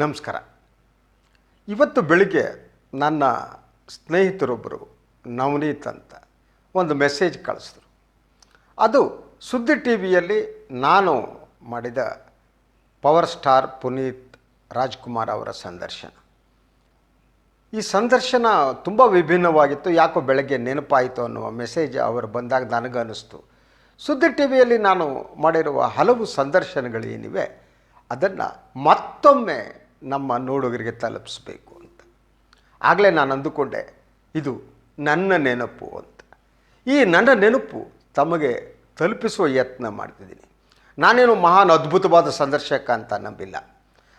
ನಮಸ್ಕಾರ. ಇವತ್ತು ಬೆಳಿಗ್ಗೆ ನನ್ನ ಸ್ನೇಹಿತರೊಬ್ಬರು ನವನೀತ್ ಅಂತ ಒಂದು ಮೆಸೇಜ್ ಕಳಿಸಿದ್ರು. ಅದು ಸುದ್ದಿ ಟಿ ವಿಯಲ್ಲಿ ನಾನು ಮಾಡಿದ ಪವರ್ ಸ್ಟಾರ್ ಪುನೀತ್ ರಾಜ್ಕುಮಾರ್ ಅವರ ಸಂದರ್ಶನ. ಈ ಸಂದರ್ಶನ ತುಂಬ ವಿಭಿನ್ನವಾಗಿತ್ತು. ಯಾಕೋ ಬೆಳಗ್ಗೆ ನೆನಪಾಯಿತು ಅನ್ನುವ ಮೆಸೇಜ್ ಅವರು ಬಂದಾಗ ನನಗನ್ನಿಸ್ತು, ಸುದ್ದಿ ಟಿ ವಿಯಲ್ಲಿ ನಾನು ಮಾಡಿರುವ ಹಲವು ಸಂದರ್ಶನಗಳೇನಿವೆ ಅದನ್ನು ಮತ್ತೊಮ್ಮೆ ನಮ್ಮ ನೋಡುಗರಿಗೆ ತಲುಪಿಸಬೇಕು ಅಂತ. ಆಗಲೇ ನಾನು ಅಂದುಕೊಂಡೆ, ಇದು ನನ್ನ ನೆನಪು ಅಂತ. ಈ ನನ್ನ ನೆನಪು ತಮಗೆ ತಲುಪಿಸುವ ಯತ್ನ ಮಾಡ್ತಿದ್ದೀನಿ. ನಾನೇನು ಮಹಾನ್ ಅದ್ಭುತವಾದ ಸಂದರ್ಶಕ ಅಂತ ನಂಬಿಲ್ಲ.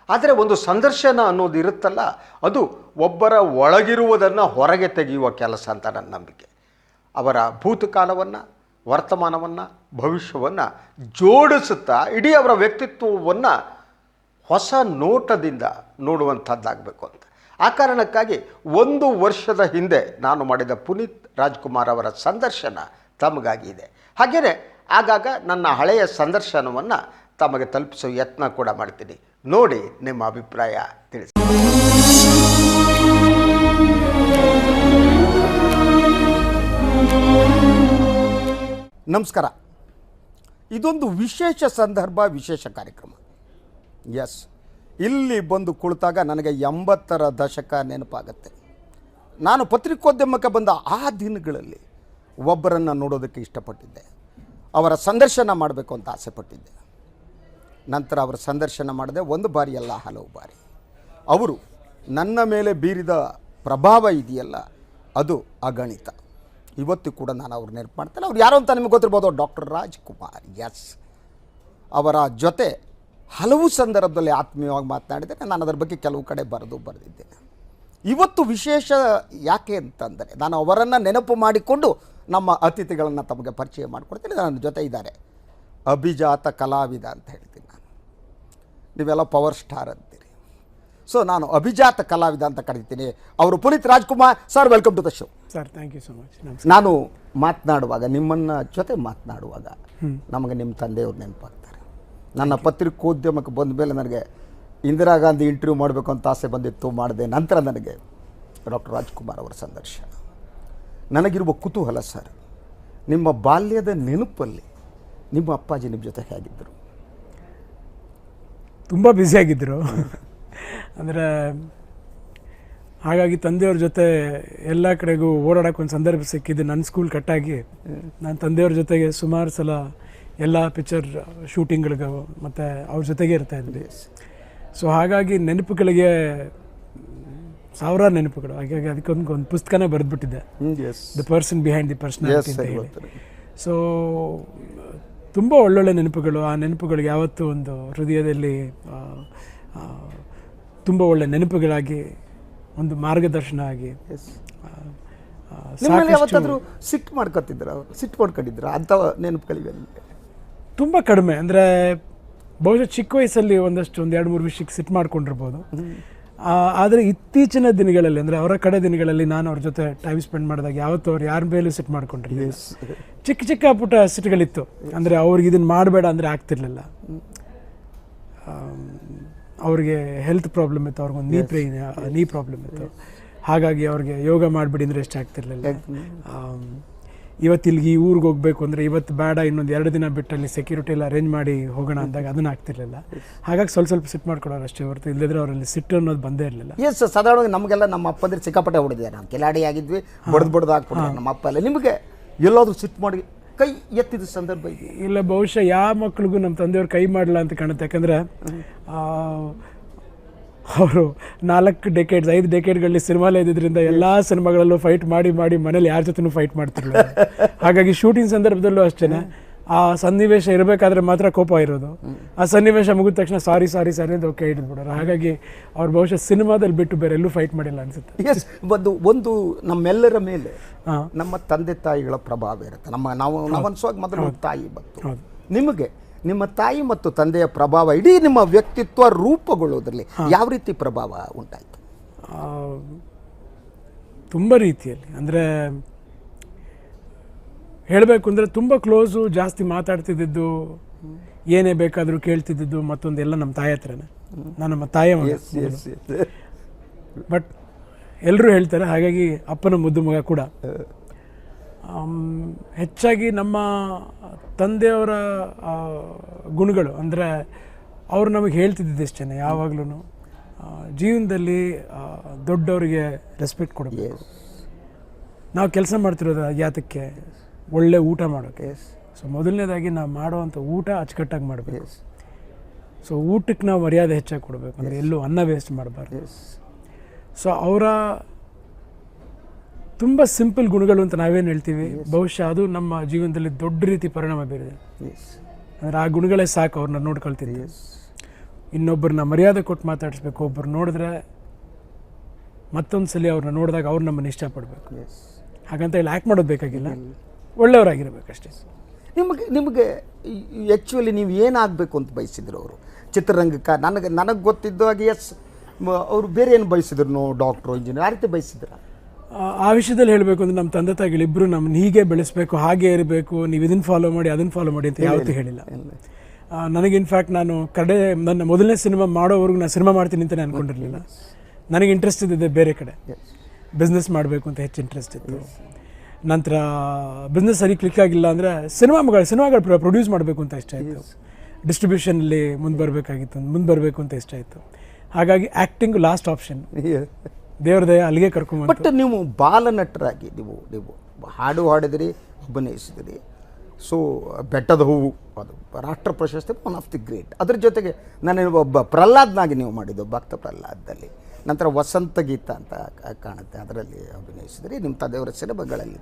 ಆದರೆ ಒಂದು ಸಂದರ್ಶನ ಅನ್ನೋದು ಇರುತ್ತಲ್ಲ, ಅದು ಒಬ್ಬರ ಒಳಗಿರುವುದನ್ನು ಹೊರಗೆ ತೆಗೆಯುವ ಕೆಲಸ ಅಂತ ನನ್ನ ನಂಬಿಕೆ. ಅವರ ಭೂತಕಾಲವನ್ನು, ವರ್ತಮಾನವನ್ನು, ಭವಿಷ್ಯವನ್ನು ಜೋಡಿಸುತ್ತಾ ಇಡೀ ಅವರ ವ್ಯಕ್ತಿತ್ವವನ್ನು ಹೊಸ ನೋಟದಿಂದ ನೋಡುವಂಥದ್ದಾಗಬೇಕು ಅಂತ. ಆ ಕಾರಣಕ್ಕಾಗಿ 1 ವರ್ಷದ ಹಿಂದೆ ನಾನು ಮಾಡಿದ ಪುನೀತ್ ರಾಜ್ಕುಮಾರ್ ಅವರ ಸಂದರ್ಶನ ತಮಗಾಗಿ ಇದೆ. ಹಾಗೆಯೇ ಆಗಾಗ ನನ್ನ ಹಳೆಯ ಸಂದರ್ಶನವನ್ನು ತಮಗೆ ತಲುಪಿಸೋ ಯತ್ನ ಕೂಡ ಮಾಡ್ತೀನಿ. ನೋಡಿ, ನಿಮ್ಮ ಅಭಿಪ್ರಾಯ ತಿಳಿಸಿ. ನಮಸ್ಕಾರ. ಇದೊಂದು ವಿಶೇಷ ಸಂದರ್ಭ, ವಿಶೇಷ ಕಾರ್ಯಕ್ರಮ. ಎಸ್, ಇಲ್ಲಿ ಬಂದು ಕುಳಿತಾಗ ನನಗೆ 80ರ ದಶಕ ನೆನಪಾಗತ್ತೆ. ನಾನು ಪತ್ರಿಕೋದ್ಯಮಕ್ಕೆ ಬಂದ ಆ ದಿನಗಳಲ್ಲಿ ಒಬ್ಬರನ್ನು ನೋಡೋದಕ್ಕೆ ಇಷ್ಟಪಟ್ಟಿದ್ದೆ. ಅವರ ಸಂದರ್ಶನ ಮಾಡಬೇಕು ಅಂತ ಆಸೆಪಟ್ಟಿದ್ದೆ. ನಂತರ ಅವರ ಸಂದರ್ಶನ ಮಾಡಿದೆ, ಒಂದು ಬಾರಿ ಅಲ್ಲ, ಹಲವು ಬಾರಿ. ಅವರು ನನ್ನ ಮೇಲೆ ಬೀರಿದ ಪ್ರಭಾವ ಇದೆಯಲ್ಲ, ಅದು ಅಗಣಿತ. ಇವತ್ತು ಕೂಡ ನಾನು ಅವ್ರು ನೆನಪು ಮಾಡ್ತೇನೆ. ಅವ್ರು ಯಾರು ಅಂತ ನಿಮಗೆ ಗೊತ್ತಿರ್ಬೋದು, ಡಾಕ್ಟರ್ ರಾಜ್ಕುಮಾರ್. ಎಸ್, ಅವರ ಜೊತೆ ಹಲವು ಸಂದರ್ಭದಲ್ಲಿ ಆತ್ಮೀಯವಾಗಿ ಮಾತನಾಡಿದ್ದೇನೆ. ನಾನು ಅದರ ಬಗ್ಗೆ ಕೆಲವು ಕಡೆ ಬರೆದಿದ್ದೇನೆ. ಇವತ್ತು ವಿಶೇಷ ಯಾಕೆ ಅಂತಂದರೆ, ನಾನು ಅವರನ್ನು ನೆನಪು ಮಾಡಿಕೊಂಡು ನಮ್ಮ ಅತಿಥಿಗಳನ್ನು ತಮಗೆ ಪರಿಚಯ ಮಾಡಿಕೊಡ್ತೀನಿ. ನನ್ನ ಜೊತೆ ಇದ್ದಾರೆ ಅಭಿಜಾತ ಕಲಾವಿದ ಅಂತ ಹೇಳ್ತೀನಿ ನಾನು. ನೀವೆಲ್ಲ ಪವರ್ ಸ್ಟಾರ್ ಅಂತೀರಿ, ಸೊ ನಾನು ಅಭಿಜಾತ ಕಲಾವಿದ ಅಂತ ಕರೀತೀನಿ. ಅವರು Puneeth Rajkumar sir, welcome to the show. Sir, thank you so much. ನಾನು ಮಾತನಾಡುವಾಗ, ನಿಮ್ಮನ್ನ ಜೊತೆ ಮಾತನಾಡುವಾಗ ನಮಗೆ ನಿಮ್ಮ ತಂದೆಯವ್ರು ನೆನಪಾಗ್ತಾರೆ. ನನ್ನ ಪತ್ರಿಕೋದ್ಯಮಕ್ಕೆ ಬಂದ ಮೇಲೆ ನನಗೆ ಇಂದಿರಾ ಗಾಂಧಿ ಇಂಟರ್ವ್ಯೂ ಮಾಡಬೇಕು ಅಂತ ಆಸೆ ಬಂದಿತ್ತು, ಮಾಡಿದೆ. ನಂತರ ನನಗೆ ಡಾಕ್ಟರ್ ರಾಜ್ಕುಮಾರ್ ಅವರ ಸಂದರ್ಶನ. ನನಗಿರುವ ಕುತೂಹಲ ಸರ್, ನಿಮ್ಮ ಬಾಲ್ಯದ ನೆನಪಲ್ಲಿ ನಿಮ್ಮ ಅಪ್ಪಾಜಿ ನಿಮ್ಮ ಜೊತೆ ಹೇಗಿದ್ದರು? ತುಂಬ ಬ್ಯುಸಿಯಾಗಿದ್ದರು. ಅಂದರೆ ಹಾಗಾಗಿ ತಂದೆಯವ್ರ ಜೊತೆ ಎಲ್ಲ ಕಡೆಗೂ ಓಡಾಡೋಕೆ ಒಂದು ಸಂದರ್ಭ ಸಿಕ್ಕಿದ್ದು. ನನ್ನ ಸ್ಕೂಲ್ ಕಟ್ಟಾಗಿ ನಾನು ತಂದೆಯವ್ರ ಜೊತೆಗೆ ಸುಮಾರು ಸಲ ಎಲ್ಲ ಪಿಕ್ಚರ್ ಶೂಟಿಂಗ್ಗಳಿಗೂ ಮತ್ತು ಅವ್ರ ಜೊತೆಗೆ ಇರ್ತಾಯಿದ್ವಿ. ಸೊ ಹಾಗಾಗಿ ನೆನಪುಗಳಿಗೆ ಸಾವಿರಾರು ನೆನಪುಗಳು. ಹಾಗಾಗಿ ಅದಕ್ಕೊಂದು ಪುಸ್ತಕನೇ ಬರೆದ್ಬಿಟ್ಟಿದ್ದೆ, the person behind the personality ಅಂತ ಹೇಳಿ. ಸೊ ತುಂಬ ಒಳ್ಳೊಳ್ಳೆ ನೆನಪುಗಳು. ಆ ನೆನಪುಗಳಿಗೆ ಯಾವತ್ತೂ ಒಂದು ಹೃದಯದಲ್ಲಿ ತುಂಬ ಒಳ್ಳೆ ನೆನಪುಗಳಾಗಿ, ಒಂದು ಮಾರ್ಗದರ್ಶನ ಆಗಿ. ಯಾವತ್ತಾದರೂ ಸಿಟ್ಟು ಮಾಡ್ಕೊಂಡಿದ್ರ ಅಂಥ ನೆನಪುಗಳಿವೆ? ತುಂಬ ಕಡಿಮೆ. ಅಂದರೆ ಬಹುಶಃ ಚಿಕ್ಕ ವಯಸ್ಸಲ್ಲಿ ಒಂದು 2-3 ವಿಷಯಕ್ಕೆ ಸಿಟ್ಟು ಮಾಡ್ಕೊಂಡಿರ್ಬೋದು. ಆದರೆ ಇತ್ತೀಚಿನ ದಿನಗಳಲ್ಲಿ, ಅಂದರೆ ಅವರ ಕಡೆ ದಿನಗಳಲ್ಲಿ ನಾನು ಅವ್ರ ಜೊತೆ ಟೈಮ್ ಸ್ಪೆಂಡ್ ಮಾಡಿದಾಗ ಯಾವತ್ತೂ ಅವ್ರು ಯಾರ ಮೇಲೂ ಸಿಟ್ಟು ಮಾಡ್ಕೊಂಡಿರಲಿಲ್ಲ. ಚಿಕ್ಕ ಪುಟ್ಟ ಸಿಟ್ಟುಗಳಿತ್ತು. ಅಂದರೆ ಅವ್ರಿಗೆ ಇದನ್ನು ಮಾಡಬೇಡ ಅಂದರೆ ಆಗ್ತಿರ್ಲಿಲ್ಲ. ಅವ್ರಿಗೆ ಹೆಲ್ತ್ ಪ್ರಾಬ್ಲಮ್ ಇತ್ತು, ಅವ್ರಿಗೊಂದು ನೀ ಪ್ರಾಬ್ಲಮ್ ಇತ್ತು. ಹಾಗಾಗಿ ಅವ್ರಿಗೆ ಯೋಗ ಮಾಡಿಬಿಡಿ ಅಂದರೆ ಎಷ್ಟು ಆಗ್ತಿರ್ಲಿಲ್ಲ. ಇವತ್ತಿಲ್ಲಿಗೆ ಈ ಊರಿಗೆ ಹೋಗಬೇಕು ಅಂದರೆ ಇವತ್ತು ಬೇಡ, ಇನ್ನೊಂದು 2 ದಿನ ಬಿಟ್ಟಲ್ಲಿ ಸೆಕ್ಯೂರಿಟಿ ಎಲ್ಲ ಅರೇಂಜ್ ಮಾಡಿ ಹೋಗೋಣ ಅಂದಾಗ ಅದನ್ನು ಆಗ್ತಿರ್ಲಿಲ್ಲ. ಹಾಗಾಗಿ ಸ್ವಲ್ಪ ಸಿಟ್ಟು ಮಾಡ್ಕೊಡೋರು ಅಷ್ಟೇ ಹೊರತು ಇಲ್ಲದಿದ್ರೆ ಅವರಲ್ಲಿ ಸಿಟ್ಟು ಅನ್ನೋದು ಬಂದೇ ಇರಲಿಲ್ಲ. ಎಸ್, ಸಾಧಾರಣವಾಗಿ ನಮಗೆಲ್ಲ ನಮ್ಮ ಅಪ್ಪಂದ್ರೆ ಸಿಕ್ಕಾಪಟ್ಟೆ ಹೊಡೆದಿದೆ. ನಾವು ಕಿಲಾಡಿ ಆಗಿದ್ವಿ, ಬಡ್ದು ಹಾಕ್ಬಿಟ್ಟು ನಮ್ಮ ಅಪ್ಪ ಎಲ್ಲ. ನಿಮಗೆ ಎಲ್ಲಾದರೂ ಸಿಟ್ಟು ಮಾಡಿ ಕೈ ಎತ್ತಿದ ಸಂದರ್ಭ ಇದೆ? ಇಲ್ಲ, ಬಹುಶಃ ಯಾವ ಮಕ್ಳಿಗೂ ನಮ್ಮ ತಂದೆಯವ್ರು ಕೈ ಮಾಡಲ್ಲ ಅಂತ ಕಾಣುತ್ತೆ. ಯಾಕಂದರೆ ಅವರು 5 ಡೆಕೇಡ್ಗಳಲ್ಲಿ ಸಿನಿಮಾಲೇ ಇದ್ದಿದ್ದರಿಂದ ಎಲ್ಲ ಸಿನಿಮಾಗಳಲ್ಲೂ ಫೈಟ್ ಮಾಡಿ ಮನೇಲಿ ಯಾರ ಜೊತೆನೂ ಫೈಟ್ ಮಾಡ್ತಿರಲಿಲ್ಲ. ಹಾಗಾಗಿ ಶೂಟಿಂಗ್ ಸಂದರ್ಭದಲ್ಲೂ ಅಷ್ಟೇ, ಆ ಸನ್ನಿವೇಶ ಇರಬೇಕಾದ್ರೆ ಮಾತ್ರ ಕೋಪ ಇರೋದು. ಆ ಸನ್ನಿವೇಶ ಮುಗಿದ ತಕ್ಷಣ ಸಾರಿ ಅಂತ ಓಕೆ ಹಿಡಿದ್ಬಿಡೋರು. ಹಾಗಾಗಿ ಅವ್ರು ಬಹುಶಃ ಸಿನಿಮಾದಲ್ಲಿ ಬಿಟ್ಟು ಬೇರೆ ಎಲ್ಲೂ ಫೈಟ್ ಮಾಡಿಲ್ಲ ಅನ್ಸುತ್ತೆ. ಎಸ್, ಒಂದು ನಮ್ಮೆಲ್ಲರ ಮೇಲೆ ನಮ್ಮ ತಂದೆ ತಾಯಿಗಳ ಪ್ರಭಾವ ಇರುತ್ತೆ. ನಾವು ಅನ್ಸುವಾಗ ಮೊದಲು ತಾಯಿ ಬಂತು. ನಿಮಗೆ ನಿಮ್ಮ ತಾಯಿ ಮತ್ತು ತಂದೆಯ ಪ್ರಭಾವ ಇಡೀ ನಿಮ್ಮ ವ್ಯಕ್ತಿತ್ವ ರೂಪುಗೊಳ್ಳೋದ್ರಲ್ಲಿ ಯಾವ ರೀತಿ ಪ್ರಭಾವ ಉಂಟಾಯಿತು? ತುಂಬ ರೀತಿಯಲ್ಲಿ. ಅಂದರೆ ಹೇಳಬೇಕು ಅಂದರೆ ತುಂಬ ಕ್ಲೋಸು, ಜಾಸ್ತಿ ಮಾತಾಡ್ತಿದ್ದು, ಏನೇ ಬೇಕಾದರೂ ಕೇಳ್ತಿದ್ದು ಮತ್ತೊಂದೆಲ್ಲ ನಮ್ಮ ತಾಯಿ ಹತ್ರನೇ. ನಾನು ನಮ್ಮ ತಾಯಿಯ ಮಗ. ಬಟ್ ಎಲ್ಲರೂ ಹೇಳ್ತಾರೆ, ಹಾಗಾಗಿ ಅಪ್ಪನ ಮುದ್ದು ಮಗ ಕೂಡ. ಹೆಚ್ಚಾಗಿ ನಮ್ಮ ತಂದೆಯವರ ಗುಣಗಳು ಅಂದರೆ ಅವರು ನಮಗೆ ಹೇಳ್ತಿದ್ದಿದ್ದಷ್ಟೇ, ಯಾವಾಗಲೂ ಜೀವನದಲ್ಲಿ ದೊಡ್ಡವರಿಗೆ ರೆಸ್ಪೆಕ್ಟ್ ಕೊಡಬೇಕು. ನಾವು ಕೆಲಸ ಮಾಡ್ತಿರೋದು ಯಾತಕ್ಕೆ? ಒಳ್ಳೆ ಊಟ ಮಾಡೋಕ್ಕೆ. ಸೊ ಮೊದಲನೇದಾಗಿ ನಾವು ಮಾಡೋವಂಥ ಊಟ ಅಚ್ಚುಕಟ್ಟಾಗಿ ಮಾಡಬೇಕು. ಸೊ ಊಟಕ್ಕೆ ನಾವು ಮರ್ಯಾದೆ ಹೆಚ್ಚಾಗಿ ಕೊಡಬೇಕು, ಅಂದರೆ ಎಲ್ಲೂ ಅನ್ನ ವೇಸ್ಟ್ ಮಾಡಬಾರ್ದು. ಸೊ ಅವರ ತುಂಬ ಸಿಂಪಲ್ ಗುಣಗಳು ಅಂತ ನಾವೇನು ಹೇಳ್ತೀವಿ, ಬಹುಶಃ ಅದು ನಮ್ಮ ಜೀವನದಲ್ಲಿ ದೊಡ್ಡ ರೀತಿ ಪರಿಣಾಮ ಬೀರಿದೆ. ಅಂದರೆ ಆ ಗುಣಗಳೇ ಸಾಕು ಅವ್ರನ್ನ ನೋಡ್ಕೊಳ್ತಿದ್ವಿ. ಇನ್ನೊಬ್ಬರನ್ನ ಮರ್ಯಾದೆ ಕೊಟ್ಟು ಮಾತಾಡಿಸ್ಬೇಕು. ಒಬ್ಬರು ನೋಡಿದ್ರೆ ಮತ್ತೊಂದು ಸಲ ಅವ್ರನ್ನ ನೋಡಿದಾಗ ಅವ್ರು ನಮ್ಮನ್ನು ಇಷ್ಟಪಡಬೇಕು. ಹಾಗಂತ ಹೇಳಿ ಆ್ಯಕ್ಟ್ ಮಾಡೋದು ಬೇಕಾಗಿಲ್ಲ, ಒಳ್ಳೆಯವರಾಗಿರ್ಬೇಕಷ್ಟೇ. ನಿಮಗೆ ಆ್ಯಕ್ಚುಲಿ ನೀವು ಏನಾಗಬೇಕು ಅಂತ ಬಯಸಿದ್ರು ಅವರು ಚಿತ್ರರಂಗಕ್ಕೆ? ನನಗೆ ಗೊತ್ತಿದ್ದು ಹಾಗೆ ಎಸ್, ಅವರು ಬೇರೆ ಏನು ಬಯಸಿದ್ರು? ಡಾಕ್ಟ್ರು, ಇಂಜಿನಿಯರ್ ಆ ರೀತಿ ಬಯಸಿದ್ರ? ಆ ವಿಷಯದಲ್ಲಿ ಹೇಳಬೇಕು ಅಂದರೆ ನಮ್ಮ ತಂದೆ ತಾಯಿಗಳಿಬ್ಬರು ನಮ್ಮನ್ನು ಹೀಗೆ ಬೆಳೆಸಬೇಕು, ಹಾಗೆ ಇರಬೇಕು, ನೀವು ಇದನ್ನು ಫಾಲೋ ಮಾಡಿ ಅದನ್ನು ಫಾಲೋ ಮಾಡಿ ಅಂತ ಯಾವತ್ತೂ ಹೇಳಿಲ್ಲ. ನನಗೆ ಇನ್ಫ್ಯಾಕ್ಟ್ ನಾನು ನನ್ನ ಮೊದಲನೇ ಸಿನಿಮಾ ಮಾಡೋವರೆಗೂ ನಾನು ಸಿನಿಮಾ ಮಾಡ್ತೀನಿ ಅಂತಲೇ ಅಂದ್ಕೊಂಡಿರಲಿಲ್ಲ. ನನಗೆ ಇಂಟ್ರೆಸ್ಟ್ ಇದ್ದಿದ್ದೆ ಬೇರೆ ಕಡೆ, ಬಿಸ್ನೆಸ್ ಮಾಡಬೇಕು ಅಂತ ಹೆಚ್ಚು ಇಂಟ್ರೆಸ್ಟ್ ಇತ್ತು. ನಂತರ ಬಿಸ್ನೆಸ್ ಸರಿ ಕ್ಲಿಕ್ ಆಗಿಲ್ಲ ಅಂದರೆ ಸಿನಿಮಾಗಳು ಪ್ರೊಡ್ಯೂಸ್ ಮಾಡಬೇಕು ಅಂತ ಇಷ್ಟ ಆಯಿತು. ಡಿಸ್ಟ್ರಿಬ್ಯೂಷನಲ್ಲಿ ಮುಂದೆ ಬರಬೇಕು ಅಂತ ಇಷ್ಟ ಆಯಿತು. ಹಾಗಾಗಿ ಆ್ಯಕ್ಟಿಂಗ್ ಲಾಸ್ಟ್ ಆಪ್ಷನ್. ದೇವ್ರ ದಯ ಅಲ್ಲಿಗೆ ಕರ್ಕೊಂಡ್ಬಂತು. ಬಟ್ ನೀವು ಬಾಲನಟರಾಗಿ ನೀವು ಹಾಡು ಹಾಡಿದಿರಿ, ಅಭಿನಯಿಸಿದಿರಿ. ಸೊ ಬೆಟ್ಟದ ಹೂವು ಅದು ರಾಷ್ಟ್ರ ಪ್ರಶಸ್ತಿ, ಒನ್ ಆಫ್ ದಿ ಗ್ರೇಟ್. ಅದ್ರ ಜೊತೆಗೆ ನಾನು ಒಬ್ಬ ಪ್ರಹ್ಲಾದ್ನಾಗಿ ನೀವು ಮಾಡಿದ್ದು ಭಕ್ತ ಪ್ರಹ್ಲಾದದಲ್ಲಿ. ನಂತರ ವಸಂತ ಗೀತ ಅಂತ ಕಾಣುತ್ತೆ, ಅದರಲ್ಲಿ ಅಭಿನಯಿಸಿದ್ರಿ. ನಿಮ್ಮ ತಂದೆಯವರ ಸಿನಿಮಾಗಳಲ್ಲಿ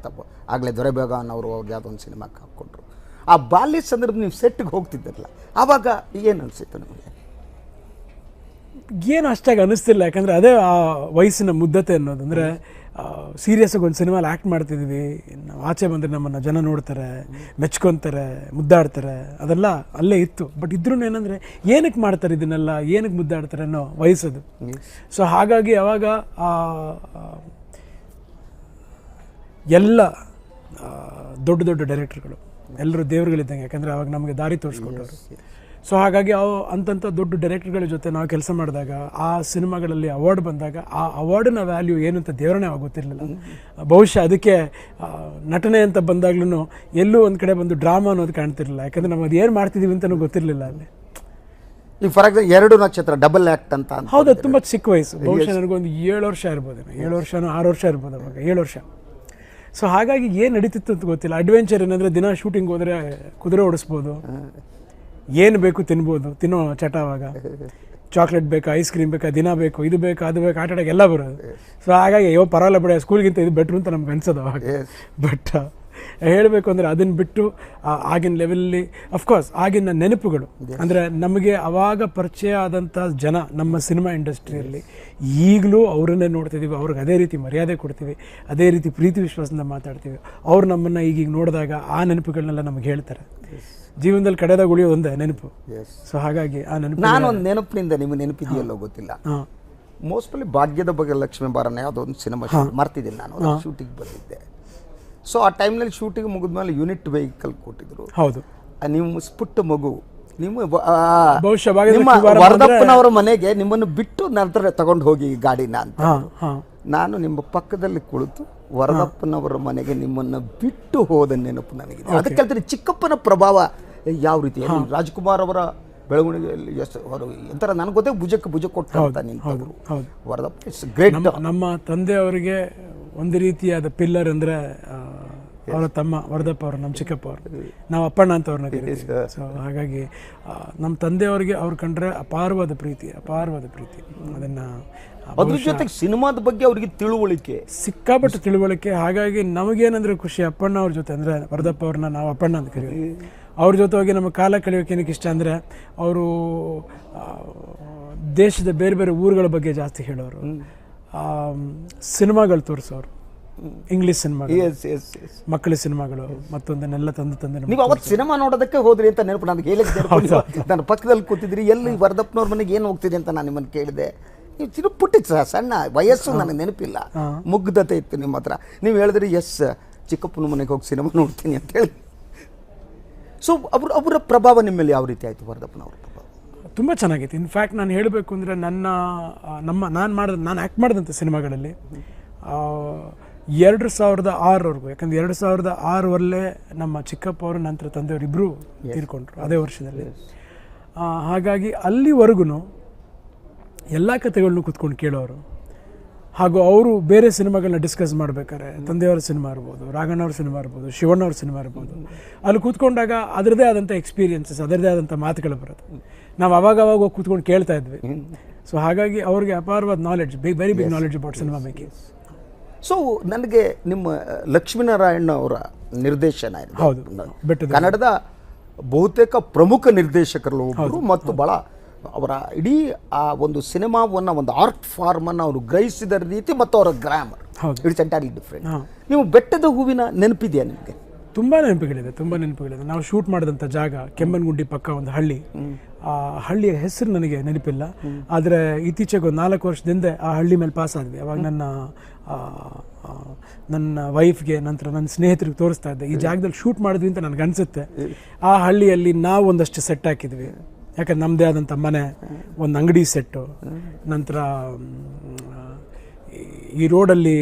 ಆಗಲೇ ದೊರೆಬೇಗನ್ ಅವರು ಯಾವುದೋ ಒಂದು ಸಿನಿಮಾಕ್ಕೆ ಹಾಕ್ಕೊಂಡ್ರು. ಆ ಬಾಲ್ಯ ಸಂದರ್ಭ ನೀವು ಸೆಟ್ಗೆ ಹೋಗ್ತಿದ್ದಿರಲ್ಲ, ಆವಾಗ ಏನು ಅನಿಸಿತ್ತು ನಿಮಗೆ? ಏನು ಅಷ್ಟಾಗಿ ಅನ್ನಿಸ್ತಿಲ್ಲ, ಯಾಕಂದರೆ ಅದೇ ಆ ವಯಸ್ಸಿನ ಮುದ್ದತೆ ಅನ್ನೋದು. ಅಂದರೆ ಸೀರಿಯಸ್ಸಾಗಿ ಒಂದು ಸಿನಿಮಾಲಿ ಆ್ಯಕ್ಟ್ ಮಾಡ್ತಿದ್ವಿ, ನಾವು ಆಚೆ ಬಂದರೆ ನಮ್ಮನ್ನು ಜನ ನೋಡ್ತಾರೆ, ಮೆಚ್ಕೊತಾರೆ, ಮುದ್ದಾಡ್ತಾರೆ, ಅದೆಲ್ಲ ಅಲ್ಲೇ ಇತ್ತು. ಬಟ್ ಇದ್ರೂ ಏನಂದರೆ ಏನಕ್ಕೆ ಮಾಡ್ತಾರೆ ಇದನ್ನೆಲ್ಲ, ಏನಕ್ಕೆ ಮುದ್ದಾಡ್ತಾರೆ ಅನ್ನೋ ವಯಸ್ಸದು. ಸೊ ಹಾಗಾಗಿ ಅವಾಗ ಎಲ್ಲ ದೊಡ್ಡ ದೊಡ್ಡ ಡೈರೆಕ್ಟರ್ಗಳು ಎಲ್ಲರೂ ದೇವರುಗಳಿದ್ದಂಗೆ, ಯಾಕಂದರೆ ಅವಾಗ ನಮಗೆ ದಾರಿ ತೋರಿಸ್ಕೊಟ್ಟವರು. ಸೊ ಹಾಗಾಗಿ ಅಂತಂಥ ದೊಡ್ಡ ಡೈರೆಕ್ಟರ್ಗಳ ಜೊತೆ ನಾವು ಕೆಲಸ ಮಾಡಿದಾಗ, ಆ ಸಿನಿಮಾಗಳಲ್ಲಿ ಅವಾರ್ಡ್ ಬಂದಾಗ, ಆ ಅವಾರ್ಡಿನ ವ್ಯಾಲ್ಯೂ ಏನು ಅಂತ ದೇವರೇ ಆವಾಗ ಗೊತ್ತಿರಲಿಲ್ಲ. ಬಹುಶಃ ಅದಕ್ಕೆ ನಟನೆ ಅಂತ ಬಂದಾಗ್ಲೂ ಎಲ್ಲೂ ಒಂದು ಕಡೆ ಬಂದು ಡ್ರಾಮಾ ಅನ್ನೋದು ಕಾಣ್ತಿರಲಿಲ್ಲ, ಯಾಕಂದರೆ ನಾವು ಅದು ಏನು ಮಾಡ್ತಿದ್ದೀವಿ ಅಂತಲೂ ಗೊತ್ತಿರಲಿಲ್ಲ ಅಲ್ಲಿ. ಈ ಫಾರ್ ಎಕ್ಸಾಂಪಲ್ 2 ನಕ್ಷತ್ರ ಡಬಲ್ ಆ್ಯಕ್ಟ್ ಅಂತ. ಹೌದು, ಅದು ತುಂಬ ಚಿಕ್ಕ ವಯಸ್ಸು. ಬಹುಶಃ ನನಗೊಂದು 7 ವರ್ಷ ಇರ್ಬೋದು, 7 ವರ್ಷನೋ 6 ವರ್ಷ ಇರ್ಬೋದು ಅವಾಗ, 7 ವರ್ಷ. ಸೊ ಹಾಗಾಗಿ ಏನು ನಡೀತಿತ್ತು ಅಂತ ಗೊತ್ತಿಲ್ಲ. ಅಡ್ವೆಂಚರ್ ಏನಂದರೆ ದಿನ ಶೂಟಿಂಗ್ ಹೋದರೆ ಕುದುರೆ ಓಡಿಸ್ಬೋದು, ಏನು ಬೇಕು ತಿನ್ನೋ ಚಟ. ಅವಾಗ ಚಾಕ್ಲೇಟ್ ಬೇಕಾ, ಐಸ್ ಕ್ರೀಮ್ ಬೇಕಾ, ದಿನ ಬೇಕು, ಇದು ಬೇಕು, ಅದು ಬೇಕು, ಆಟ ಆಡೋಕ್ಕೆ ಎಲ್ಲ ಬರೋದು. ಸೊ ಹಾಗಾಗಿ ಪರವಾಗಿಲ್ಲ ಬಿಡ, ಸ್ಕೂಲ್ಗಿಂತ ಇದು ಬೆಟ್ರು ಅಂತ ನಮ್ಗೆ ಅನ್ಸೋದು ಅವಾಗ. ಬಟ್ ಹೇಳಬೇಕು ಅಂದರೆ ಅದನ್ನು ಬಿಟ್ಟು ಆಗಿನ ಲೆವೆಲಲ್ಲಿ ಅಫ್ಕೋರ್ಸ್ ಆಗಿನ ನೆನಪುಗಳು, ಅಂದರೆ ನಮಗೆ ಅವಾಗ ಪರಿಚಯ ಆದಂಥ ಜನ ನಮ್ಮ ಸಿನಿಮಾ ಇಂಡಸ್ಟ್ರಿಯಲ್ಲಿ ಈಗಲೂ ಅವರನ್ನೇ ನೋಡ್ತಿದ್ದೀವಿ, ಅವ್ರಿಗೆ ಅದೇ ರೀತಿ ಮರ್ಯಾದೆ ಕೊಡ್ತೀವಿ, ಅದೇ ರೀತಿ ಪ್ರೀತಿ ವಿಶ್ವಾಸದಿಂದ ಮಾತಾಡ್ತೀವಿ. ಅವ್ರು ನಮ್ಮನ್ನು ಈಗೀಗ ನೋಡಿದಾಗ ಆ ನೆನಪುಗಳನ್ನೆಲ್ಲ ನಮಗೆ ಹೇಳ್ತಾರೆ. ಜೀವನದಲ್ಲಿ ಕಡೆದಾಗ ಉಳಿಯೋದು ಒಂದೇ ನೆನಪು. ಸೊ ಹಾಗಾಗಿ ಆ ನೆನಪು, ನಾನೊಂದು ನೆನಪಿನಿಂದ ನಿಮಗೆ ನೆನಪಿದೆಯಲ್ಲೋ ಗೊತ್ತಿಲ್ಲ, ಮೋಸ್ಟ್ಲಿ ಭಾಗ್ಯದ ಬಗ್ಗೆ ಲಕ್ಷ್ಮೀ ಬಾರನ ಯಾವುದೋ ಒಂದು ಸಿನಿಮಾ ಮರ್ತಿದ್ದೀನಿ ನಾನು, ಶೂಟಿಂಗ್ ಬಂದಿದ್ದೆ. ಸೊ ಆ ಟೈಮ್ನಲ್ಲಿ ಶೂಟಿಂಗ್ ಮುಗಿದ್ಮೇಲೆ ಯೂನಿಟ್ ವೆಹಿಕಲ್ ಕೊಟ್ಟಿದ್ರು. ಹೌದು, ನೀವು ಪುಟ್ಟ ಮಗು, ನಿಮ್ಮ ಬಹುಶಃ ವರದಪ್ಪನವರ ಮನೆಗೆ ನಿಮ್ಮನ್ನು ಬಿಟ್ಟು ನಂತರ ತಗೊಂಡು ಹೋಗಿ ಗಾಡಿನ ಅಂತ. ನಾನು ನಿಮ್ಮ ಪಕ್ಕದಲ್ಲಿ ಕುಳಿತು ವರದಪ್ಪನವರ ಮನೆಗೆ ನಿಮ್ಮನ್ನು ಬಿಟ್ಟು ಹೋದ ನೆನಪು ನನಗಿದೆ. ಅದಕ್ಕೆ ಹೇಳ್ತೀನಿ, ಚಿಕ್ಕಪ್ಪನ ಪ್ರಭಾವ ಯಾವ ರೀತಿ, ರಾಜ್ಕುಮಾರ್ ಅವರ ಬೆಳವಣಿಗೆಯಲ್ಲಿ ಎಷ್ಟು ಅವರು ಎಂಥರ ನನಗೆ ಗೊತ್ತೇ ಭುಜ ಕೊಟ್ಟು ನಿಂತವರು ವರದಪ್ಪ. It's great. ನಮ್ಮ ತಂದೆಯವರಿಗೆ ಒಂದು ರೀತಿಯಾದ ಪಿಲ್ಲರ್ ಅಂದರೆ ಅವರ ತಮ್ಮ ವರದಪ್ಪ ಅವರು, ನಮ್ಮ ಚಿಕ್ಕಪ್ಪ ಅವರು, ನಾವು ಅಪ್ಪಣ್ಣ ಅಂತ ಅವ್ರನ್ನ ಕರೀತೀವಿ. ಸೊ ಹಾಗಾಗಿ ನಮ್ಮ ತಂದೆಯವರಿಗೆ ಅವ್ರು ಕಂಡ್ರೆ ಅಪಾರವಾದ ಪ್ರೀತಿ. ಅದನ್ನು ಅದ್ರ ಜೊತೆಗೆ ಸಿನಿಮಾದ ಬಗ್ಗೆ ಅವರಿಗೆ ತಿಳುವಳಿಕೆ, ಸಿಕ್ಕಾಪಟ್ಟೆ ತಿಳುವಳಿಕೆ. ಹಾಗಾಗಿ ನಮಗೇನಂದ್ರೆ ಖುಷಿ ಅಪ್ಪಣ್ಣ ಅವ್ರ ಜೊತೆ, ಅಂದರೆ ವರದಪ್ಪ ಅವ್ರನ್ನ ನಾವು ಅಪ್ಪಣ್ಣ ಅಂತ ಕರೀತೀವಿ. ಅವ್ರ ಜೊತೆ ಹೋಗಿ ನಮ್ಮ ಕಾಲ ಕಳೆಯೋಕೆ ಏನಕ್ಕೆ ಇಷ್ಟ ಅಂದರೆ, ಅವರು ದೇಶದ ಬೇರೆ ಬೇರೆ ಊರುಗಳ ಬಗ್ಗೆ ಜಾಸ್ತಿ ಹೇಳೋರು, ಸಿನಿಮಾಗಳು ತೋರಿಸೋರು, ಇಂಗ್ಲೀಷ್ ಸಿನಿಮಾಗಳು, ಮಕ್ಕಳ ಸಿನಿಮಾಗಳು, ಮತ್ತೊಂದನ್ನೆಲ್ಲ ತಂದು ನೀವು ಅವತ್ತು ಸಿನಿಮಾ ನೋಡೋದಕ್ಕೆ ಹೋದ್ರಿ ಅಂತ ನೆನಪು ನನಗೆ ಹೇಳಿದ್ದೆ. ನನ್ನ ಪಕ್ಕದಲ್ಲಿ ಕೂತಿದ್ರಿ, ಎಲ್ಲಿ ವರದಪ್ಪನವ್ರ ಮನೆಗೆ ಏನು ಹೋಗ್ತಿದೆ ಅಂತ ನಾನು ನಿಮ್ಮನ್ನು ಕೇಳಿದೆ. ನೀವು ಚಿರುಪುಟ್ಟಿತ್ತು, ಸಣ್ಣ ವಯಸ್ಸು, ನನಗೆ ನೆನಪಿಲ್ಲ, ಮುಗ್ಧತೆ ಇತ್ತು ನಿಮ್ಮ ಹತ್ರ. ನೀವು ಹೇಳಿದ್ರಿ ಎಸ್ ಚಿಕ್ಕಪ್ಪನ ಮನೆಗೆ ಹೋಗಿ ಸಿನಿಮಾ ನೋಡ್ತೀನಿ ಅಂತ ಹೇಳಿ. ಸೊ ಅವರ ಪ್ರಭಾವ ನಿಮ್ಮ ಮೇಲೆ ಯಾವ ರೀತಿ ಆಯಿತು, ವರದಪ್ಪನವ್ರ ಪ್ರಭಾವ? ತುಂಬ ಚೆನ್ನಾಗಿತ್ತು. ಇನ್ಫ್ಯಾಕ್ಟ್ ನಾನು ಹೇಳಬೇಕು ಅಂದರೆ ನಾನು ಆ್ಯಕ್ಟ್ ಮಾಡಿದಂಥ ಸಿನಿಮಾಗಳಲ್ಲಿ 2006ವರೆಗೂ, ಯಾಕಂದರೆ 2006 ನಮ್ಮ ಚಿಕ್ಕಪ್ಪ ಅವರು ನಂತರ ತಂದೆಯವರು ಇಬ್ಬರು ತೀರ್ಕೊಂಡ್ರು ಅದೇ ವರ್ಷದಲ್ಲಿ. ಹಾಗಾಗಿ ಅಲ್ಲಿವರೆಗೂ ಎಲ್ಲ ಕಥೆಗಳನ್ನೂ ಕೂತ್ಕೊಂಡು ಕೇಳೋರು. ಹಾಗೂ ಅವರು ಬೇರೆ ಸಿನಿಮಾಗಳನ್ನ ಡಿಸ್ಕಸ್ ಮಾಡ್ಬೇಕಾದ್ರೆ ತಂದೆಯವರ ಸಿನಿಮಾ ಇರ್ಬೋದು, ರಾಘಣ್ಣವ್ರ ಸಿನಿಮಾ ಇರ್ಬೋದು, ಶಿವಣ್ಣವ್ರ ಸಿನಿಮಾ ಇರ್ಬೋದು, ಅಲ್ಲಿ ಕೂತ್ಕೊಂಡಾಗ ಅದರದೇ ಆದಂಥ ಎಕ್ಸ್ಪೀರಿಯನ್ಸಸ್, ಅದರದೇ ಆದಂಥ ಮಾತುಗಳು ಬರುತ್ತೆ. ನಾವು ಅವಾಗ ಕೂತ್ಕೊಂಡು ಕೇಳ್ತಾ ಇದ್ವಿ. ಸೊ ಹಾಗಾಗಿ ಅವ್ರಿಗೆ ಅಪಾರವಾದ knowledge, very big knowledge about cinema making. So ನನಗೆ ನಿಮ್ಮ ಲಕ್ಷ್ಮೀನಾರಾಯಣ ಅವರ ನಿರ್ದೇಶನ ಇದೆ. ಹೌದು, ಕನ್ನಡದ ಬಹುತೇಕ ಪ್ರಮುಖ ನಿರ್ದೇಶಕರಲ್ಲಿ ಒಬ್ಬರು ಮತ್ತು ಭಾಳ ಅವರ ಇಡೀ ಆ ಒಂದು ಸಿನಿಮಾವನ್ನು, ಒಂದು ಆರ್ಟ್ ಫಾರ್ಮನ್ನು ಅವರು ಗ್ರಹಿಸಿದ ರೀತಿ ಮತ್ತು ಅವರ ಗ್ರಾಮರ್, ಇಟ್ಸ್ ಎಂಟೈರ್ಲಿ ಡಿಫ್ರೆಂಟ್. ನೀವು ಬೆಟ್ಟದ ಹೂವಿನ ನೆನಪಿದೆಯಾ ನಿಮಗೆ? ತುಂಬ ನೆನಪುಗಳಿದೆ. ನಾವು ಶೂಟ್ ಮಾಡಿದಂಥ ಜಾಗ ಕೆಮ್ಮನ್ಗುಂಡಿ ಪಕ್ಕ ಒಂದು ಹಳ್ಳಿ. ಆ ಹಳ್ಳಿಯ ಹೆಸರು ನನಗೆ ನೆನಪಿಲ್ಲ, ಆದರೆ ಇತ್ತೀಚೆಗೆ ಒಂದು 4 ವರ್ಷದಿಂದ ಆ ಹಳ್ಳಿ ಮೇಲೆ ಪಾಸ್ ಆದ್ವಿ. ಅವಾಗ ನನ್ನ ವೈಫ್ಗೆ, ನಂತರ ನನ್ನ ಸ್ನೇಹಿತರಿಗೆ ತೋರಿಸ್ತಾ ಇದ್ದೆ, ಈ ಜಾಗದಲ್ಲಿ ಶೂಟ್ ಮಾಡಿದ್ವಿ ಅಂತ ನನಗೆ ಅನಿಸುತ್ತೆ. ಆ ಹಳ್ಳಿಯಲ್ಲಿ ನಾವು ಒಂದಷ್ಟು ಸೆಟ್ ಹಾಕಿದ್ವಿ, ಯಾಕಂದ್ರೆ ನಮ್ಮದೇ ಆದಂಥ ಮನೆ, ಒಂದು ಅಂಗಡಿ ಸೆಟ್ಟು, ನಂತರ ಈ ರೋಡಲ್ಲಿ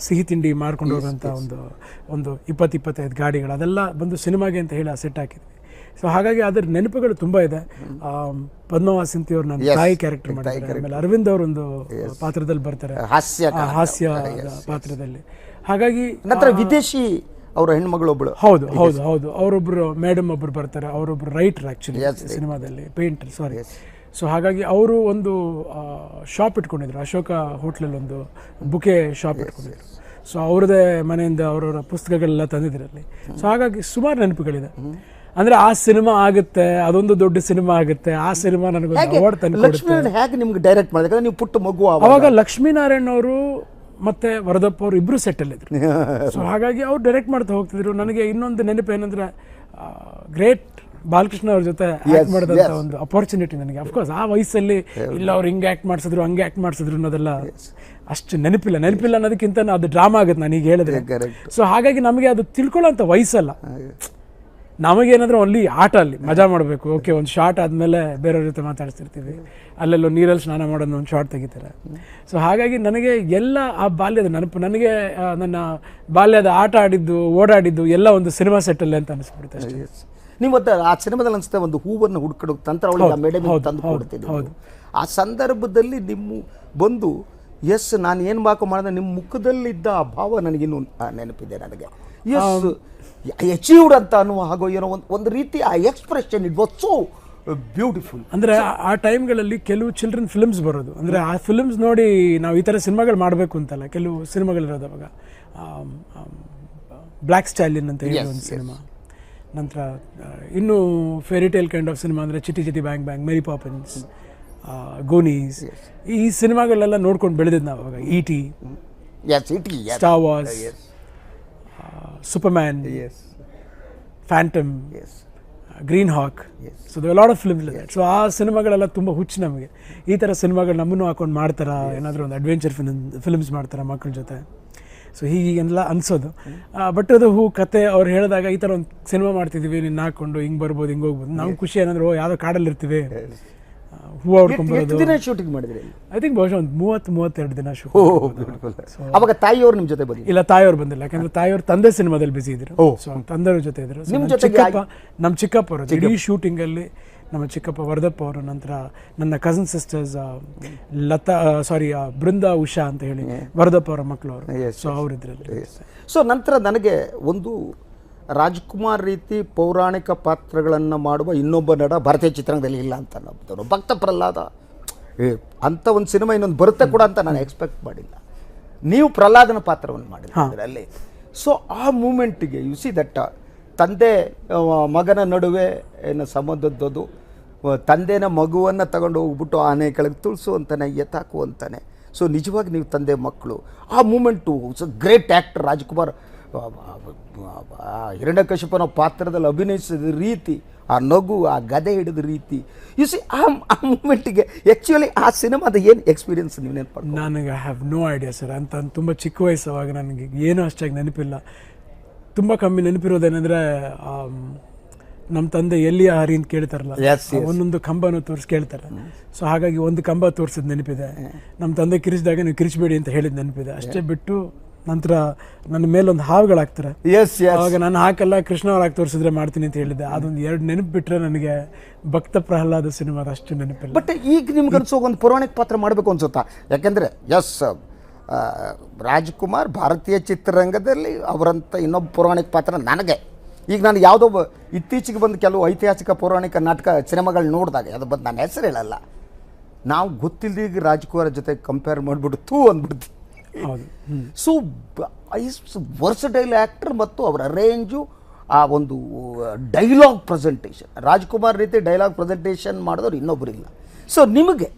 ಸಿಹಿ ತಿಂಡಿ ಮಾಡ್ಕೊಂಡು ಹೋಗೋಂಥ ಒಂದು 20-25 ಗಾಡಿಗಳು, ಅದೆಲ್ಲ ಬಂದು ಸಿನಿಮಾಗೆ ಅಂತ ಹೇಳಿ ಆ ಸೆಟ್ ಹಾಕಿದ್ವಿ. ಸೊ ಹಾಗಾಗಿ ಅದರ ನೆನಪುಗಳು ತುಂಬ ಇದೆ. ಪದ್ಮವಾಸಂತಿ ಅವರು ನನ್ನ ತಾಯಿ ಕ್ಯಾರೆಕ್ಟರ್ ಮಾಡಿದ್ದಾರೆ. ಆಮೇಲೆ ಅರವಿಂದ್ ಅವರೊಂದು ಪಾತ್ರದಲ್ಲಿ ಬರ್ತಾರೆ, ಹಾಸ್ಯ ಪಾತ್ರದಲ್ಲಿ. ಹಾಗಾಗಿ ನಂತರ ವಿದೇಶಿ ಅವರ ಹೆಣ್ಮಗಳೊಬ್ಬಳು, ಹೌದು, ಅವರೊಬ್ಬರು ಮೇಡಮ್ ಒಬ್ಬರು ಬರ್ತಾರೆ, ಅವರೊಬ್ಬರು ರೈಟರ್ ಆ್ಯಕ್ಚುಲಿ ಸಿನಿಮಾದಲ್ಲಿ, ಪೇಂಟರ್, ಸಾರಿ. ಸೊ ಹಾಗಾಗಿ ಅವರು ಒಂದು ಶಾಪ್ ಇಟ್ಕೊಂಡಿದ್ರು, ಅಶೋಕ ಹೋಟ್ಲಲ್ಲಿ ಒಂದು ಬುಕೆ ಶಾಪ್ ಇಟ್ಕೊಂಡಿದ್ರು. ಸೊ ಅವ್ರದ್ದೇ ಮನೆಯಿಂದ ಅವರವರ ಪುಸ್ತಕಗಳೆಲ್ಲ ತಂದಿದ್ರಲ್ಲಿ. ಸೊ ಹಾಗಾಗಿ ಸುಮಾರು ನೆನಪುಗಳಿದೆ. ಅಂದರೆ ಆ ಸಿನಿಮಾ ಆಗುತ್ತೆ, ಅದೊಂದು ದೊಡ್ಡ ಸಿನಿಮಾ ಆಗುತ್ತೆ. ಆ ಸಿನಿಮಾ ನನಗೊಂದು ಅವಾರ್ಡ್ ತಂದು ಹೇಗೆ ನಿಮ್ಗೆ ಡೈರೆಕ್ಟ್ ಮಾಡಿದಾಗ ನೀವು ಪುಟ್ಟ ಮಗು, ಅವಾಗ ಲಕ್ಷ್ಮೀನಾರಾಯಣ್ ಅವರು ಮತ್ತು ವರದಪ್ಪ ಅವರು ಇಬ್ಬರು ಸೆಟ್ಟಲ್ಲಿದ್ದರು. ಸೊ ಹಾಗಾಗಿ ಅವ್ರು ಡೈರೆಕ್ಟ್ ಮಾಡ್ತಾ ಹೋಗ್ತಿದ್ರು. ನನಗೆ ಇನ್ನೊಂದು ನೆನಪು ಏನಂದರೆ, ಗ್ರೇಟ್ ಬಾಲಕೃಷ್ಣ ಅವ್ರ ಜೊತೆ ಆ್ಯಕ್ಟ್ ಮಾಡಿದಂಥ ಒಂದು ಅಪರ್ಚುನಿಟಿ ನನಗೆ. ಅಫ್ಕೋರ್ಸ್ ಆ ವಯಸ್ಸಲ್ಲಿ ಇಲ್ಲ ಅವ್ರು ಹಿಂಗೆ ಆ್ಯಕ್ಟ್ ಮಾಡಿಸಿದ್ರು, ಹಂಗೆ ಆ್ಯಕ್ಟ್ ಮಾಡಿಸಿದ್ರು ಅನ್ನೋದೆಲ್ಲ ಅಷ್ಟು ನೆನಪಿಲ್ಲ ಅನ್ನೋದಕ್ಕಿಂತ ಅದು ಡ್ರಾಮಾ ಆಗುತ್ತೆ ನಾನೀಗ ಹೇಳಿದ್ರೆ. ಸೊ ಹಾಗಾಗಿ ನಮಗೆ ಅದು ತಿಳ್ಕೊಳ್ಳೋಂಥ ವಯಸ್ಸಲ್ಲ. ನಮಗೇನಾದರೂ ಓನ್ಲಿ ಆಟ, ಅಲ್ಲಿ ಮಜಾ ಮಾಡಬೇಕು. ಓಕೆ, ಒಂದು ಶಾರ್ಟ್ ಆದಮೇಲೆ ಬೇರೆಯವ್ರ ಜೊತೆ ಮಾತಾಡ್ತಿರ್ತೀವಿ, ಅಲ್ಲೆಲ್ಲೋ ನೀರಲ್ಲಿ ಸ್ನಾನ ಮಾಡೋದು ಒಂದು ಶಾರ್ಟ್ ತೆಗಿತಾರೆ. ಸೊ ಹಾಗಾಗಿ ನನಗೆ ಎಲ್ಲ ಆ ಬಾಲ್ಯದ ನೆನಪು, ನನಗೆ ನನ್ನ ಬಾಲ್ಯದ ಆಟ ಆಡಿದ್ದು, ಓಡಾಡಿದ್ದು ಎಲ್ಲ ಒಂದು ಸಿನಿಮಾ ಸೆಟ್ಟಲ್ಲಿ ಅಂತ ಅನಿಸ್ಬಿಡುತ್ತೆ ಅಷ್ಟೇ. ನೀವು ಆ ಸಿನಿಮಾದಲ್ಲಿ ಅನಿಸುತ್ತೆ ಒಂದು ಹೂವನ್ನು ಹುಡ್ಕಡೋ ತಂತ್ರ ಅವಳಿಗೆ ಮೇಡಮ್ ತಂದು ಕೊಡ್ತಿದ್ದೆ. ಆ ಸಂದರ್ಭದಲ್ಲಿ ನಿಮ್ಮ ಬಂದು ನಾನು ಏನು ಬಾಕು ಮಾಡಿದೆ, ನಿಮ್ಮ ಮುಖದಲ್ಲಿದ್ದ ಆ ಭಾವ ನನಗಿನ್ನೂ ನೆನಪಿದೆ. ನನಗೆ ಅಚೀವ್ಡ್ ಅಂತ ಅನ್ನುವ ಹಾಗೂ ಏನೋ ಒಂದು ರೀತಿ ಆ expression, it was so beautiful. ಅಂದರೆ ಆ ಟೈಮ್ಗಳಲ್ಲಿ ಕೆಲವು ಚಿಲ್ಡ್ರನ್ ಫಿಲ್ಮ್ಸ್ ಬರೋದು, ಅಂದರೆ ಆ ಫಿಲ್ಮ್ಸ್ ನೋಡಿ ನಾವು ಈ ಥರ ಸಿನಿಮಾಗಳು ಮಾಡಬೇಕು ಅಂತಲ್ಲ. ಕೆಲವು ಸಿನಿಮಾಗಳಿರೋದು ಅವಾಗ ಬ್ಲ್ಯಾಕ್ ಸ್ಟಾಲಿಯನ್ ಅಂತ ಹೇಳಿ ಒಂದು ಸಿನಿಮಾ, ನಂತರ ಇನ್ನೂ ಫೇರಿಟೇಲ್ ಕೈಂಡ್ ಆಫ್ ಸಿನಿಮಾ ಅಂದರೆ ಚಿಟಿ ಚಿಟಿ ಬ್ಯಾಂಗ್ ಬ್ಯಾಂಗ್, ಮೇರಿ ಪಾಪಿನ್ಸ್, ಗೋನೀಸ್, ಈ ಸಿನಿಮಾಗಳೆಲ್ಲ ನೋಡ್ಕೊಂಡು ಬೆಳೆದಿದ್ದು ನಾವು ಅವಾಗ. E.T., star wars, Superman, Phantom, Green Hawk. So there are a lot of films like that. So ಆ ಸಿನಿಮಾಗಳೆಲ್ಲ ತುಂಬ ಹುಚ್ಚು ನಮಗೆ. ಈ ಥರ ಸಿನಿಮಾಗಳು ನಮ್ಮನ್ನು ಹಾಕೊಂಡು ಮಾಡ್ತಾರಾ, ಏನಾದರೂ ಒಂದು ಅಡ್ವೆಂಚರ್ ಫಿಲ್ಮ್ಸ್ ಮಾಡ್ತಾರಾ ಮಕ್ಕಳ ಜೊತೆ. ಸೊ ಹೀಗೆಲ್ಲ ಅನಿಸೋದು. ಬಟ್ ಅದು ಕತೆ ಅವ್ರು ಹೇಳಿದಾಗ ಈ ಥರ ಒಂದು ಸಿನಿಮಾ ಮಾಡ್ತಿದ್ದೀವಿ, ನಿನ್ನ ಹಾಕ್ಕೊಂಡು ಹಿಂಗೆ ಬರ್ಬೋದು, ಹಿಂಗೆ ಹೋಗ್ಬೋದು. ನಮ್ಗೆ ಖುಷಿ ಏನಂದ್ರೆ, ಯಾವುದೋ ಕಾಡಲ್ಲಿ ಇರ್ತೀವಿ, ಹೂವು ಹೊಡ್ಕೊಂಡ್ಬರೋದು. ಶೂಟಿಂಗ್ ಮಾಡಿದ್ರಿ? ಐ ಥಿಂಕ್ ಬಹುಶಃ ಒಂದು 30-32 ದಿನ ಶೂಟ್. ಅವಾಗ ತಾಯಿಯವರು ನಿಮ್ಮ ಜೊತೆ ಬಂದಿಲ್ಲ? ಇಲ್ಲ, ತಾಯಿಯವರು ಬಂದಿಲ್ಲ. ಯಾಕಂದ್ರೆ ತಾಯಿಯವರು ತಂದೆ ಸಿನಿಮಾದಲ್ಲಿ ಬಿಸಿ ಇದ್ರು. ಸೊ ತಂದೆಯವ್ರ ಜೊತೆ ಇದ್ರು. ನಮ್ಮ ಚಿಕ್ಕಪ್ಪ ಅವರು ಇಡೀ ಶೂಟಿಂಗಲ್ಲಿ, ನಮ್ಮ ಚಿಕ್ಕಪ್ಪ ವರದಪ್ಪ ಅವರು, ನಂತರ ನನ್ನ ಕಸಿನ್ ಸಿಸ್ಟರ್ಸ್ ಬೃಂದಾ, ಉಷಾ ಅಂತ ಹೇಳಿ ವರದಪ್ಪ ಅವರ ಮಕ್ಕಳು ಅವರು. ಸೊ ಅವರಿದ್ರಲ್ಲಿ. ಸೊ ನಂತರ ನನಗೆ ಒಂದು ರಾಜ್ಕುಮಾರ್ ರೀತಿ ಪೌರಾಣಿಕ ಪಾತ್ರಗಳನ್ನು ಮಾಡುವ ಇನ್ನೊಬ್ಬ ನಟ ಭಾರತೀಯ ಚಿತ್ರರಂಗದಲ್ಲಿ ಇಲ್ಲ ಅಂತ ನಂಬ್ತೇನೆ. ಭಕ್ತ ಪ್ರಹ್ಲಾದ ಅಂಥ ಒಂದು ಸಿನಿಮಾ ಇನ್ನೊಂದು ಬರುತ್ತೆ ಕೂಡ ಅಂತ ನಾನು ಎಕ್ಸ್ಪೆಕ್ಟ್ ಮಾಡಿಲ್ಲ. ನೀವು ಪ್ರಹ್ಲಾದನ ಪಾತ್ರವನ್ನು ಮಾಡಿದ್ರೆ ಅಲ್ಲಿ. ಸೊ ಆ ಮೂಮೆಂಟಿಗೆ ಯು ಸಿ ದಟ್ ತಂದೆ ಮಗನ ನಡುವೆ ಏನು ಸಂಬಂಧದ್ದು, ತಂದೆನ ಮಗುವನ್ನು ತಗೊಂಡು ಹೋಗ್ಬಿಟ್ಟು ಆನೆ ಕೆಳಗೆ ತುಳಿಸು ಅಂತಾನೆ, ಎತ್ತಾಕು ಅಂತಾನೆ. ಸೊ ನಿಜವಾಗಿ ನೀವು ತಂದೆ ಮಕ್ಕಳು. ಆ ಮೂಮೆಂಟು ಗ್ರೇಟ್ ಆ್ಯಕ್ಟರ್ ರಾಜ್ಕುಮಾರ್ ಹಿರಣ್ಯಕಶಿಪನ ಪಾತ್ರದಲ್ಲಿ ಅಭಿನಯಿಸಿದ ರೀತಿ, ಆ ನಗು, ಆ ಗದೆ ಹಿಡಿದ ರೀತಿ, ಯು ಸಿ ಆ ಮೂಮೆಂಟಿಗೆ ಆ್ಯಕ್ಚುಲಿ ಆ ಸಿನಿಮಾದ ಏನು ಎಕ್ಸ್ಪೀರಿಯನ್ಸ್ ನೀವು ನೆನಪು? ನನಗೆ I have no idea sir. ಅಂತ ತುಂಬ ಚಿಕ್ಕ ವಯಸ್ಸವಾಗ ನನಗೆ ಏನೂ ಅಷ್ಟಾಗಿ ನೆನಪಿಲ್ಲ. ತುಂಬ ಕಮ್ಮಿ ನೆನಪಿರೋದೇನೆಂದರೆ, ನಮ್ಮ ತಂದೆ ಎಲ್ಲಿ ಹರಿ ಅಂತ ಕೇಳ್ತಾರಲ್ಲ, Yes, yes. ಒಂದೊಂದು ಕಂಬನೂ ತೋರಿಸಿ ಕೇಳ್ತಾರೆ. ಸೊ ಹಾಗಾಗಿ ಒಂದು ಕಂಬ ತೋರಿಸಿದ ನೆನಪಿದೆ. ನಮ್ಮ ತಂದೆ ಕಿರಿಸಿದಾಗ ನೀವು ಕಿರಿಸಬೇಡಿ ಅಂತ ಹೇಳಿದ ನೆನಪಿದೆ. ಅಷ್ಟೇ ಬಿಟ್ಟು ನಂತರ ನನ್ನ ಮೇಲೊಂದು ಹಾವುಗಳಾಗ್ತಾರೆ. ಎಸ್ ಆವಾಗ ನಾನು ಹಾಕಲ್ಲ, ಕೃಷ್ಣ ಅವ್ರು ಹಾಕಿ ತೋರಿಸಿದ್ರೆ ಮಾಡ್ತೀನಿ ಅಂತ ಹೇಳಿದ್ದೆ. ಅದೊಂದು 2 ನೆನಪು ಬಿಟ್ಟರೆ ನನಗೆ ಭಕ್ತ ಪ್ರಹ್ಲಾದ ಸಿನಿಮಾದ ಅಷ್ಟು ನೆನಪಿಲ್ಲ. ಬಟ್ ಈಗ ನಿಮ್ಗೆ ಅನ್ಸೋ ಒಂದು ಪೌರಾಣಿಕ ಪಾತ್ರ ಮಾಡಬೇಕು ಅನ್ಸುತ್ತಾ? ಯಾಕೆಂದರೆ ಎಸ್, ರಾಜ್ಕುಮಾರ್ ಭಾರತೀಯ ಚಿತ್ರರಂಗದಲ್ಲಿ ಅವರಂಥ ಇನ್ನೊಬ್ಬ ಪೌರಾಣಿಕ ಪಾತ್ರ ನನಗೆ ಈಗ ನಾನು ಯಾವುದೋ ಇತ್ತೀಚೆಗೆ ಬಂದು ಕೆಲವು ಐತಿಹಾಸಿಕ ಪೌರಾಣಿಕ ನಾಟಕ ಸಿನಿಮಾಗಳು ನೋಡಿದಾಗ ಅದು ಬಂದು ನಾನು ಹೆಸರು ಹೇಳಲ್ಲ, ನಾವು ಗೊತ್ತಿಲ್ಲದೀಗ ರಾಜ್ಕುಮಾರ್ ಜೊತೆ ಕಂಪೇರ್ ಮಾಡಿಬಿಟ್ಟು ಥೂ ಅಂದ್ಬಿಡ್ತೀವಿ. ಹೌದು. ಸೊ ವರ್ಸಟೈಲ್ ಆ್ಯಕ್ಟರ್ ಮತ್ತು ಅವರ ರೇಂಜು, ಆ ಒಂದು ಡೈಲಾಗ್ ಪ್ರೆಸೆಂಟೇಷನ್, ರಾಜ್ಕುಮಾರ್ ರೀತಿ ಡೈಲಾಗ್ ಪ್ರೆಸೆಂಟೇಷನ್ ಮಾಡಿದವ್ರು ಇನ್ನೊಬ್ಬರಿಲ್ಲ. ಸೊ ನಿಮಗೆ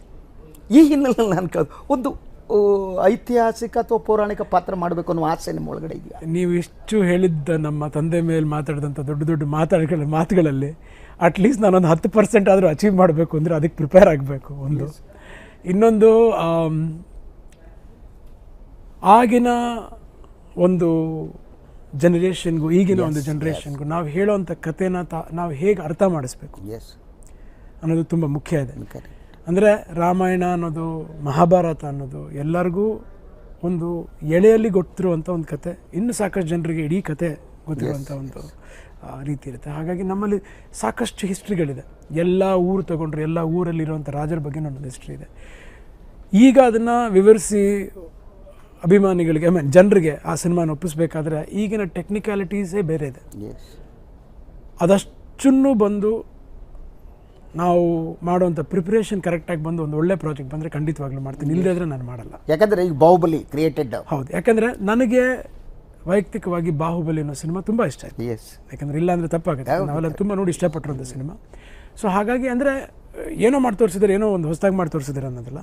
ಈ ಹಿನ್ನೆಲೆಯಲ್ಲಿ ನಾನು ಒಂದು ಐತಿಹಾಸಿಕ ಅಥವಾ ಪೌರಾಣಿಕ ಪಾತ್ರ ಮಾಡಬೇಕು ಅನ್ನೋ ಆಸೆ ನಿಮ್ಮ ಒಳಗಡೆ ಇದೆಯಾ? ನೀವು ಇಷ್ಟು ಹೇಳಿದ್ದ ನಮ್ಮ ತಂದೆ ಮೇಲೆ ಮಾತಾಡಿದಂಥ ದೊಡ್ಡ ದೊಡ್ಡ ಮಾತುಗಳಲ್ಲಿ ಅಟ್ಲೀಸ್ಟ್ ನಾನೊಂದು 10% ಆದರೂ ಅಚೀವ್ ಮಾಡಬೇಕು ಅಂದರೆ ಅದಕ್ಕೆ ಪ್ರಿಪೇರ್ ಆಗಬೇಕು ಒಂದು. ಇನ್ನೊಂದು, ಆಗಿನ ಒಂದು ಜನರೇಷನ್ಗೂ ಈಗಿನ ಒಂದು ಜನರೇಷನ್ಗೂ ನಾವು ಹೇಳೋವಂಥ ಕಥೆನ ನಾವು ಹೇಗೆ ಅರ್ಥ ಮಾಡಿಸ್ಬೇಕು ಅನ್ನೋದು ತುಂಬ ಮುಖ್ಯ ಇದೆ. ಅಂದರೆ ರಾಮಾಯಣ ಅನ್ನೋದು, ಮಹಾಭಾರತ ಅನ್ನೋದು ಎಲ್ಲರಿಗೂ ಒಂದು ಎಳೆಯಲ್ಲಿ ಗೊತ್ತಿರುವಂಥ ಒಂದು ಕತೆ, ಇನ್ನು ಸಾಕಷ್ಟು ಜನರಿಗೆ ಇಡೀ ಕತೆ ಗೊತ್ತಿರುವಂಥ ಒಂದು ರೀತಿ ಇರುತ್ತೆ. ಹಾಗಾಗಿ ನಮ್ಮಲ್ಲಿ ಸಾಕಷ್ಟು ಹಿಸ್ಟ್ರಿಗಳಿದೆ. ಎಲ್ಲ ಊರು ತಗೊಂಡ್ರೆ ಎಲ್ಲ ಊರಲ್ಲಿರುವಂಥ ರಾಜರ ಬಗ್ಗೆ ನನ್ನೊಂದು ಹಿಸ್ಟ್ರಿ ಇದೆ. ಈಗ ಅದನ್ನು ವಿವರಿಸಿ ಅಭಿಮಾನಿಗಳಿಗೆ, ಜನರಿಗೆ ಆ ಸಿನಿಮಾನ ಒಪ್ಪಿಸ್ಬೇಕಾದ್ರೆ ಈಗಿನ ಟೆಕ್ನಿಕ್ಯಾಲಿಟೀಸೇ ಬೇರೆ ಇದೆ. ಅದಷ್ಟನ್ನು ಬಂದು ನಾವು ಮಾಡುವಂಥ ಪ್ರಿಪ್ರೇಷನ್ ಕರೆಕ್ಟಾಗಿ ಬಂದು ಒಂದು ಒಳ್ಳೆ ಪ್ರಾಜೆಕ್ಟ್ ಬಂದರೆ ಖಂಡಿತವಾಗ್ಲೂ ಮಾಡ್ತೀನಿ, ಇಲ್ಲದೇ ನಾನು ಮಾಡಲ್ಲ. ಯಾಕಂದರೆ ಈಗ ಬಾಹುಬಲಿ ಕ್ರಿಯೇಟೆಡ್. ಹೌದು, ಯಾಕಂದರೆ ನನಗೆ ವೈಯಕ್ತಿಕವಾಗಿ ಬಾಹುಬಲಿ ಅನ್ನೋ ಸಿನಿಮಾ ತುಂಬ ಇಷ್ಟ ಆಯಿತು. ಯಾಕಂದರೆ ಇಲ್ಲ ಅಂದರೆ ತಪ್ಪಾಗುತ್ತೆ, ನಾವೆಲ್ಲ ತುಂಬ ನೋಡಿ ಇಷ್ಟಪಟ್ಟಿರೋಂಥ ಸಿನಿಮಾ. ಸೊ ಹಾಗಾಗಿ ಅಂದರೆ ಏನೋ ಮಾಡಿ ತೋರಿಸಿದ್ರೆ, ಏನೋ ಒಂದು ಹೊಸದಾಗಿ ಮಾಡಿ ತೋರಿಸಿದ್ರೆ ಅನ್ನೋದಲ್ಲ.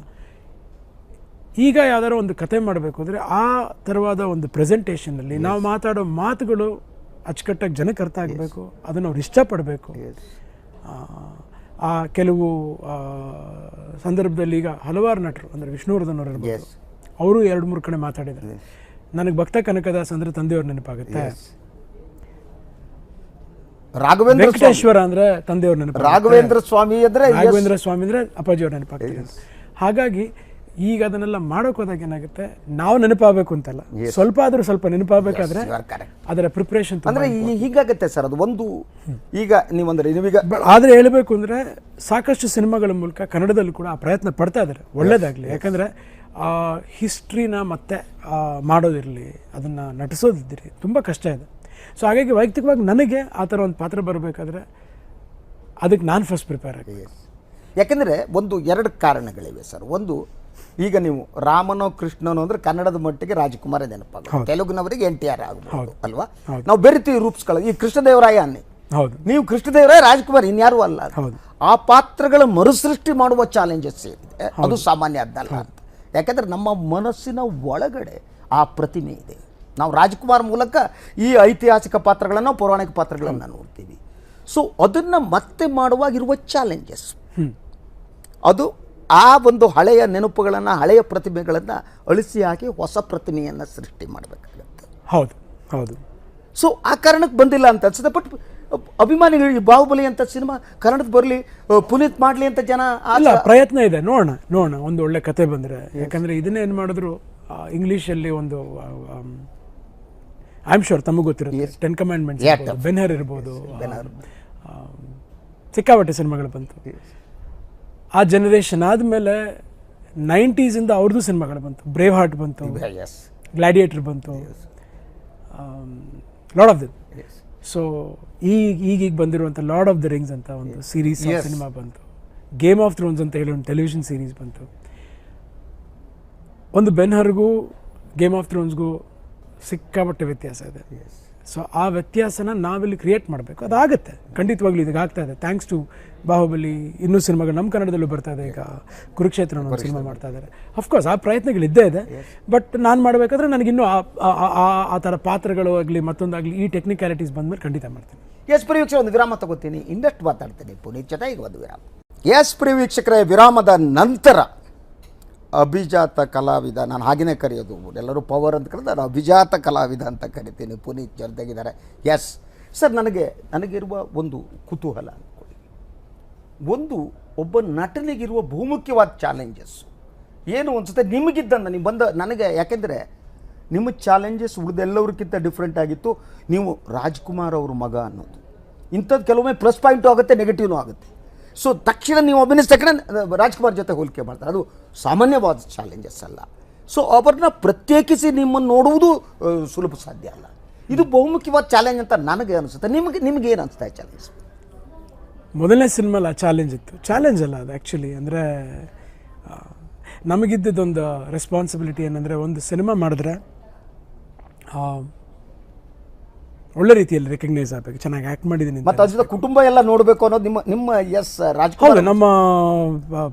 ಈಗ ಯಾವ್ದಾದ್ರು ಒಂದು ಕತೆ ಮಾಡಬೇಕು ಅಂದರೆ ಆ ಥರವಾದ ಒಂದು ಪ್ರೆಸೆಂಟೇಷನಲ್ಲಿ ನಾವು ಮಾತಾಡೋ ಮಾತುಗಳು ಅಚ್ಚುಕಟ್ಟಾಗಿ ಜನಕ್ಕೆ ಅರ್ಥ ಆಗಬೇಕು, ಅದನ್ನು ಅವ್ರು ಇಷ್ಟಪಡಬೇಕು. ಆ ಕೆಲವು ಸಂದರ್ಭದಲ್ಲಿ ಈಗ ಹಲವಾರು ನಟರು ಅಂದರೆ ವಿಷ್ಣುವರ್ಧನ್ ಅವರು ಇರ್ಬೋದು, ಅವರು 2-3 ಕಡೆ ಮಾತಾಡಿದ್ದಾರೆ. ನನಗೆ ಭಕ್ತ ಕನಕದಾಸ್ ಅಂದರೆ ತಂದೆಯವ್ರ ನೆನಪಾಗುತ್ತೆ, ವೆಂಕಟೇಶ್ವರ ಅಂದರೆ ತಂದೆಯವ್ರ ನೆನಪು, ರಾಘವೇಂದ್ರ ಸ್ವಾಮಿ ಅಂದರೆ ಅಪ್ಪಾಜಿಯವ್ರ ನೆನಪಾಗ್ತಾರೆ. ಹಾಗಾಗಿ ಈಗ ಅದನ್ನೆಲ್ಲ ಮಾಡೋಕೆ ಹೋದಾಗ ಏನಾಗುತ್ತೆ, ನಾವು ನೆನಪಾಗಬೇಕು ಅಂತಲ್ಲ, ಸ್ವಲ್ಪ ಆದರೂ ಸ್ವಲ್ಪ ನೆನಪಾಗಬೇಕಾದ್ರೆ ಅದರ ಪ್ರಿಪ್ರೇಷನ್ ಅಂದರೆ ಹೀಗಾಗುತ್ತೆ ಸರ್. ಅದು ಒಂದು ಈಗ ನೀವಂದ್ರೆ ನೀವೀಗ ಆದರೆ ಹೇಳಬೇಕು ಅಂದರೆ ಸಾಕಷ್ಟು ಸಿನಿಮಾಗಳ ಮೂಲಕ ಕನ್ನಡದಲ್ಲೂ ಕೂಡ ಆ ಪ್ರಯತ್ನ ಪಡ್ತಾ ಇದ್ದಾರೆ, ಒಳ್ಳೇದಾಗಲಿ. ಯಾಕಂದರೆ ಆ ಹಿಸ್ಟ್ರಿನ ಮತ್ತೆ ಮಾಡೋದಿರಲಿ, ಅದನ್ನು ನಟಿಸೋದಿದ್ದಿರಿ ತುಂಬ ಕಷ್ಟ ಇದೆ. ಸೊ ಹಾಗಾಗಿ ವೈಯಕ್ತಿಕವಾಗಿ ನನಗೆ ಆ ಥರ ಒಂದು ಪಾತ್ರ ಬರಬೇಕಾದ್ರೆ ಅದಕ್ಕೆ ನಾನು ಫಸ್ಟ್ ಪ್ರಿಪೇರ್ ಆಗಿ. ಯಾಕೆಂದರೆ ಒಂದು 2 ಕಾರಣಗಳಿವೆ ಸರ್. ಒಂದು, ಈಗ ನೀವು ರಾಮನೋ ಕೃಷ್ಣನೋ ಅಂದರೆ ಕನ್ನಡದ ಮಟ್ಟಿಗೆ ರಾಜ್ಕುಮಾರ್ ನೆನಪಾಗ, ತೆಲುಗಿನವರಿಗೆ NTR ಆಗ್ಬೋದು ಅಲ್ವಾ. ನಾವು ಬೆರಿತೀವಿ ರೂಪ್ಸ್ಗಳು. ಈ ಕೃಷ್ಣದೇವರಾಯ ಅನ್ನಿ, ನೀವು ಕೃಷ್ಣದೇವರಾಯ, ರಾಜ್ಕುಮಾರ್ ಇನ್ಯಾರು ಅಲ್ಲ. ಆ ಪಾತ್ರಗಳ ಮರುಸೃಷ್ಟಿ ಮಾಡುವ ಚಾಲೆಂಜಸ್ ಏನಿದೆ ಅದು ಸಾಮಾನ್ಯ ಅದ್ದಲ್ಲ ಅಂತ. ಯಾಕೆಂದರೆ ನಮ್ಮ ಮನಸ್ಸಿನ ಒಳಗಡೆ ಆ ಪ್ರತಿಮೆ ಇದೆ. ನಾವು ರಾಜ್ಕುಮಾರ್ ಮೂಲಕ ಈ ಐತಿಹಾಸಿಕ ಪಾತ್ರಗಳನ್ನು, ಪೌರಾಣಿಕ ಪಾತ್ರಗಳನ್ನು ನೋಡ್ತೀವಿ. ಸೊ ಅದನ್ನು ಮತ್ತೆ ಮಾಡುವಾಗಿರುವ ಚಾಲೆಂಜಸ್, ಅದು ಆ ಒಂದು ಹಳೆಯ ನೆನಪುಗಳನ್ನು, ಹಳೆಯ ಪ್ರತಿಮೆಗಳನ್ನು ಅಳಿಸಿ ಹಾಕಿ ಹೊಸ ಪ್ರತಿಮೆಯನ್ನು ಸೃಷ್ಟಿ ಮಾಡಬೇಕಾಗತ್ತೆ. ಹೌದು. ಸೊ ಆ ಕಾರಣಕ್ಕೆ ಬಂದಿಲ್ಲ ಅಂತ ಅನ್ಸುತ್ತೆ. ಬಟ್ ಅಭಿಮಾನಿಗಳಿಗೆ ಬಾಹುಬಲಿ ಅಂತ ಸಿನಿಮಾ ಕನ್ನಡಕ್ಕೆ ಬರಲಿ, ಪುನೀತ್ ಮಾಡಲಿ ಅಂತ ಜನ ಪ್ರಯತ್ನ ಇದೆ. ನೋಡೋಣ ಒಂದು ಒಳ್ಳೆ ಕತೆ ಬಂದರೆ. ಯಾಕಂದರೆ ಇದನ್ನೇ ಏನು ಮಾಡಿದ್ರು ಇಂಗ್ಲೀಷಲ್ಲಿ ಒಂದು ಐ ಆಮ್ ಶೋರ್ ತಮಗೆ ಗೊತ್ತಿರುತ್ತೆ, 10 ಕಮಾಂಡ್ಮೆಂಟ್ಸ್, ಬೆನ್ಹರ್ ಇರ್ಬೋದು, ಸಿಕ್ಕಾಪಟ್ಟೆ ಸಿನಿಮಾಗಳು ಬಂತು. ಆ ಜನರೇಷನ್ ಆದಮೇಲೆ 90s ಅವ್ರದ್ದು ಸಿನಿಮಾಗಳು ಬಂತು. ಬ್ರೇವ್ ಹಾರ್ಟ್ ಬಂತು, ಗ್ಲಾಡಿಯೇಟರ್ ಬಂತು, ಲಾರ್ಡ್ ಆಫ್ ದ. ಸೊ ಈಗ ಬಂದಿರುವಂಥ ಲಾರ್ಡ್ ಆಫ್ ದ ರಿಂಗ್ಸ್ ಅಂತ ಒಂದು ಸೀರೀಸ್ ಸಿನಿಮಾ ಬಂತು. ಗೇಮ್ ಆಫ್ ಥ್ರೋನ್ಸ್ ಅಂತ ಹೇಳಿ ಒಂದು ಟೆಲಿವಿಷನ್ ಸೀರೀಸ್ ಬಂತು. ಒಂದು ಬೆನ್ಹರ್ಗೂ ಗೇಮ್ ಆಫ್ ಥ್ರೋನ್ಸ್ಗೂ ಸಿಕ್ಕಾಪಟ್ಟೆ ವ್ಯತ್ಯಾಸ ಇದೆ. ಸೊ ಆ ವ್ಯತ್ಯಾಸನ ನಾವಿಲ್ಲಿ ಕ್ರಿಯೇಟ್ ಮಾಡಬೇಕು. ಅದಾಗುತ್ತೆ ಖಂಡಿತವಾಗ್ಲೂ, ಇದಕ್ಕೆ ಆಗ್ತಾ ಇದೆ ಥ್ಯಾಂಕ್ಸ್ ಟು ಬಾಹುಬಲಿ. ಇನ್ನೂ ಸಿನಿಮಾಗಳು ನಮ್ಮ ಕನ್ನಡದಲ್ಲೂ ಬರ್ತಾ ಇದೆ. ಈಗ ಕುರುಕ್ಷೇತ್ರ ಒಂದು ಸಿನಿಮಾ ಮಾಡ್ತಾ ಇದ್ದಾರೆ. ಅಫ್ಕೋರ್ಸ್ ಆ ಪ್ರಯತ್ನಗಳು ಇದ್ದೇ ಇದೆ. ಬಟ್ ನಾನು ಮಾಡಬೇಕಾದ್ರೆ ನನಗಿನ್ನೂ ಆ ಥರ ಪಾತ್ರಗಳು ಆಗಲಿ ಮತ್ತೊಂದಾಗಲಿ ಈ ಟೆಕ್ನಿಕ್ಯಾಲಿಟೀಸ್ ಬಂದಮೇಲೆ ಖಂಡಿತ ಮಾಡ್ತೀನಿ. ಎಸ್ ಪ್ರಿಯ ವೀಕ್ಷಕರೇ, ಒಂದು ವಿರಾಮ ತಗೋತೀನಿ, ಇನ್ನಷ್ಟು ಮಾತಾಡ್ತೀನಿ ಪುನೀತ್ ಜೊತೆ. ಈಗ ಒಂದು ವಿರಾಮ. ಎಸ್ ಪ್ರಿಯ ವೀಕ್ಷಕರೇ, ವಿರಾಮದ ನಂತರ ಅಭಿಜಾತ ಕಲಾವಿದ, ನಾನು ಹಾಗೆಯೇ ಕರೆಯೋದು, ಎಲ್ಲರೂ ಪವರ್ ಅಂತ ಕರೆದು ನಾನು ಅಭಿಜಾತ ಕಲಾವಿದ ಅಂತ ಕರಿತೀನಿ, ಪುನೀತ್ ಜೊತೆಗಿದ್ದಾರೆ. ಎಸ್, ಸರ್ ನನಗಿರುವ ಒಂದು ಕುತೂಹಲ ಅಂದ್ಕೊಳ್ಳಿ, ಒಬ್ಬ ನಟನಿಗಿರುವ ಬಹುಮುಖ್ಯವಾದ ಚಾಲೆಂಜಸ್ ಏನು ಅನ್ಸುತ್ತೆ ನಿಮಗಿದ್ದಂತ ನೀವು ಬಂದ ನನಗೆ? ಯಾಕೆಂದರೆ ನಿಮ್ಮ ಚಾಲೆಂಜಸ್ ಉಳಿದೆಲ್ಲವ್ರಿಗಿಂತ ಡಿಫ್ರೆಂಟ್ ಆಗಿತ್ತು. ನೀವು ರಾಜ್ಕುಮಾರ್ ಅವ್ರ ಮಗ ಅನ್ನೋದು ಇಂಥದ್ದು ಕೆಲವೊಮ್ಮೆ ಪ್ಲಸ್ ಪಾಯಿಂಟು ಆಗುತ್ತೆ, ನೆಗೆಟಿವ್ನೂ ಆಗುತ್ತೆ. ಸೊ ತಕ್ಷಣ ನೀವು ಅಭಿನಯಿಸಿದ ತಕ್ಷಣ ರಾಜ್ಕುಮಾರ್ ಜೊತೆ ಹೋಲಿಕೆ ಮಾಡ್ತಾರೆ, ಅದು ಸಾಮಾನ್ಯವಾದ ಚಾಲೆಂಜಸ್ ಅಲ್ಲ. ಸೊ ಅವ್ರನ್ನ ಪ್ರತ್ಯೇಕಿಸಿ ನಿಮ್ಮನ್ನು ನೋಡುವುದು ಸುಲಭ ಸಾಧ್ಯ ಅಲ್ಲ. ಇದು ಬಹುಮುಖ್ಯವಾದ ಚಾಲೆಂಜ್ ಅಂತ ನನಗೆ ಅನಿಸುತ್ತೆ. ನಿಮಗೆ ಏನು ಅನಿಸ್ತಾ ಚಾಲೆಂಜ್? ಮೊದಲನೇ ಸಿನಿಮಾಲ ಚಾಲೆಂಜ್ ಇತ್ತು. ಚಾಲೆಂಜ್ ಅಲ್ಲ ಅದು ಆ್ಯಕ್ಚುಲಿ. ಅಂದರೆ ನಮಗಿದ್ದೊಂದು ರೆಸ್ಪಾನ್ಸಿಬಿಲಿಟಿ ಏನಂದರೆ, ಒಂದು ಸಿನಿಮಾ ಮಾಡಿದ್ರೆ ಒಳ್ಳೆ ರೀತಿಯಲ್ಲಿ ರೆಕಗ್ನೈಸ್ ಆಗಬೇಕು, ಚೆನ್ನಾಗಿ ಆ್ಯಕ್ಟ್ ಮಾಡಿದ್ದೀನಿ ಮತ್ತು ಅದ್ರ ಕುಟುಂಬ ಎಲ್ಲ ನೋಡಬೇಕು ಅನ್ನೋದು ನಿಮ್ಮ ಎಸ್ ರಾಜ್ಕುಮಾರ್ ನಮ್ಮ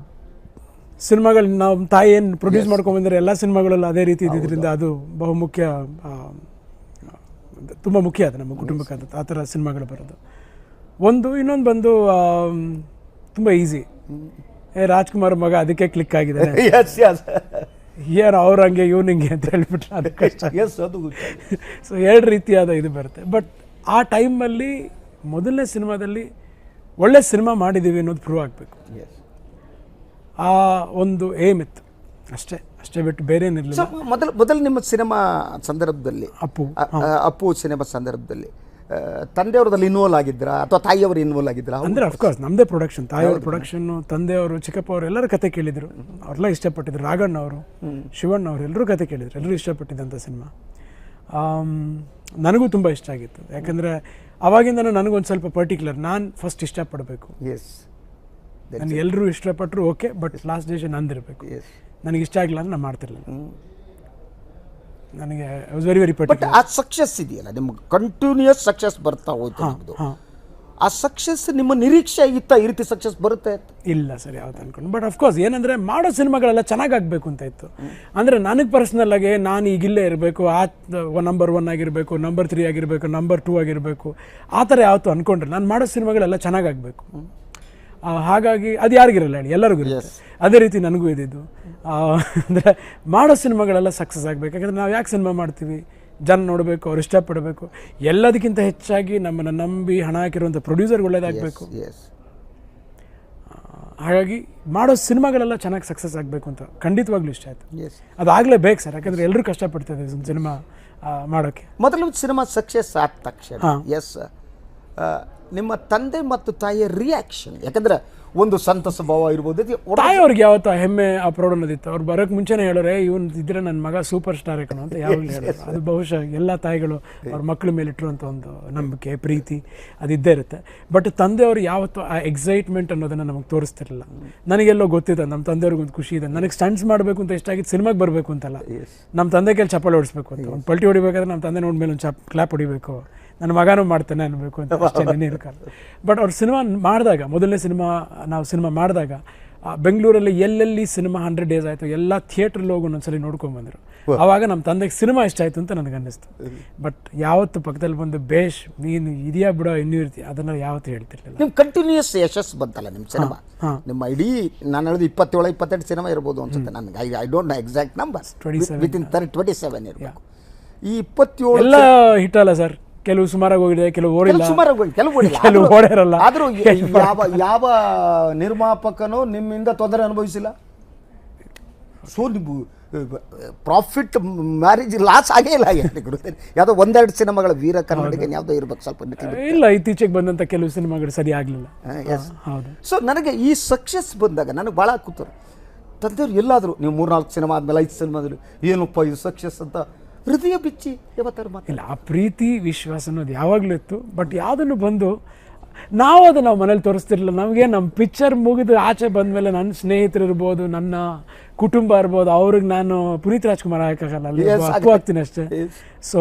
ಸಿನಿಮಾಗಳು ನಾವು ತಾಯಿ ಏನು ಪ್ರೊಡ್ಯೂಸ್ ಮಾಡ್ಕೊಂಡ್ಬಂದರೆ ಎಲ್ಲ ಸಿನಿಮಾಗಳಲ್ಲೂ ಅದೇ ರೀತಿ ಇದ್ದಿದ್ದರಿಂದ ಅದು ಬಹುಮುಖ್ಯ, ತುಂಬ ಮುಖ್ಯ ಅದು ನಮ್ಮ ಕುಟುಂಬಕ್ಕೆ. ಅದು ಆ ಥರ ಸಿನಿಮಾಗಳು ಬರೋದು ಒಂದು. ಇನ್ನೊಂದು ಬಂದು ತುಂಬ ಈಸಿ, ರಾಜ್ಕುಮಾರ್ ಮಗ ಅದಕ್ಕೆ ಕ್ಲಿಕ್ ಆಗಿದೆ, ಏನು ಅವ್ರು ಹಂಗೆ ಇವ್ನು ಹಿಂಗೆ ಅಂತ ಹೇಳ್ಬಿಟ್ರೆ ಅದು ಕಷ್ಟ. ಅದು ಸೊ ಎರಡು ರೀತಿಯಾದ ಇದು ಬರುತ್ತೆ. ಬಟ್ ಆ ಟೈಮಲ್ಲಿ ಮೊದಲನೇ ಸಿನಿಮಾದಲ್ಲಿ ಒಳ್ಳೆ ಸಿನಿಮಾ ಮಾಡಿದ್ದೀವಿ ಅನ್ನೋದು ಪ್ರೂವ್ ಆಗಬೇಕು, ಆ ಒಂದು ಏಮ್ ಇತ್ತು ಅಷ್ಟೇ ಬಿಟ್ಟು ಬೇರೆ ಏನಿರಲಿಲ್ಲ. ಮೊದಲು ನಿಮ್ಮ ಸಿನಿಮಾ ಸಂದರ್ಭದಲ್ಲಿ ಅಪ್ಪು ಸಿನಿಮಾ ಸಂದರ್ಭದಲ್ಲಿ ತಂದೆಯವ್ರದಲ್ಲಿ ಇನ್ವಾಲ್ವ್ ಆಗಿದ್ರಾ ಅಥವಾ ತಾಯಿಯವರು ಇನ್ವಾಲ್ವ್ ಆಗಿದ್ರಾ? ಅಂದರೆ ಅಫ್ಕೋರ್ಸ್ ನಮ್ಮದೇ ಪ್ರೊಡಕ್ಷನ್, ತಾಯಿಯವ್ರ ಪ್ರೊಡಕ್ಷನ್ನು, ತಂದೆಯವರು, ಚಿಕ್ಕಪ್ಪ ಅವರು ಎಲ್ಲರೂ ಕತೆ ಕೇಳಿದರು, ಅವ್ರೆಲ್ಲ ಇಷ್ಟಪಟ್ಟಿದ್ರು. ರಾಘಣ್ಣ ಅವರು, ಶಿವಣ್ಣ ಅವರು ಎಲ್ಲರೂ ಕತೆ ಕೇಳಿದರು, ಎಲ್ಲರೂ ಇಷ್ಟಪಟ್ಟಿದ್ದಂಥ ಸಿನಿಮಾ. ನನಗೂ ತುಂಬ ಇಷ್ಟ ಆಗಿತ್ತು. ಯಾಕಂದರೆ ಅವಾಗಿಂದ ನನಗೊಂದು ಸ್ವಲ್ಪ ಪರ್ಟಿಕ್ಯುಲರ್, ನಾನು ಫಸ್ಟ್ ಇಷ್ಟಪಡಬೇಕು. ನನಗೆ ಎಲ್ಲರೂ ಇಷ್ಟಪಟ್ಟರು ಓಕೆ, ಬಟ್ ಲಾಸ್ಟ್ ಡಿಸಿಷನ್ ನಂದಿರಬೇಕು. ನನಗೆ ಇಷ್ಟ ಆಗಿಲ್ಲ ಅಂದ್ರೆ ನಾನು ಮಾಡ್ತಿರ್ಲಿಲ್ಲ. ನನಗೆ ಐ ವಾಸ್ ವೆರಿ ಪರ್ಟಿಕ್ಯುಲರ್. ಆ ಸಕ್ಸಸ್ ಇದೆಯಲ್ಲ ನಿಮ್ಗೆ, ಕಂಟಿನ್ಯೂಯಸ್ ಸಕ್ಸಸ್ ಬರ್ತಾ ಹೋಯ್ತು ನಿಮ್ಮದು. ಆ ಸಕ್ಸಸ್ ನಿಮ್ಮ ನಿರೀಕ್ಷೆ ಇತ್ತ ಈ ರೀತಿ ಸಕ್ಸಸ್ ಬರುತ್ತೆ? ಇಲ್ಲ ಸರ್, ಯಾವ್ದು ಅನ್ಕೊಂಡು. ಬಟ್ ಅಫ್ಕೋರ್ಸ್ ಏನಂದರೆ ಮಾಡೋ ಸಿನಿಮಾಗಳೆಲ್ಲ ಚೆನ್ನಾಗಾಗಬೇಕು ಅಂತ ಇತ್ತು. ಅಂದರೆ ನನಗೆ ಪರ್ಸ್ನಲ್ ಆಗಿ ನಾನು ಈಗಿಲ್ಲೇ ಇರಬೇಕು, ನಂಬರ್ 1 ಆಗಿರಬೇಕು, ನಂಬರ್ 3 ಆಗಿರಬೇಕು, ನಂಬರ್ 2 ಆಗಿರಬೇಕು, ಆ ಥರ ಯಾವತ್ತು ಅಂದ್ಕೊಂಡ್ರೆ ನಾನು ಮಾಡೋ ಸಿನಿಮಾಗಳೆಲ್ಲ ಚೆನ್ನಾಗಾಗಬೇಕು. ಹಾಗಾಗಿ ಅದು ಯಾರಿಗಿರಲ್ಲ ಹೇಳಿ, ಎಲ್ಲರಿಗೂ ಇರುತ್ತೆ. ಅದೇ ರೀತಿ ನನಗೂ ಇದ್ದಿದ್ದು. ಅಂದರೆ ಮಾಡೋ ಸಿನಿಮಾಗಳೆಲ್ಲ ಸಕ್ಸಸ್ ಆಗಬೇಕು. ಯಾಕಂದರೆ ನಾವು ಯಾಕೆ ಸಿನಿಮಾ ಮಾಡ್ತೀವಿ? ಜನ ನೋಡಬೇಕು, ಅವ್ರು ಇಷ್ಟಪಡಬೇಕು. ಎಲ್ಲದಕ್ಕಿಂತ ಹೆಚ್ಚಾಗಿ ನಮ್ಮನ್ನು ನಂಬಿ ಹಣ ಹಾಕಿರುವಂಥ ಪ್ರೊಡ್ಯೂಸರ್ಗೆ ಒಳ್ಳೇದಾಗಬೇಕು. ಹಾಗಾಗಿ ಮಾಡೋ ಸಿನಿಮಾಗಳೆಲ್ಲ ಚೆನ್ನಾಗಿ ಸಕ್ಸಸ್ ಆಗಬೇಕು ಅಂತ ಖಂಡಿತವಾಗ್ಲೂ ಇಷ್ಟ ಆಯಿತು. ಅದಾಗಲೇಬೇಕು ಸರ್, ಯಾಕಂದರೆ ಎಲ್ಲರೂ ಕಷ್ಟಪಡ್ತಿದ್ದಾರೆ ಒಂದು ಸಿನಿಮಾ ಮಾಡೋಕ್ಕೆ. ಮೊದಲು ಸಿನಿಮಾ ಸಕ್ಸಸ್ ಆದ ತಕ್ಷಣ ನಿಮ್ಮ ತಂದೆ ಮತ್ತು ತಾಯಿಯ ರಿಯಾಕ್ಷನ್, ಯಾಕಂದರೆ ಒಂದು ಸಂತಸ ಭಾವ ಇರ್ಬೋದು. ತಾಯಿಯವ್ರಿಗೆ ಯಾವತ್ತು ಹೆಮ್ಮೆ ಆ ಪ್ರೌಢ ಅನ್ನೋದಿತ್ತು. ಅವ್ರು ಬರೋಕ್ಕೆ ಮುಂಚೆನೇ ಹೇಳೋರೆ, ಇವನು ಇದ್ರೆ ನನ್ನ ಮಗ ಸೂಪರ್ ಸ್ಟಾರ್ ಏಕನು ಅಂತ ಯಾವಾಗಲೂ ಹೇಳೋರು. ಅದು ಬಹುಶಃ ಎಲ್ಲ ತಾಯಿಗಳು ಅವ್ರ ಮಕ್ಕಳ ಮೇಲೆ ಇಟ್ಟಿರುವಂಥ ಒಂದು ನಂಬಿಕೆ, ಪ್ರೀತಿ ಅದಿದ್ದೇ ಇರುತ್ತೆ. ಬಟ್ ತಂದೆಯವರು ಯಾವತ್ತು ಆ ಎಕ್ಸೈಟ್ಮೆಂಟ್ ಅನ್ನೋದನ್ನು ನಮಗೆ ತೋರಿಸ್ತಿರಲಿಲ್ಲ. ನನಗೆಲ್ಲೋ ಗೊತ್ತಿದೆ, ನಮ್ಮ ತಂದೆಯವ್ರಿಗೊಂದು ಖುಷಿ ಇದೆ. ನನಗೆ ಸ್ಟಂಟ್ಸ್ ಮಾಡಬೇಕು ಅಂತ ಇಷ್ಟಾಗಿದ್ದು ಸಿನಿಮಾಗೆ ಬರಬೇಕು ಅಂತಲ್ಲ, ನಮ್ಮ ತಂದೆ ಕೈಲಿ ಚಪ್ಪಾಳೆ ಹೊಡಿಸ್ಬೇಕು ಅಂತ. ಒಂದು ಪಲ್ಟಿ ಹೊಡಿಬೇಕಾದ್ರೆ ನಮ್ಮ ತಂದೆ ನೋಡ್ಮೇಲೆ ಒಂದು ಕ್ಲಾಪ್ ಹೊಡಿಬೇಕು, ನನ್ನ ಮಗನೂ ಮಾಡ್ತಾನೆ ಅನ್ಬೇಕು ಅಂತ ಅಷ್ಟೇ ನೆನೀರ್ಕಾಲ. ಬಟ್ ಅವ್ರು ಸಿನಿಮಾ ಮಾಡಿದಾಗ, ಮೊದಲನೇ ನಾವು ಸಿನಿಮಾ ಮಾಡಿದಾಗ ಬೆಂಗಳೂರಲ್ಲಿ ಎಲ್ಲೆಲ್ಲಿ ಸಿನಿಮಾ 100 days ಆಯಿತು ಎಲ್ಲ ಥಿಯೇಟ್ರಲ್ಲಿ ಹೋಗಿ ಒಂದೊಂದ್ಸಲಿ ನೋಡ್ಕೊಂಡ್ಬಂದರು. ಆವಾಗ ನಮ್ಮ ತಂದೆಗೆ ಸಿನಿಮಾ ಇಷ್ಟ ಆಯಿತು ಅಂತ ನನಗೆ ಅನ್ನಿಸ್ತು. ಬಟ್ ಯಾವತ್ತು ಪಕ್ಕದಲ್ಲಿ ಬಂದು ಬೇಷ್ ನೀನು ಇದೆಯಾ ಬಿಡೋ ಇನ್ನೂ ಇರ್ತೀಯ ಅದನ್ನು ಯಾವತ್ತೂ ಹೇಳ್ತಿರ್ಲಿಲ್ಲ. ನಿಮ್ಮ ಕಂಟಿನ್ಯೂಸ್ ಯಶಸ್ಸು ಬಂತಲ್ಲ ನಿಮ್ಮ ಸಿನಿಮಾ, ನಿಮ್ಮ ಇಡೀ ನಾನು ಹೇಳಿದ 27-28 ಸಿನಿಮಾ ಇರ್ಬೋದು ಅನ್ಸುತ್ತೆ ನನಗೆ. I don't know exact number, within 27 ಇರಬೇಕು. ಈ 27 ಎಲ್ಲ ಹಿಟ್ ಅಲ್ಲ ಸರ್, ಕೆಲವು ಸುಮಾರಾಗಿ ಹೋಗಿದೆ, ಕೆಲವು ಓಡಿಲ್ಲ, ಕೆಲವು ಓಡಿರಲ್ಲ. ಆದರೂ ಯಾವ ನಿರ್ಮಾಪಕನೂ ನಿಮ್ಮಿಂದ ತೊಂದರೆ ಅನುಭವಿಸಿಲ್ಲ. ಸೊ ನೀವು ಪ್ರಾಫಿಟ್ ಮ್ಯಾರೇಜ್ ಲಾಸ್ ಆಗೇ ಇಲ್ಲ. ಯಾವುದೋ 1-2 ಸಿನಿಮಾಗಳ ವೀರ ಕರ್ನಾಟಕ ಯಾವುದೋ ಇರ್ಬೇಕು ಸ್ವಲ್ಪ ಇಲ್ಲ. ಇತ್ತೀಚೆಗೆ ಬಂದಂಥ ಕೆಲವು ಸಿನಿಮಾಗಳು ಸರಿ ಆಗಲಿಲ್ಲ. ಹೌದು. ಸೊ ನನಗೆ ಈ ಸಕ್ಸಸ್ ಬಂದಾಗ ನನಗೆ ಭಾಳ ಕೂತರು ತಂದೆಯವ್ರು. ಎಲ್ಲಾದರೂ ನೀವು 3-4 ಸಿನಿಮಾ ಆದಮೇಲೆ 5 ಸಿನಿಮಾದಲ್ಲಿ ಏನಪ್ಪ ಇದು ಸಕ್ಸಸ್ ಅಂತ ಹೃದಯ ಬಿಚ್ಚಿ ಯಾವತ್ತಾರು ಇಲ್ಲ. ಆ ಪ್ರೀತಿ ವಿಶ್ವಾಸ ಅನ್ನೋದು ಯಾವಾಗಲೂ ಇತ್ತು. ಬಟ್ ಯಾವುದನ್ನು ಬಂದು ನಾವು ಮನೇಲಿ ತೋರಿಸ್ತಿರ್ಲಿಲ್ಲ. ನಮಗೆ ನಮ್ಮ ಪಿಕ್ಚರ್ ಮುಗಿದು ಆಚೆ ಬಂದಮೇಲೆ ನನ್ನ ಸ್ನೇಹಿತರು ಇರ್ಬೋದು, ನನ್ನ ಕುಟುಂಬ ಇರ್ಬೋದು, ಅವ್ರಿಗೆ ನಾನು ಪುನೀತ್ ರಾಜ್ಕುಮಾರ್ ಹಾಕೋಕ್ಕಲ್ಲ, ಅಪ್ಪು ಆಗ್ತೀನಿ ಅಷ್ಟೇ. ಸೊ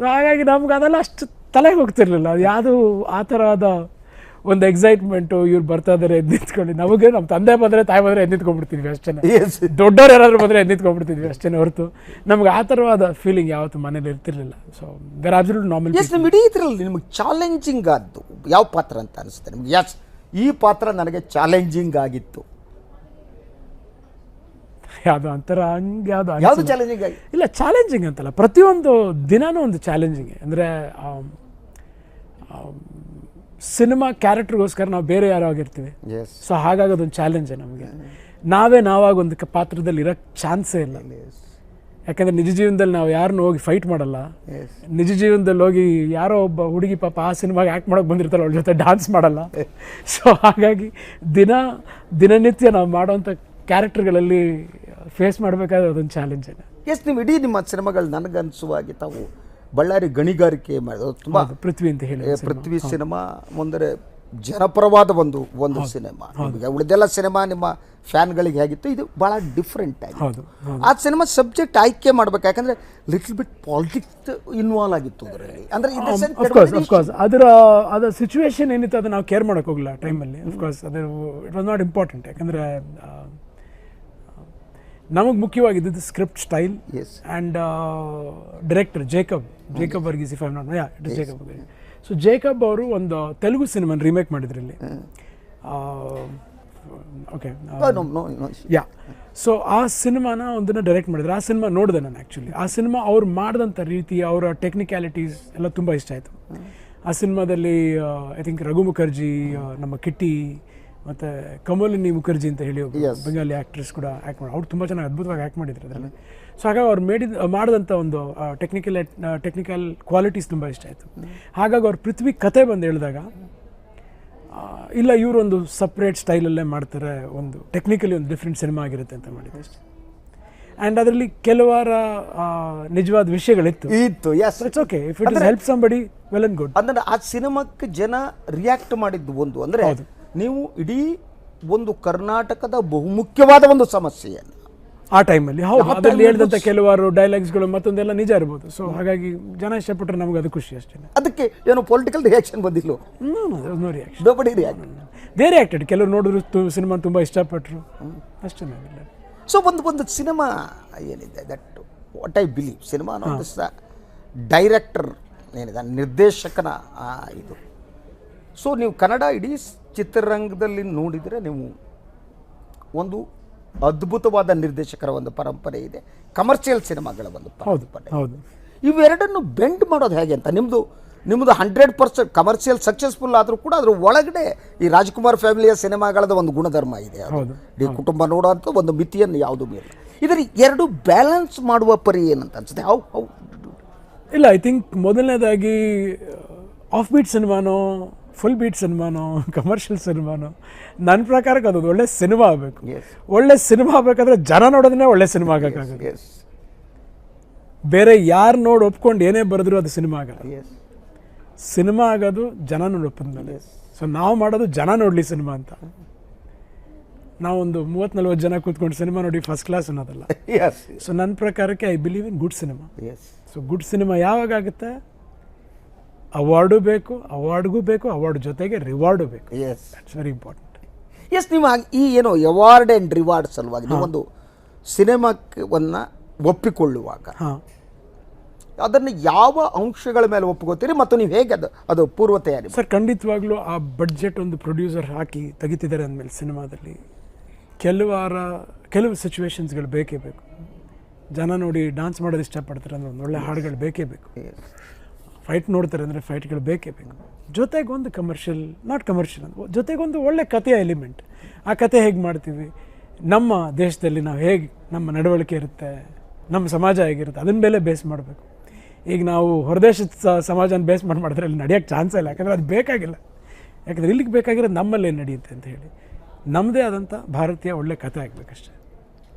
ಹಾಗಾಗಿ ನಮ್ಗೆ ಅದೆಲ್ಲ ಅಷ್ಟು ತಲೆಗೆ ಹೋಗ್ತಿರ್ಲಿಲ್ಲ. ಅದು ಯಾವುದು ಆ ಥರದ ಒಂದು ಎಕ್ಸೈಟ್ಮೆಂಟು, ಇವ್ರು ಬರ್ತಾ ಇದ್ದಾರೆ ಎದ್ದು ನಿಂತ್ಕೊಂಡು. ನಮಗೆ ನಮ್ಮ ತಂದೆ ಬಂದರೆ ತಾಯಿ ಬಂದರೆ ಎದ್ದು ನಿಂತ್ಕೊಂಡ್ಬಿಡ್ತಿದ್ವಿ ಅಷ್ಟೇ. ದೊಡ್ಡವ್ರು ಯಾರಾದರೂ ಬಂದರೆ ಎದ್ದು ನಿಂತ್ಕೊಂಡ್ಬಿಡ್ತಿದ್ವಿ ಅಷ್ಟೇ ಹೊರತು ನಮ್ಗೆ ಆ ಥರವಾದ ಫೀಲಿಂಗ್ ಯಾವತ್ತು ಮನೇಲಿ ಇರ್ತಿರ್ಲಿಲ್ಲ. So there absolute normal. ನಿಮ್ಮ ಇಡೀ ಇದರಲ್ಲಿ ನಿಮಗೆ ಚಾಲೆಂಜಿಂಗ್ ಆದ್ದು ಯಾವ ಪಾತ್ರ ಅಂತ ಅನಿಸುತ್ತೆ ನಿಮ್ಗೆ? ಎಸ್, ಈ ಪಾತ್ರ ನನಗೆ ಚಾಲೆಂಜಿಂಗ್ ಆಗಿತ್ತು. ಯಾವುದು ಅಂತರ ಹಂಗೆ ಯಾವುದು ಚಾಲೆಂಜಿಂಗ್ ಆಗಿ? ಇಲ್ಲ, ಚಾಲೆಂಜಿಂಗ್ ಅಂತಲ್ಲ, ಪ್ರತಿಯೊಂದು ದಿನವೂ ಒಂದು ಚಾಲೆಂಜಿಂಗ್. ಅಂದರೆ ಸಿನಿಮಾ ಕ್ಯಾರೆಕ್ಟರ್ಗೋಸ್ಕರ ನಾವು ಬೇರೆ ಯಾರೋ ಆಗಿರ್ತೀವಿ. ಎಸ್ ಸೊ ಹಾಗಾಗಿ ಅದೊಂದು ಚಾಲೆಂಜೇ ನಮಗೆ. ನಾವಾಗ ಒಂದು ಪಾತ್ರದಲ್ಲಿ ಇರೋಕ್ಕೆ ಚಾನ್ಸೇ ಇಲ್ಲ. ಯಾಕಂದರೆ ನಿಜ ಜೀವನದಲ್ಲಿ ನಾವು ಯಾರನ್ನೂ ಹೋಗಿ ಫೈಟ್ ಮಾಡಲ್ಲ. ನಿಜ ಜೀವನದಲ್ಲಿ ಹೋಗಿ ಯಾರೋ ಒಬ್ಬ ಹುಡುಗಿ ಪಾಪ ಆ ಸಿನಿಮಾಗೆ ಆ್ಯಕ್ಟ್ ಮಾಡೋಕೆ ಬಂದಿರ್ತಾಳೆ, ಅವ್ಳ ಜೊತೆ ಡ್ಯಾನ್ಸ್ ಮಾಡಲ್ಲ. ಸೊ ಹಾಗಾಗಿ ದಿನನಿತ್ಯ ನಾವು ಮಾಡೋವಂಥ ಕ್ಯಾರೆಕ್ಟರ್ಗಳಲ್ಲಿ ಫೇಸ್ ಮಾಡಬೇಕಾದ್ರೆ ಅದೊಂದು ಚಾಲೆಂಜೇ. ಎಸ್, ನೀವು ಇಡೀ ನಿಮ್ಮ ಸಿನಿಮಾಗಳು ನನಗನ್ಸುವಾಗಿ ತಾವು ಬಳ್ಳಾರಿ ಗಣಿಗಾರಿಕೆ ಮಾಡಿದ್ರು ತುಂಬ. ಪೃಥ್ವಿ ಅಂತ ಹೇಳಿ ಪೃಥ್ವಿ ಸಿನಿಮಾ ಮುಂದರೆ ಜನಪರವಾದ ಒಂದು ಸಿನಿಮಾ. ನಿಮಗೆ ಉಳಿದೆಲ್ಲ ಸಿನಿಮಾ ನಿಮ್ಮ ಫ್ಯಾನ್ಗಳಿಗೆ ಹೇಗಿತ್ತು, ಇದು ಭಾಳ ಡಿಫ್ರೆಂಟ್ ಆಗಿ. ಆ ಸಿನಿಮಾ ಸಬ್ಜೆಕ್ಟ್ ಆಯ್ಕೆ ಮಾಡ್ಬೇಕು, ಯಾಕಂದ್ರೆ ಲಿಟಲ್ ಬಿಟ್ ಪಾಲಿಟಿಕ್ಸ್ ಇನ್ವಾಲ್ವ್ ಆಗಿತ್ತು ಅದರಲ್ಲಿ. ಅಂದ್ರೆ ಅದರ ಸಿಚುವೇಶನ್ ಏನಿತ್ತು ಅದು ನಾವು ಕೇರ್ ಮಾಡೋಕೆ ಹೋಗಲ್ಲ ಟೈಮಲ್ಲಿ. ಅಫ್ಕೋರ್ಸ್ ಅದು ಇಟ್ ವಾಸ್ ನಾಟ್ ಇಂಪಾರ್ಟೆಂಟ್. ಯಾಕಂದರೆ ನಮಗೆ ಮುಖ್ಯವಾಗಿದ್ದು script style and director Jacob Varghese, if I not it is Jacob. So Jacob ಅವರು ಒಂದು ತೆಲುಗು ಸಿನಿಮಾನ ರೀಮೇಕ್ ಮಾಡಿದ್ರಲ್ಲಿ. Okay, yeah. ಸೊ ಆ ಸಿನಿಮಾನ ಒಂದನ್ನು ಡೈರೆಕ್ಟ್ ಮಾಡಿದ್ರು. ಆ ಸಿನಿಮಾ ನೋಡಿದೆ ನಾನು ಆ್ಯಕ್ಚುಲಿ. ಆ ಸಿನಿಮಾ ಅವ್ರು ಮಾಡಿದಂಥ ರೀತಿ, ಅವರ ಟೆಕ್ನಿಕ್ಯಾಲಿಟೀಸ್ ಎಲ್ಲ ತುಂಬ ಇಷ್ಟ ಆಯಿತು. ಆ ಸಿನಿಮಾದಲ್ಲಿ ಐ ಥಿಂಕ್ ರಘು ಮುಖರ್ಜಿ, ನಮ್ಮ ಕಿಟ್ಟಿ ಮತ್ತು ಕಮಲಿನಿ ಮುಖರ್ಜಿ ಅಂತ ಹೇಳಿ ಬೆಂಗಾಲಿ ಆ್ಯಕ್ಟ್ರೆಸ್ ಕೂಡ ಆ್ಯಕ್ಟ್ ಮಾಡಿ, ಅವ್ರು ತುಂಬ ಚೆನ್ನಾಗಿ ಅದ್ಭುತವಾಗಿ ಆ್ಯಕ್ಟ್ ಮಾಡಿದ್ರು ಅದರಲ್ಲಿ. ಸೊ ಹಾಗಾಗಿ ಅವ್ರು ಮಾಡಿದಂಥ ಒಂದು ಟೆಕ್ನಿಕಲ್ ಕ್ವಾಲಿಟೀಸ್ ತುಂಬ ಇಷ್ಟ ಆಯಿತು. ಹಾಗಾಗಿ ಅವ್ರು ಪೃಥ್ವಿ ಕತೆ ಬಂದು ಹೇಳಿದಾಗ, ಇಲ್ಲ ಇವರೊಂದು ಸಪ್ರೇಟ್ ಸ್ಟೈಲಲ್ಲೇ ಮಾಡ್ತಾರೆ, ಒಂದು ಟೆಕ್ನಿಕಲಿ ಒಂದು ಡಿಫ್ರೆಂಟ್ ಸಿನಿಮಾ ಆಗಿರುತ್ತೆ ಅಂತ ಮಾಡಿದ್ದೆ ಅಷ್ಟೇ. ಆ್ಯಂಡ್ ಅದರಲ್ಲಿ ಕೆಲವಾರ ನಿಜವಾದ ವಿಷಯಗಳಿತ್ತು. It's okay if it is help somebody, well and good. ಅಂದ್ರೆ ಆ ಸಿನಿಮಾಕ್ಕೆ ಜನ ರಿಯಾಕ್ಟ್ ಮಾಡಿದ್ದು ಒಂದು ಅಂದರೆ, ನೀವು ಇಡೀ ಒಂದು ಕರ್ನಾಟಕದ ಬಹುಮುಖ್ಯವಾದ ಒಂದು ಸಮಸ್ಯೆಯನ್ನು ಆ ಟೈಮಲ್ಲಿ, ಹೌದು, ಅದರಲ್ಲಿ ಹೇಳಿದಂಥ ಕೆಲವಾರು ಡೈಲಾಗ್ಸ್ಗಳು ಮತ್ತೊಂದೆಲ್ಲ ನಿಜ ಇರ್ಬೋದು. ಸೊ ಹಾಗಾಗಿ ಜನ ಇಷ್ಟಪಟ್ಟರೆ ನಮ್ಗೆ ಅದು ಖುಷಿ ಅಷ್ಟೇ. ಅದಕ್ಕೆ ಏನೋ ಪೊಲಿಟಿಕಲ್ ರಿಯಾಕ್ಷನ್ ಬಂದಿಲ್ಲ? No reaction, nobody react. They reacted. ಕೆಲವರು ನೋಡಿದ್ರು ಸಿನಿಮಾ ತುಂಬ ಇಷ್ಟಪಟ್ಟರು ಅಷ್ಟೇ. ಸೊ ಒಂದು ಸಿನಿಮಾ ಏನಿದೆ, that what I believe, cinema ಅನ್ನೋದು ಡೈರೆಕ್ಟರ್ ಏನಿದೆ, ನಿರ್ದೇಶಕನ ಇದು. ಸೊ ನೀವು ಕನ್ನಡ ಇಡೀ ಚಿತ್ರರಂಗದಲ್ಲಿ ನೋಡಿದರೆ ನೀವು ಒಂದು ಅದ್ಭುತವಾದ ನಿರ್ದೇಶಕರ ಒಂದು ಪರಂಪರೆ ಇದೆ, ಕಮರ್ಷಿಯಲ್ ಸಿನಿಮಾಗಳ ಒಂದು ಪರಂಪರೆ. ಇವೆರಡನ್ನು ಬೆಂಡ್ ಮಾಡೋದು ಹೇಗೆ ಅಂತ. ನಿಮ್ಮದು 100% ಕಮರ್ಷಿಯಲ್ ಸಕ್ಸಸ್ಫುಲ್ ಆದರೂ ಕೂಡ ಅದ್ರ ಒಳಗಡೆ ಈ ರಾಜ್ಕುಮಾರ್ ಫ್ಯಾಮಿಲಿಯ ಸಿನಿಮಾಗಳದ ಒಂದು ಗುಣಧರ್ಮ ಇದೆ. ಈ ಕುಟುಂಬ ನೋಡೋಂಥ ಒಂದು ಮಿತಿಯನ್ನು ಯಾವುದು ಮೇಲೆ ಇದರ ಎರಡು ಬ್ಯಾಲೆನ್ಸ್ ಮಾಡುವ ಪರಿ ಏನಂತ ಅನ್ಸುತ್ತೆ? ಹೌ ಇಲ್ಲ, ಐ ಥಿಂಕ್ ಮೊದಲನೇದಾಗಿ ಆಫ್ ಬೀಟ್ ಸಿನಿಮಾನೋ, ಫುಲ್ ಬೀಟ್ ಸಿನಿಮಾನೋ, ಕಮರ್ಷಿಯಲ್ ಸಿನಿಮಾನೋ, ನನ್ನ ಪ್ರಕಾರಕ್ಕೆ ಅದೊಂದು ಒಳ್ಳೆ ಸಿನಿಮಾ ಆಗಬೇಕು. ಒಳ್ಳೆ ಸಿನಿಮಾ ಆಗಬೇಕಾದ್ರೆ ಜನ ನೋಡೋದನ್ನೇ ಒಳ್ಳೆ ಸಿನಿಮಾ ಆಗೋಕ್ಕಾಗುತ್ತೆ. ಬೇರೆ ಯಾರು ನೋಡಿ ಒಪ್ಕೊಂಡು ಏನೇ ಬರೆದ್ರು ಅದು ಸಿನಿಮಾ ಆಗಲ್ಲ. ಸಿನಿಮಾ ಆಗೋದು ಜನ ನೋಡಿ ಒಪ್ಪಿದ್ಮೇಲೆ. ಸೊ ನಾವು ಮಾಡೋದು ಜನ ನೋಡಲಿ ಸಿನಿಮಾ ಅಂತ. ನಾವೊಂದು 30-40 ಜನ ಕೂತ್ಕೊಂಡು ಸಿನಿಮಾ ನೋಡಿ ಫಸ್ಟ್ ಕ್ಲಾಸ್ ಅನ್ನೋದಲ್ಲ. ಸೊ ನನ್ನ ಪ್ರಕಾರಕ್ಕೆ I believe in good cinema. So good cinema ಯಾವಾಗ ಆಗುತ್ತೆ, ಅವಾರ್ಡು ಬೇಕು, ಅವಾರ್ಡ್ಗೂ ಬೇಕು, ಅವಾರ್ಡ್ ಜೊತೆಗೆ ರಿವಾರ್ಡು ಬೇಕು. That's very important. ನೀವು ಈ ಏನೋ ಅವಾರ್ಡ್ ಆ್ಯಂಡ್ ರಿವಾರ್ಡ್ ಸಲುವಾಗಿ ನೀವೊಂದು ಸಿನಿಮಾವನ್ನು ಒಪ್ಪಿಕೊಳ್ಳುವಾಗ ಅದನ್ನು ಯಾವ ಅಂಶಗಳ ಮೇಲೆ ಒಪ್ಪಿಕೋತೀರಿ ಮತ್ತು ನೀವು ಹೇಗೆ ಅದು ಪೂರ್ವ ತಯಾರಿ? ಸರ್, ಖಂಡಿತವಾಗ್ಲೂ ಆ ಬಡ್ಜೆಟ್ ಒಂದು ಪ್ರೊಡ್ಯೂಸರ್ ಹಾಕಿ ತೆಗಿತಿದ್ದಾರೆ ಅಂದಮೇಲೆ ಸಿನಿಮಾದಲ್ಲಿ ಕೆಲವು ಸಿಚುವೇಶನ್ಸ್ಗಳು ಬೇಕೇ ಬೇಕು. ಜನ ನೋಡಿ ಡ್ಯಾನ್ಸ್ ಮಾಡೋದು ಇಷ್ಟಪಡ್ತಾರೆ ಅಂದರೆ ಒಂದು ಒಳ್ಳೆ ಹಾಡುಗಳು ಬೇಕೇ ಬೇಕು. ಫೈಟ್ ನೋಡ್ತಾರೆ ಅಂದರೆ ಫೈಟ್ಗಳು ಬೇಕೇ ಬೇಕು. ಜೊತೆಗೆ ಒಂದು ಕಮರ್ಷಿಯಲ್, ನಾಟ್ ಕಮರ್ಷಿಯಲ್ ಅಂತ, ಜೊತೆಗೊಂದು ಒಳ್ಳೆ ಕಥೆಯ ಎಲಿಮೆಂಟ್. ಆ ಕತೆ ಹೇಗೆ ಮಾಡ್ತೀವಿ, ನಮ್ಮ ದೇಶದಲ್ಲಿ ನಾವು ಹೇಗೆ ನಮ್ಮ ನಡವಳಿಕೆ ಇರುತ್ತೆ, ನಮ್ಮ ಸಮಾಜ ಹೇಗಿರುತ್ತೆ, ಅದನ್ನ ಮೇಲೆ ಬೇಸ್ ಮಾಡಬೇಕು. ಈಗ ನಾವು ಹೊರದೇಶದ ಸಮಾಜನ ಬೇಸ್ ಮಾಡಿದ್ರೆ ಅಲ್ಲಿ ನಡೆಯೋಕ್ಕೆ ಚಾನ್ಸ್ ಇಲ್ಲ. ಯಾಕಂದರೆ ಅದು ಬೇಕಾಗಿಲ್ಲ. ಯಾಕಂದರೆ ಇಲ್ಲಿಗೆ ಬೇಕಾಗಿರೋದು ನಮ್ಮಲ್ಲಿ ಏನು ನಡೆಯುತ್ತೆ ಅಂತ ಹೇಳಿ ನಮ್ಮದೇ ಆದಂಥ ಭಾರತೀಯ ಒಳ್ಳೆ ಕಥೆ ಆಗಬೇಕಷ್ಟೇ.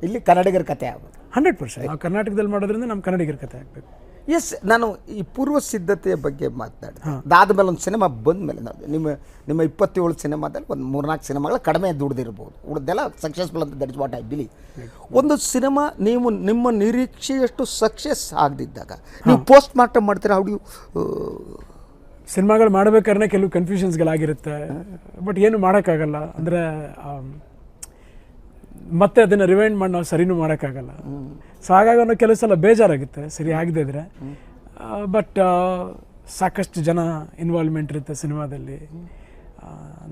ಇಲ್ಲಿ ಕನ್ನಡಿಗರ ಕಥೆ ಆಗಬೇಕು 100%. ನಾವು ಕರ್ನಾಟಕದಲ್ಲಿ ಮಾಡೋದ್ರಿಂದ ನಮ್ಮ ಕನ್ನಡಿಗರ ಕಥೆ ಆಗಬೇಕು. ಎಸ್, ನಾನು ಈ ಪೂರ್ವ ಸಿದ್ಧತೆಯ ಬಗ್ಗೆ ಮಾತನಾಡಿದೆ. ಅದಾದಮೇಲೆ ಒಂದು ಸಿನಿಮಾ ಬಂದಮೇಲೆ ನಿಮ್ಮ 27 ಸಿನಿಮಾದಲ್ಲಿ ಒಂದು 3-4 ಸಿನಿಮಾಗಳು ಕಡಿಮೆ ದುಡ್ದಿರ್ಬೋದು, ಉಳಿದೆಲ್ಲ ಸಕ್ಸಸ್ಫುಲ್ ಅಂತ. That is what I believe. ಒಂದು ಸಿನಿಮಾ ನಿಮ್ಮ ನಿರೀಕ್ಷೆಯಷ್ಟು ಸಕ್ಸಸ್ ಆಗದಿದ್ದಾಗ ನೀವು ಪೋಸ್ಟ್ ಮಾರ್ಟಮ್ ಮಾಡ್ತೀರಾ? ಹೌದು, ಸಿನಿಮಾಗಳು ಮಾಡಬೇಕಾದ್ರೆ ಕೆಲವು ಕನ್ಫ್ಯೂಷನ್ಸ್ಗಳಾಗಿರುತ್ತೆ, ಬಟ್ ಏನು ಮಾಡೋಕ್ಕಾಗಲ್ಲ. ಅಂದರೆ ಮತ್ತೆ ಅದನ್ನು ರಿವೈಂಡ್ ಮಾಡಿ ನಾವು ಸರಿನೂ ಮಾಡೋಕ್ಕಾಗಲ್ಲ. ಸೊ ಹಾಗಾಗಿ ಅನ್ನೋ ಕೆಲವು ಸಲ ಬೇಜಾರಾಗುತ್ತೆ ಸರಿ ಆಗದೇ ಇದ್ರೆ. ಬಟ್ ಸಾಕಷ್ಟು ಜನ ಇನ್ವಾಲ್ವ್ಮೆಂಟ್ ಇರುತ್ತೆ ಸಿನಿಮಾದಲ್ಲಿ.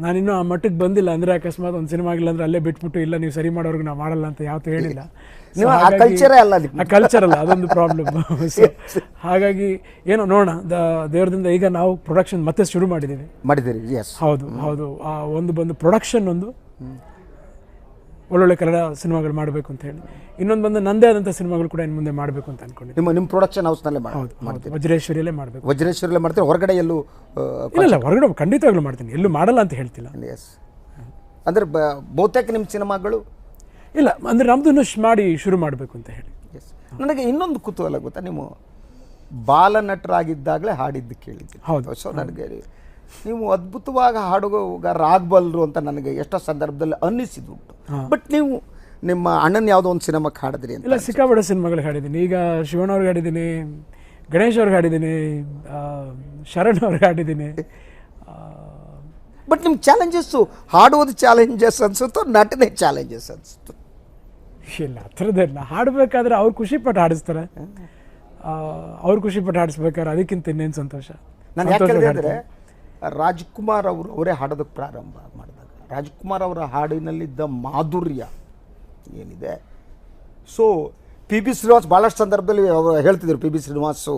ನಾನಿನ್ನೂ ಆ ಮಟ್ಟಕ್ಕೆ ಬಂದಿಲ್ಲ. ಅಂದರೆ ಅಕಸ್ಮಾತ್ ಒಂದು ಸಿನಿಮಾ ಆಗಿಲ್ಲ ಅಂದರೆ ಅಲ್ಲೇ ಬಿಟ್ಬಿಟ್ಟು ಇಲ್ಲ ನೀವು ಸರಿ ಮಾಡೋರ್ಗು ನಾವು ಮಾಡಲ್ಲ ಅಂತ ಯಾವತ್ತೂ ಹೇಳಿಲ್ಲ. ನೀವು ಆ ಕಲ್ಚರೇ ಅಲ್ಲ, ಆ ಕಲ್ಚರ್ ಅಲ್ಲ, ಅದೊಂದು ಪ್ರಾಬ್ಲಮ್. ಹಾಗಾಗಿ ಏನೋ ನೋಡೋಣ, ದೇವ್ರದಿಂದ ಈಗ ನಾವು ಪ್ರೊಡಕ್ಷನ್ ಮತ್ತೆ ಶುರು ಮಾಡಿದ್ದೀರಿ. ಎಸ್, ಹೌದು ಹೌದು. ಒಂದು ಬಂದು ಪ್ರೊಡಕ್ಷನ್ ಒಂದು ಒಳ್ಳೊಳ್ಳೆ ಕನ್ನಡ ಸಿನಿಮಾಗಳು ಮಾಡಬೇಕು ಅಂತ ಹೇಳಿ, ಇನ್ನೊಂದು ಬಂದು ನಂದೇ ಆದಂಥ ಸಿನಿಮಾಗಳು ಕೂಡ ಇನ್ನು ಮುಂದೆ ಮಾಡಬೇಕು ಅಂತ ಅನ್ಕೊಂಡಿದ್ದೀನಿ. ನಿಮ್ಮ ಪ್ರೊಡಕ್ಷನ್ ಹೌಸ್ನಲ್ಲೇ ಹೌದು, ವಜ್ರೇಶ್ವರಿಯಲ್ಲೇ ಮಾಡಬೇಕು. ವಜ್ರೇಶ್ವರಿಯಲ್ಲೇ ಮಾಡ್ತೀವಿ, ಹೊರಗಡೆ ಎಲ್ಲೂ? ಇಲ್ಲ, ಹೊರಗಡೆ ಖಂಡಿತವಾಗ್ಲೂ ಮಾಡ್ತೀನಿ, ಎಲ್ಲೂ ಮಾಡಲ್ಲ ಅಂತ ಹೇಳ್ತಿಲ್ಲ. ಎಸ್, ಅಂದರೆ ಬಹುತೇಕ ನಿಮ್ಮ ಸಿನಿಮಾಗಳು ಇಲ್ಲ ಅಂದರೆ ನಮ್ಮದು ಇನ್ನೂ ಮಾಡಿ ಶುರು ಮಾಡಬೇಕು ಅಂತ ಹೇಳಿ. ಎಸ್, ನನಗೆ ಇನ್ನೊಂದು ಕುತೂಹಲ ಗೊತ್ತಾ, ನೀವು ಬಾಲನಟರಾಗಿದ್ದಾಗಲೇ ಹಾಡಿದ್ದು ಕೇಳಿದ್ದೆ. ಹೌದು. ಸೊ ನನಗೆ ನೀವು ಅದ್ಭುತವಾಗಿ ಹಾಡುಗಾರರಾಗಬಲ್ಲರು ಅಂತ ನನಗೆ ಎಷ್ಟೋ ಸಂದರ್ಭದಲ್ಲಿ ಅನ್ನಿಸಿದುಂಟು. ಬಟ್ ನೀವು ನಿಮ್ಮ ಅಣ್ಣನ ಯಾವುದೋ ಒಂದು ಸಿನಿಮಾಕ್ಕೆ ಹಾಡಿದ್ರಿ ಅಂತ? ಇಲ್ಲ, ಸಿಕ್ಕಾಪಟ್ಟೆ ಸಿನಿಮಾಗಳಿಗೆ ಹಾಡಿದ್ದೀನಿ. ಈಗ ಶಿವಣ್ಣ ಅವ್ರಿಗೆ ಹಾಡಿದ್ದೀನಿ, ಗಣೇಶ್ ಅವ್ರಿಗೆ ಹಾಡಿದ್ದೀನಿ, ಶರಣ್ ಅವ್ರಿಗೆ ಹಾಡಿದ್ದೀನಿ. ಬಟ್ ನಿಮ್ಮ ಚಾಲೆಂಜಸ್ಸು ಹಾಡುವುದು ಚಾಲೆಂಜಸ್ ಅನ್ಸುತ್ತೋ ನಟನೆ ಚಾಲೆಂಜಸ್ ಅನಿಸುತ್ತೋ? ಇಲ್ಲ, ಆ ಥರದ್ದೆಲ್ಲ. ಹಾಡಬೇಕಾದ್ರೆ ಅವ್ರು ಖುಷಿಪಟ್ಟು ಹಾಡಿಸ್ತಾರೆ, ಅವ್ರು ಖುಷಿಪಟ್ಟು ಹಾಡಿಸ್ಬೇಕಾದ್ರೆ ಅದಕ್ಕಿಂತ ಇನ್ನೇನು ಸಂತೋಷ. ನಾನು ಯಾಕೆ ಹೇಳಿದೆ ಅಂದರೆ, ರಾಜ್ಕುಮಾರ್ ಅವರೇ ಹಾಡೋದಕ್ಕೆ ಪ್ರಾರಂಭ ಮಾಡಿದಾಗ ರಾಜ್ಕುಮಾರ್ ಅವರ ಹಾಡಿನಲ್ಲಿದ್ದ ಮಾಧುರ್ಯ ಏನಿದೆ, ಸೊ ಪಿ ಬಿ ಶ್ರೀನಿವಾಸ್ ಭಾಳಷ್ಟು ಸಂದರ್ಭದಲ್ಲಿ ಅವರು ಹೇಳ್ತಿದ್ರು, ಪಿ ಬಿ ಶ್ರೀನಿವಾಸು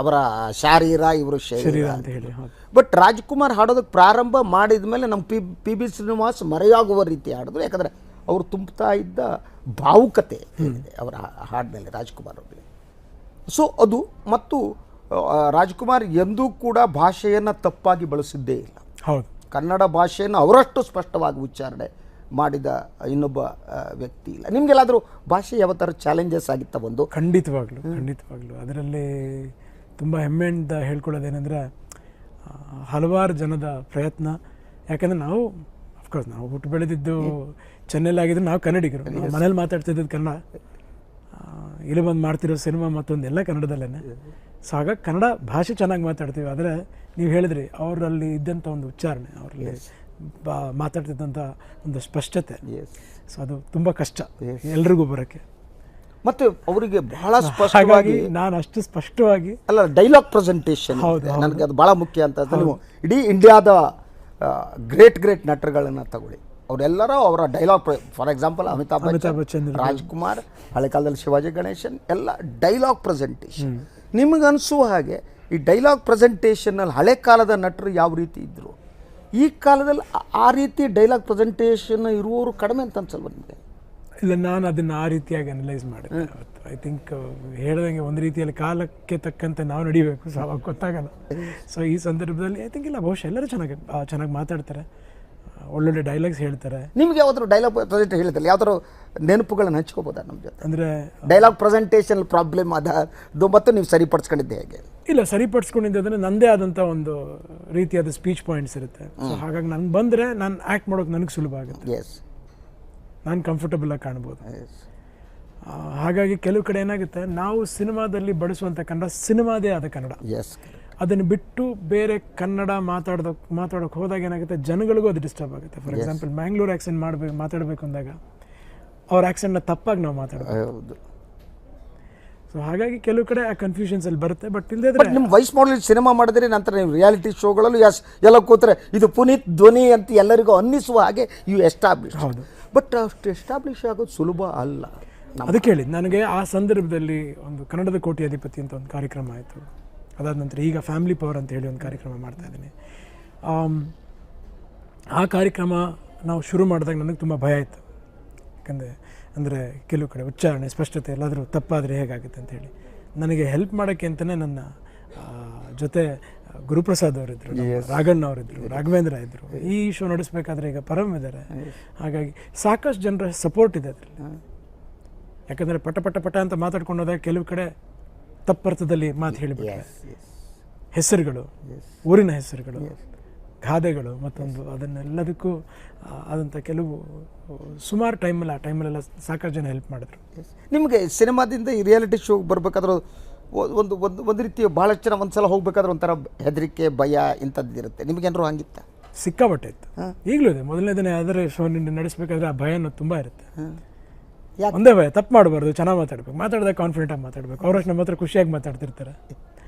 ಅವರ ಶಾರೀರ, ಇವರು ಶರೀರ ಅಂತ ಹೇಳಿ. ಬಟ್ ರಾಜ್ಕುಮಾರ್ ಹಾಡೋದಕ್ಕೆ ಪ್ರಾರಂಭ ಮಾಡಿದ ಮೇಲೆ ನಮ್ಮ ಪಿ ಬಿ ಶ್ರೀನಿವಾಸ್ ಮರೆಯಾಗುವ ರೀತಿ ಹಾಡಿದ್ರು. ಯಾಕಂದರೆ ಅವರು ತುಂಬುತ್ತಾ ಇದ್ದ ಭಾವುಕತೆ ಏನಿದೆ ಅವರ ಹಾಡಿನಲ್ಲಿ ರಾಜ್ಕುಮಾರ್ ಅವರಿಗೆ. ಸೊ ಅದು, ಮತ್ತು ರಾಜ್ಕುಮಾರ್ ಎಂದೂ ಕೂಡ ಭಾಷೆಯನ್ನು ತಪ್ಪಾಗಿ ಬಳಸಿದ್ದೇ ಇಲ್ಲ. ಹೌದು, ಕನ್ನಡ ಭಾಷೆಯನ್ನು ಅವರಷ್ಟು ಸ್ಪಷ್ಟವಾಗಿ ಉಚ್ಚಾರಣೆ ಮಾಡಿದ ಇನ್ನೊಬ್ಬ ವ್ಯಕ್ತಿ ಇಲ್ಲ. ನಿಮಗೆಲ್ಲಾದರೂ ಭಾಷೆ ಯಾವ ಥರ ಚಾಲೆಂಜಸ್ ಆಗಿತ್ತ? ಒಂದು ಖಂಡಿತವಾಗ್ಲೂ ಅದರಲ್ಲಿ ತುಂಬ ಹೆಮ್ಮೆಯಿಂದ ಹೇಳ್ಕೊಳ್ಳೋದೇನೆಂದರೆ, ಹಲವಾರು ಜನದ ಪ್ರಯತ್ನ. ಯಾಕಂದರೆ ನಾವು ಅಫ್ಕೋರ್ಸ್ ನಾವು ಹುಟ್ಟು ಬೆಳೆದಿದ್ದು ಚೆನ್ನೈಲಾಗಿದ್ದು, ನಾವು ಕನ್ನಡಿಗರು, ಮನೇಲಿ ಮಾತಾಡ್ತಿದ್ದದ್ದು ಕನ್ನಡ, ಇಲ್ಲಿ ಬಂದು ಮಾಡ್ತಿರೋ ಸಿನಿಮಾ ಮತ್ತೊಂದು ಎಲ್ಲ ಕನ್ನಡದಲ್ಲೇ. ಸೊ ಹಾಗಾಗಿ ಕನ್ನಡ ಭಾಷೆ ಚೆನ್ನಾಗಿ ಮಾತಾಡ್ತೀವಿ. ಆದರೆ ನೀವು ಹೇಳಿದ್ರಿ, ಅವರಲ್ಲಿ ಇದ್ದಂಥ ಒಂದು ಉಚ್ಚಾರಣೆ, ಅವರಲ್ಲಿ ಮಾತಾಡ್ತಿದ್ದಂಥ ಒಂದು ಸ್ಪಷ್ಟತೆ, ಸೊ ಅದು ತುಂಬ ಕಷ್ಟ ಎಲ್ರಿಗೂ ಬರೋಕ್ಕೆ. ಮತ್ತು ಅವರಿಗೆ ಬಹಳ ಸ್ಪಷ್ಟವಾಗಿ, ನಾನು ಅಷ್ಟು ಸ್ಪಷ್ಟವಾಗಿ ಅಲ್ಲ, ಡೈಲಾಗ್ ಪ್ರೆಸೆಂಟೇಷನ್ ನನಗೆ ಅದು ಭಾಳ ಮುಖ್ಯ ಅಂತ. ನೀವು ಇಡೀ ಇಂಡಿಯಾದ ಗ್ರೇಟ್ ನಟರುಗಳನ್ನು ತಗೊಳ್ಳಿ, ಅವರೆಲ್ಲರೂ ಅವರ dialogue, for example Amitabh Bachchan, Rajkumar, ಹಳೆ ಕಾಲದಲ್ಲಿ ಶಿವಾಜಿ ಗಣೇಶನ್, ಎಲ್ಲ ಡೈಲಾಗ್ ಪ್ರೆಸೆಂಟೇಷನ್. ನಿಮಗನ್ಸುವ ಹಾಗೆ ಈ ಡೈಲಾಗ್ ಪ್ರೆಸೆಂಟೇಷನಲ್ಲಿ ಹಳೆ ಕಾಲದ ನಟರು ಯಾವ ರೀತಿ ಇದ್ದರು, ಈ ಕಾಲದಲ್ಲಿ ಆ ರೀತಿ ಡೈಲಾಗ್ ಪ್ರೆಸೆಂಟೇಷನ್ ಇರುವವರು ಕಡಿಮೆ ಅಂತ ಅನ್ಸಲ್ವ ನಿಮಗೆ? ಇಲ್ಲ, ನಾನು ಅದನ್ನು ಆ ರೀತಿಯಾಗಿ ಅನಲೈಸ್ ಮಾಡಿದೆ. ಐ ಥಿಂಕ್ ಹೇಳ್ದಂಗೆ ಒಂದು ರೀತಿಯಲ್ಲಿ ಕಾಲಕ್ಕೆ ತಕ್ಕಂತೆ ನಾವು ನಡಿಬೇಕು, ಸೊ ಅವಾಗ ಗೊತ್ತಾಗಲ್ಲ. ಸೊ ಈ ಸಂದರ್ಭದಲ್ಲಿ ಐ ಥಿಂಕ್ ಇಲ್ಲ, ಬಹುಶಃ ಎಲ್ಲರೂ ಚೆನ್ನಾಗಿ ಮಾತಾಡ್ತಾರೆ, ಒಳ್ಳೊಳ್ಳೆ ಡೈಲಾಗ್ಸ್ ಹೇಳ್ತಾರೆ. ನಿಮ್ಗೆ ಯಾವ್ದಾದ್ರು ಡೈಲಾಗ್ ಪ್ರೆಸೆಂಟ್ ಹೇಳಿದ್ರೆ ಯಾವ್ದಾದ್ರು ನೆನಪುಗಳನ್ನ ಹಂಚ್ಕೋಬೋದಾ ನಮ್ಮ ಜೊತೆ? ಅಂದರೆ ಡೈಲಾಗ್ ಪ್ರೆಸೆಂಟೇಷನ್ ಪ್ರಾಬ್ಲಮ್ ಅದು ಮತ್ತು ನೀವು ಸರಿಪಡಿಸ್ಕೊಂಡಿದ್ದೆ ಹೇಗೆ? ಇಲ್ಲ, ಸರಿಪಡಿಸ್ಕೊಂಡಿದ್ದೆ ನನ್ನದೇ ಆದಂಥ ಒಂದು ರೀತಿಯಾದ ಸ್ಪೀಚ್ ಪಾಯಿಂಟ್ಸ್ ಇರುತ್ತೆ. ಸೊ ಹಾಗಾಗಿ ನನಗೆ ಬಂದರೆ ನಾನು ಆ್ಯಕ್ಟ್ ಮಾಡೋಕೆ ನನಗೆ ಸುಲಭ ಆಗುತ್ತೆ. ಎಸ್, ನಾನು ಕಂಫರ್ಟಬಲಾಗಿ ಕಾಣ್ಬೋದು. ಹಾಗಾಗಿ ಕೆಲವು ಕಡೆ ಏನಾಗುತ್ತೆ, ನಾವು ಸಿನಿಮಾದಲ್ಲಿ ಬಳಸುವಂಥ ಕನ್ನಡ ಸಿನಿಮಾದೇ ಆದ ಕನ್ನಡ. ಎಸ್, ಅದನ್ನು ಬಿಟ್ಟು ಬೇರೆ ಕನ್ನಡ ಮಾತಾಡೋಕೆ ಹೋದಾಗ ಏನಾಗುತ್ತೆ, ಜನಗಳಿಗೂ ಅದು ಡಿಸ್ಟರ್ಬ್ ಆಗುತ್ತೆ. ಫಾರ್ ಎಕ್ಸಾಂಪಲ್ ಮ್ಯಾಂಗ್ಳೂರ್ ಆ್ಯಕ್ಸೆಂಟ್ ಮಾತಾಡಬೇಕು ಅಂದಾಗ ಅವ್ರ ಆ್ಯಕ್ಸೆಂಟ್ನ ತಪ್ಪಾಗಿ ನಾವು ಮಾತಾಡೋದು. ಸೊ ಹಾಗಾಗಿ ಕೆಲವು ಕಡೆ ಆ ಕನ್ಫ್ಯೂಷನ್ಸಲ್ಲಿ ಬರುತ್ತೆ. ಬಟ್ ಇಲ್ಲದೆ ನಿಮ್ಮ ವಾಯ್ಸ್ ಮಾಡಲ್ ಸಿನಿಮಾ ಮಾಡಿದ್ರೆ ನಂತರ ನೀವು ರಿಯಾಲಿಟಿ ಶೋಗಳಲ್ಲೂ ಎಲ್ಲ ಕೂತ್ರೆ ಇದು ಪುನೀತ್ ಧ್ವನಿ ಅಂತ ಎಲ್ಲರಿಗೂ ಅನ್ನಿಸುವ ಹಾಗೆ ಇವು ಎಸ್ಟಾಬ್ಲಿಷ್. ಹೌದು, ಬಟ್ ಅಷ್ಟು ಎಸ್ಟಾಬ್ಲಿಷ್ ಆಗೋದು ಸುಲಭ ಅಲ್ಲ. ಅದಕ್ಕೆ ಹೇಳಿ, ನನಗೆ ಆ ಸಂದರ್ಭದಲ್ಲಿ ಒಂದು ಕನ್ನಡದ ಕೋಟಿ ಅಧಿಪತಿ ಅಂತ ಒಂದು ಕಾರ್ಯಕ್ರಮ ಆಯಿತು. ಅದಾದ ನಂತರ ಈಗ ಫ್ಯಾಮಿಲಿ ಪವರ್ ಅಂತ ಹೇಳಿ ಒಂದು ಕಾರ್ಯಕ್ರಮ ಮಾಡ್ತಾಯಿದ್ದೀನಿ. ಆ ಕಾರ್ಯಕ್ರಮ ನಾವು ಶುರು ಮಾಡಿದಾಗ ನನಗೆ ತುಂಬ ಭಯ ಇತ್ತು. ಅಂದರೆ ಕೆಲವು ಕಡೆ ಉಚ್ಚಾರಣೆ, ಸ್ಪಷ್ಟತೆ ಎಲ್ಲಾದರೂ ತಪ್ಪಾದರೆ ಹೇಗಾಗುತ್ತೆ ಅಂತೇಳಿ. ನನಗೆ ಹೆಲ್ಪ್ ಮಾಡೋಕ್ಕೆ ಅಂತಲೇ ನನ್ನ ಜೊತೆ ಗುರುಪ್ರಸಾದ್ ಅವರಿದ್ದರು, ರಾಘಣ್ಣ ಅವರಿದ್ದರು, ರಾಘವೇಂದ್ರ ಇದ್ದರು. ಈ ಶೋ ನಡೆಸಬೇಕಾದ್ರೆ ಈಗ ಪರಮ್ ಇದ್ದಾರೆ. ಹಾಗಾಗಿ ಸಾಕಷ್ಟು ಜನರ ಸಪೋರ್ಟ್ ಇದೆ ಅದರಲ್ಲಿ. ಯಾಕಂದರೆ ಪಟ ಅಂತ ಮಾತಾಡ್ಕೊಂಡು ಹೋದಾಗ ಕೆಲವು ಕಡೆ ತಪ್ಪರ್ಥದಲ್ಲಿ ಮಾತು ಹೇಳಿಬಿಟ್ರೆ, ಹೆಸರುಗಳು, ಊರಿನ ಹೆಸರುಗಳು, ಗಾದೆಗಳು, ಮತ್ತೊಂದು ಅದನ್ನೆಲ್ಲದಕ್ಕೂ ಆದಂಥ ಕೆಲವು ಸುಮಾರು ಟೈಮಲ್ಲಿ, ಆ ಟೈಮಲ್ಲೆಲ್ಲ ಸಾಕಷ್ಟು ಜನ ಹೆಲ್ಪ್ ಮಾಡಿದ್ರು. ನಿಮಗೆ ಸಿನಿಮಾದಿಂದ ಈ ರಿಯಾಲಿಟಿ ಶೋಗೆ ಬರಬೇಕಾದ್ರೂ ಒಂದು ರೀತಿಯ ಭಾಳಷ್ಟು ಜನ ಒಂದು ಸಲ ಹೋಗ್ಬೇಕಾದ್ರೆ ಒಂಥರ ಹೆದರಿಕೆ, ಭಯ ಇಂಥದ್ದಿರುತ್ತೆ. ನಿಮಗೇನಾದ್ರು ಹಂಗಿತ್ತ? ಸಿಕ್ಕಾಪಟ್ಟೆ ಇತ್ತು, ಈಗಲೂ ಇದೆ. ಮೊದಲನೇ ದಿನ ಯಾವ್ದಾರು ಶೋ ನಡೆಸಬೇಕಾದ್ರೆ ಆ ಭಯ ಅನ್ನೋದು ತುಂಬ ಇರುತ್ತೆ. ಒಂದೇ ಭಯ, ತಪ್ಪು ಮಾಡಬಾರ್ದು, ಚೆನ್ನಾಗಿ ಮಾತಾಡಿದಾಗ ಕಾನ್ಫಿಡೆಂಟಾಗಿ ಮಾತಾಡಬೇಕು. ಅವರಷ್ಟು ನಮ್ಮ ಹತ್ರ ಖುಷಿಯಾಗಿ ಮಾತಾಡ್ತಿರ್ತಾರೆ.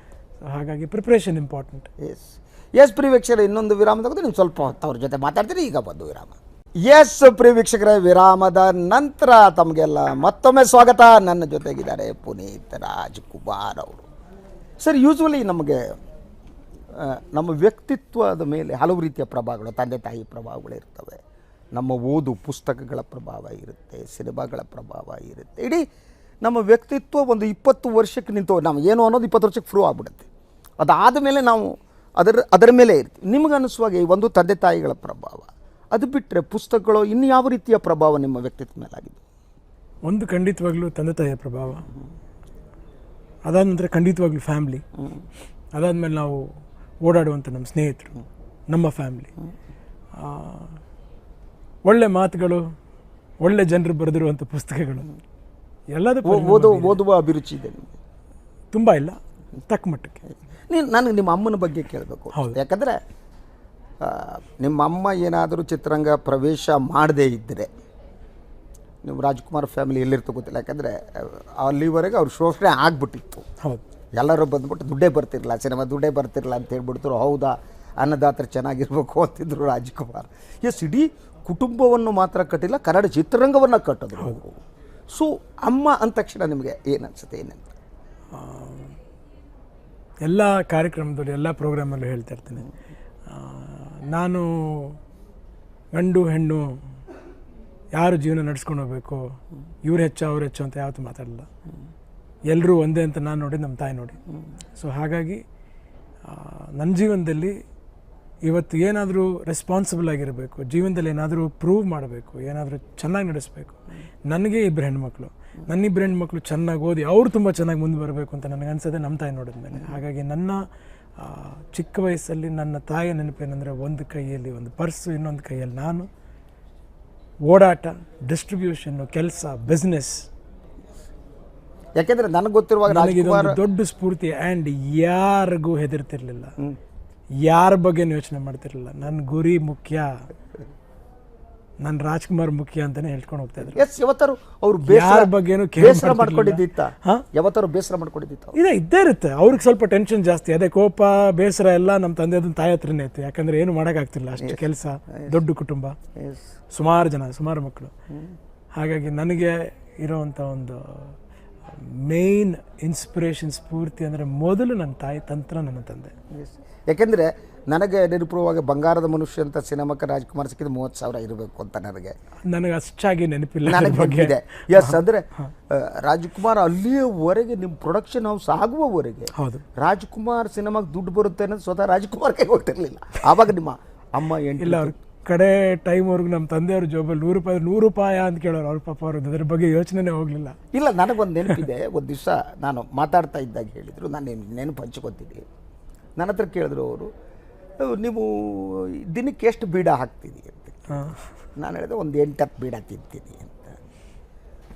ಹಾಗಾಗಿ ಪ್ರಿಪ್ರೇಷನ್ ಇಂಪಾರ್ಟೆಂಟ್. ಎಸ್, ಎಸ್ ಪ್ರಿಯ ವೀಕ್ಷಕರೇ, ಇನ್ನೊಂದು ವಿರಾಮ ತಗೊಂಡು ನೀವು ಸ್ವಲ್ಪ ಹೊತ್ತು ಅವ್ರ ಜೊತೆ ಮಾತಾಡ್ತೀರಿ. ಈಗ ಬಂದು ವಿರಾಮ. ಎಸ್ ಪ್ರಿಯ ವೀಕ್ಷಕರೇ, ವಿರಾಮದ ನಂತರ ತಮಗೆಲ್ಲ ಮತ್ತೊಮ್ಮೆ ಸ್ವಾಗತ. ನನ್ನ ಜೊತೆಗಿದ್ದಾರೆ ಪುನೀತ್ ರಾಜ್ಕುಮಾರ್ ಅವರು. ಸರ್, ಯೂಶ್ವಲಿ ನಮಗೆ ನಮ್ಮ ವ್ಯಕ್ತಿತ್ವದ ಮೇಲೆ ಹಲವು ರೀತಿಯ ಪ್ರಭಾವಗಳು, ತಂದೆ ತಾಯಿ ಪ್ರಭಾವಗಳು ಇರ್ತವೆ. ನಮ್ಮ ಓದು ಪುಸ್ತಕಗಳ ಪ್ರಭಾವ ಇರುತ್ತೆ, ಸಿನಿಮಾಗಳ ಪ್ರಭಾವ ಇರುತ್ತೆ. ಇಡೀ ನಮ್ಮ ವ್ಯಕ್ತಿತ್ವ ಒಂದು 20 ವರ್ಷಕ್ಕೆ ನಿಂತು ನಾವು ಏನು ಅನ್ನೋದು 20 ವರ್ಷಕ್ಕೆ ಪ್ರೂವ್ ಆಗಿಬಿಡುತ್ತೆ. ಅದಾದ ಮೇಲೆ ನಾವು ಅದರ ಮೇಲೆ ಇರ್ತೀವಿ. ನಿಮಗೆ ಅನ್ನಿಸುವಾಗ ಒಂದು ತಂದೆ ತಾಯಿಗಳ ಪ್ರಭಾವ, ಅದು ಬಿಟ್ಟರೆ ಪುಸ್ತಕಗಳು ಇನ್ನು ಯಾವ ರೀತಿಯ ಪ್ರಭಾವ ನಿಮ್ಮ ವ್ಯಕ್ತಿತ್ವ ಮೇಲಾಗಿದೆ? ಒಂದು ಖಂಡಿತವಾಗ್ಲೂ ತಂದೆ ತಾಯಿಯ ಪ್ರಭಾವ, ಅದಾದ ನಂತರ ಖಂಡಿತವಾಗ್ಲೂ ಫ್ಯಾಮ್ಲಿ, ಅದಾದಮೇಲೆ ನಾವು ಓಡಾಡುವಂಥ ನಮ್ಮ ಸ್ನೇಹಿತರು, ನಮ್ಮ ಫ್ಯಾಮ್ಲಿ, ಒಳ್ಳೆ ಮಾತುಗಳು, ಒಳ್ಳೆ ಜನರು ಬರೆದಿರುವಂಥ ಪುಸ್ತಕಗಳು, ಎಲ್ಲದೂ ಓದುವ ಅಭಿರುಚಿ ಇದೆ ನಿಮಗೆ? ತುಂಬ ಇಲ್ಲ, ತಕ್ಕ ಮಟ್ಟಕ್ಕೆ. ನನಗೆ ನಿಮ್ಮ ಅಮ್ಮನ ಬಗ್ಗೆ ಕೇಳಬೇಕು. ಯಾಕಂದರೆ ನಿಮ್ಮ ಅಮ್ಮ ಏನಾದರೂ ಚಿತ್ರರಂಗ ಪ್ರವೇಶ ಮಾಡದೇ ಇದ್ದರೆ ನೀವು ರಾಜ್ಕುಮಾರ್ ಫ್ಯಾಮಿಲಿ ಎಲ್ಲಿರ್ತೋ ಗೊತ್ತಿಲ್ಲ. ಯಾಕಂದರೆ ಅಲ್ಲಿವರೆಗೆ ಅವ್ರು ಶೋಷಣೆ ಆಗಿಬಿಟ್ಟಿತ್ತು. ಹೌದು, ಎಲ್ಲರೂ ಬಂದ್ಬಿಟ್ಟು ದುಡ್ಡೇ ಬರ್ತಿರಲಿಲ್ಲ, ಸಿನಿಮಾ ದುಡ್ಡೇ ಬರ್ತಿರಲಿಲ್ಲ ಅಂತ ಹೇಳ್ಬಿಡ್ತಾರೆ. ಹೌದಾ, ಅನ್ನದಾತ್ರ ಚೆನ್ನಾಗಿರ್ಬೇಕು ಅಂತಿದ್ರು ರಾಜ್ಕುಮಾರ್. ಎಸ್, ಇಡೀ ಕುಟುಂಬವನ್ನು ಮಾತ್ರ ಕಟ್ಟಿಲ್ಲ, ಕನ್ನಡ ಚಿತ್ರರಂಗವನ್ನು ಕಟ್ಟಿದ್ರು. ಸೊ ಅಮ್ಮ ಅಂದ ತಕ್ಷಣ ನಿಮಗೆ ಏನು ಅನಿಸುತ್ತೆ, ಏನಂತ? ಎಲ್ಲ ಕಾರ್ಯಕ್ರಮದಲ್ಲಿ, ಎಲ್ಲ ಪ್ರೋಗ್ರಾಮಲ್ಲೂ ಹೇಳ್ತಾ ಇರ್ತೀನಿ, ನಾನು ಗಂಡು ಹೆಣ್ಣು ಯಾರು ಜೀವನ ನಡೆಸ್ಕೊಂಡು ಹೋಗ್ಬೇಕು, ಇವ್ರು ಹೆಚ್ಚು ಅವ್ರು ಹೆಚ್ಚು ಅಂತ ಯಾವತ್ತೂ ಮಾತಾಡಲ್ಲ. ಎಲ್ಲರೂ ಒಂದೇ ಅಂತ ನಾನು ನೋಡಿ, ನಮ್ಮ ತಾಯಿ ನೋಡಿ. ಸೊ ಹಾಗಾಗಿ ನನ್ನ ಜೀವನದಲ್ಲಿ ಇವತ್ತು ಏನಾದರೂ ರೆಸ್ಪಾನ್ಸಿಬಲ್ ಆಗಿರಬೇಕು, ಜೀವನದಲ್ಲಿ ಏನಾದರೂ ಪ್ರೂವ್ ಮಾಡಬೇಕು, ಏನಾದರೂ ಚೆನ್ನಾಗಿ ನಡೆಸಬೇಕು. ನನಗೆ 2 ಹೆಣ್ಮಕ್ಳು, ನನ್ನ 2 ಹೆಣ್ಮಕ್ಳು ಚೆನ್ನಾಗಿ ಓದಿ ಅವ್ರು ತುಂಬ ಚೆನ್ನಾಗಿ ಮುಂದೆ ಬರಬೇಕು ಅಂತ ನನಗೆ ಅನ್ಸೋದೆ ನಮ್ಮ ತಾಯಿ ನೋಡಿದ್ಮೇಲೆ. ಹಾಗಾಗಿ ನನ್ನ ಚಿಕ್ಕ ವಯಸ್ಸಲ್ಲಿ ನನ್ನ ತಾಯಿಯ ನೆನಪೇನೆಂದರೆ, ಒಂದು ಕೈಯಲ್ಲಿ ಒಂದು ಪರ್ಸು, ಇನ್ನೊಂದು ಕೈಯಲ್ಲಿ ನಾನು, ಓಡಾಟ, ಡಿಸ್ಟ್ರಿಬ್ಯೂಷನ್ನು, ಕೆಲಸ, ಬಿಸ್ನೆಸ್. ಯಾಕೆಂದರೆ ನನಗೆ ಗೊತ್ತಿರುವಾಗ ನನಗಿದೊಂದು ದೊಡ್ಡ ಸ್ಫೂರ್ತಿ. ಆ್ಯಂಡ್ ಯಾರಿಗೂ ಹೆದರ್ತಿರ್ಲಿಲ್ಲ, ಯಾರ ಬಗ್ಗೆ ಯೋಚನೆ ಮಾಡ್ತಿರ್ಲಿಲ್ಲ. ನನ್ನ ಗುರಿ ಮುಖ್ಯ, ನನ್ನ ರಾಜ್ಕುಮಾರ್ ಮುಖ್ಯ ಅಂತಾನೆ ಹೇಳ್ಕೊಂಡು ಹೋಗ್ತಾ ಇದ್ರು. ಎಸ್, ಯಾವತ್ತಾರು ಅವ್ರು ಯಾರ ಬಗ್ಗೆನೂ ಬೇಸರ ಮಾಡ್ಕೊಂಡಿದ್ದಿತ್ತ? ಯಾವತ್ತಾರು ಬೇಸರ ಮಾಡ್ಕೊಂಡಿದ್ದಿತ್ತ? ಇದ್ದೇ ಇರುತ್ತೆ. ಅವ್ರಿಗೆ ಸ್ವಲ್ಪ ಟೆನ್ಷನ್ ಜಾಸ್ತಿ. ಅದೇ ಕೋಪ, ಬೇಸರ ಎಲ್ಲ ನಮ್ಮ ತಂದೆ ಅದನ್ನ ತಾಯಿ ಹತ್ರನೇ ಇತ್ತು. ಯಾಕಂದ್ರೆ ಏನು ಮಾಡೋಕ್ಕಾಗ್ತಿಲ್ಲ, ಅಷ್ಟು ಕೆಲಸ, ದೊಡ್ಡ ಕುಟುಂಬ, ಸುಮಾರು ಜನ, ಸುಮಾರು ಮಕ್ಕಳು. ಹಾಗಾಗಿ ನನಗೆ ಇರೋವಂಥ ಒಂದು ಮೇನ್ ಇನ್ಸ್ಪಿರೇಷನ್, ಸ್ಫೂರ್ತಿ ಅಂದರೆ ಮೊದಲು ನನ್ನ ತಾಯಿ, ತಂತ್ರ ನನ್ನ ತಂದೆ. ಯಾಕೆಂದರೆ ನನಗೆ ನೆನಪಿರುವಾಗ ಬಂಗಾರದ ಮನುಷ್ಯ ಅಂತ ಸಿನಿಮಾಕ್ಕೆ ರಾಜ್ಕುಮಾರ್ ಸಿಕ್ಕಿದ್ದು 30,000 ಇರಬೇಕು ಅಂತ ನನಗೆ ಅಷ್ಟಾಗಿ ನೆನಪಿಲ್ಲ. ನನಗೆ ಎಸ್, ಅಂದರೆ ರಾಜ್ಕುಮಾರ್ ಅಲ್ಲಿಯವರೆಗೆ ನಿಮ್ಮ ಪ್ರೊಡಕ್ಷನ್ ಹೌಸ್ ಆಗುವವರೆಗೆ ಹೌದು, ರಾಜ್ಕುಮಾರ್ ಸಿನಿಮಾಗೆ ದುಡ್ಡು ಬರುತ್ತೆ ಅನ್ನೋದು ಸ್ವತಃ ರಾಜ್ಕುಮಾರ್ ಕೈ ಗೊತ್ತಿರಲಿಲ್ಲ. ಆವಾಗ ನಿಮ್ಮ ಅಮ್ಮ ಇಲ್ಲ, ಅವ್ರ ಕಡೆ ಟೈಮ್ವರೆಗೂ ನಮ್ಮ ತಂದೆಯವ್ರ ಜೋಬಲ್ಲಿ ₹100 ಅಂತ ಕೇಳೋರು. ಅವ್ರ ಪಾಪ ಅವರು ಅದ್ರ ಬಗ್ಗೆ ಯೋಚನೆನೇ ಹೋಗಲಿಲ್ಲ. ಇಲ್ಲ, ನನಗೊಂದು ನೆನಪಿದೆ. ಒಂದು ದಿವಸ ನಾನು ಮಾತಾಡ್ತಾ ಇದ್ದಾಗ ಹೇಳಿದರು, ನಾನು ನೆನಪು ಹಂಚ್ಕೊತೀನಿ. ನನ್ನ ಹತ್ರ ಕೇಳಿದ್ರು ಅವರು, ನೀವು ದಿನಕ್ಕೆ ಎಷ್ಟು ಬೀಡ ಹಾಕ್ತೀರಿ ಅಂತ. ನಾನು ಹೇಳಿದೆ, ಒಂದು 8-10 ಬೀಡ ತಿಂತೀನಿ ಅಂತ.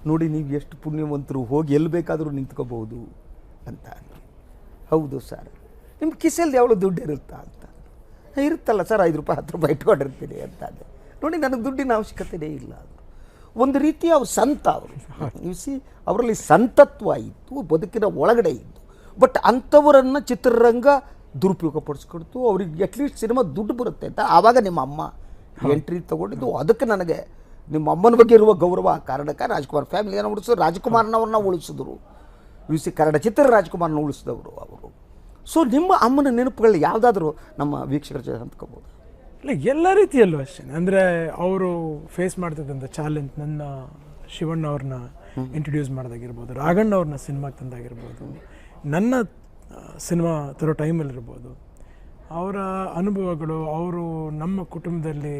ನೋಡಿ, ನೀವು ಎಷ್ಟು ಪುಣ್ಯವಂತರು, ಹೋಗಿ ಎಲ್ಲಿ ಬೇಕಾದರೂ ನಿಂತ್ಕೋಬಹುದು ಅಂತ. ಹೌದು ಸರ್, ನಿಮ್ಮ ಕಿಸೆಯಲ್ಲಿ ಯಾವಳು ದುಡ್ಡು ಇರುತ್ತಾ ಅಂತ. ಇರುತ್ತಲ್ಲ ಸರ್, ₹5 ₹10 ಇಟ್ಕೊಂಡಿರ್ತೀನಿ ಅಂತ. ನೋಡಿ, ನನಗೆ ದುಡ್ಡಿನ ಅವಶ್ಯಕತೆಯೇ ಇಲ್ಲ. ಒಂದು ರೀತಿಯ ಅವ್ರು ಸಂತ. ಅವರು ಸಿ, ಅವರಲ್ಲಿ ಸಂತತ್ವ ಇತ್ತು, ಬದುಕಿನ ಒಳಗಡೆ ಇತ್ತು. ಬಟ್ ಅಂಥವರನ್ನು ಚಿತ್ರರಂಗ ದುರುಪಯೋಗ ಪಡಿಸ್ಕೊಡ್ತು. ಅವ್ರಿಗೆ ಅಟ್ಲೀಸ್ಟ್ ಸಿನಿಮಾ ದುಡ್ಡು ಬರುತ್ತೆ ಅಂತ. ಆವಾಗ ನಿಮ್ಮ ಅಮ್ಮ ಎಂಟ್ರಿ ತೊಗೊಂಡಿದ್ದು. ಅದಕ್ಕೆ ನನಗೆ ನಿಮ್ಮ ಅಮ್ಮನ ಬಗ್ಗೆ ಇರುವ ಗೌರವ ಆ ಕಾರಣಕ್ಕೆ ರಾಜ್ಕುಮಾರ್ ಫ್ಯಾಮಿಲಿಯನ್ನು ಉಳಿಸಿದ್ರು, ರಾಜ್ಕುಮಾರ್ನವ್ರನ್ನ ಉಳಿಸಿದ್ರು. ಸಿ ಕನ್ನಡ ಚಿತ್ರ ರಾಜ್ಕುಮಾರ್ನ ಉಳಿಸಿದವರು ಅವರು. ಸೊ ನಿಮ್ಮ ಅಮ್ಮನ ನೆನಪುಗಳು ಯಾವುದಾದ್ರೂ ನಮ್ಮ ವೀಕ್ಷಕರ ಜೊತೆ ಹಂಚ್ಕೋಬೋದು? ಇಲ್ಲ, ಎಲ್ಲ ರೀತಿಯಲ್ಲೂ ಅಷ್ಟೇ. ಅಂದರೆ ಅವರು ಫೇಸ್ ಮಾಡ್ತಿದ್ದಂಥ ಚಾಲೆಂಜ್, ನನ್ನ ಶಿವಣ್ಣ ಅವ್ರನ್ನ ಇಂಟ್ರೊಡ್ಯೂಸ್ ಮಾಡೋದಾಗಿರ್ಬೋದು, ರಾಘಣ್ಣ ಅವ್ರನ್ನ ಸಿನಿಮಾಗೆ ತಂದಾಗಿರ್ಬೋದು, ನನ್ನ ಸಿನಿಮಾ ತರೋ ಟೈಮಲ್ಲಿರ್ಬೋದು, ಅವರ ಅನುಭವಗಳು, ಅವರು ನಮ್ಮ ಕುಟುಂಬದಲ್ಲಿ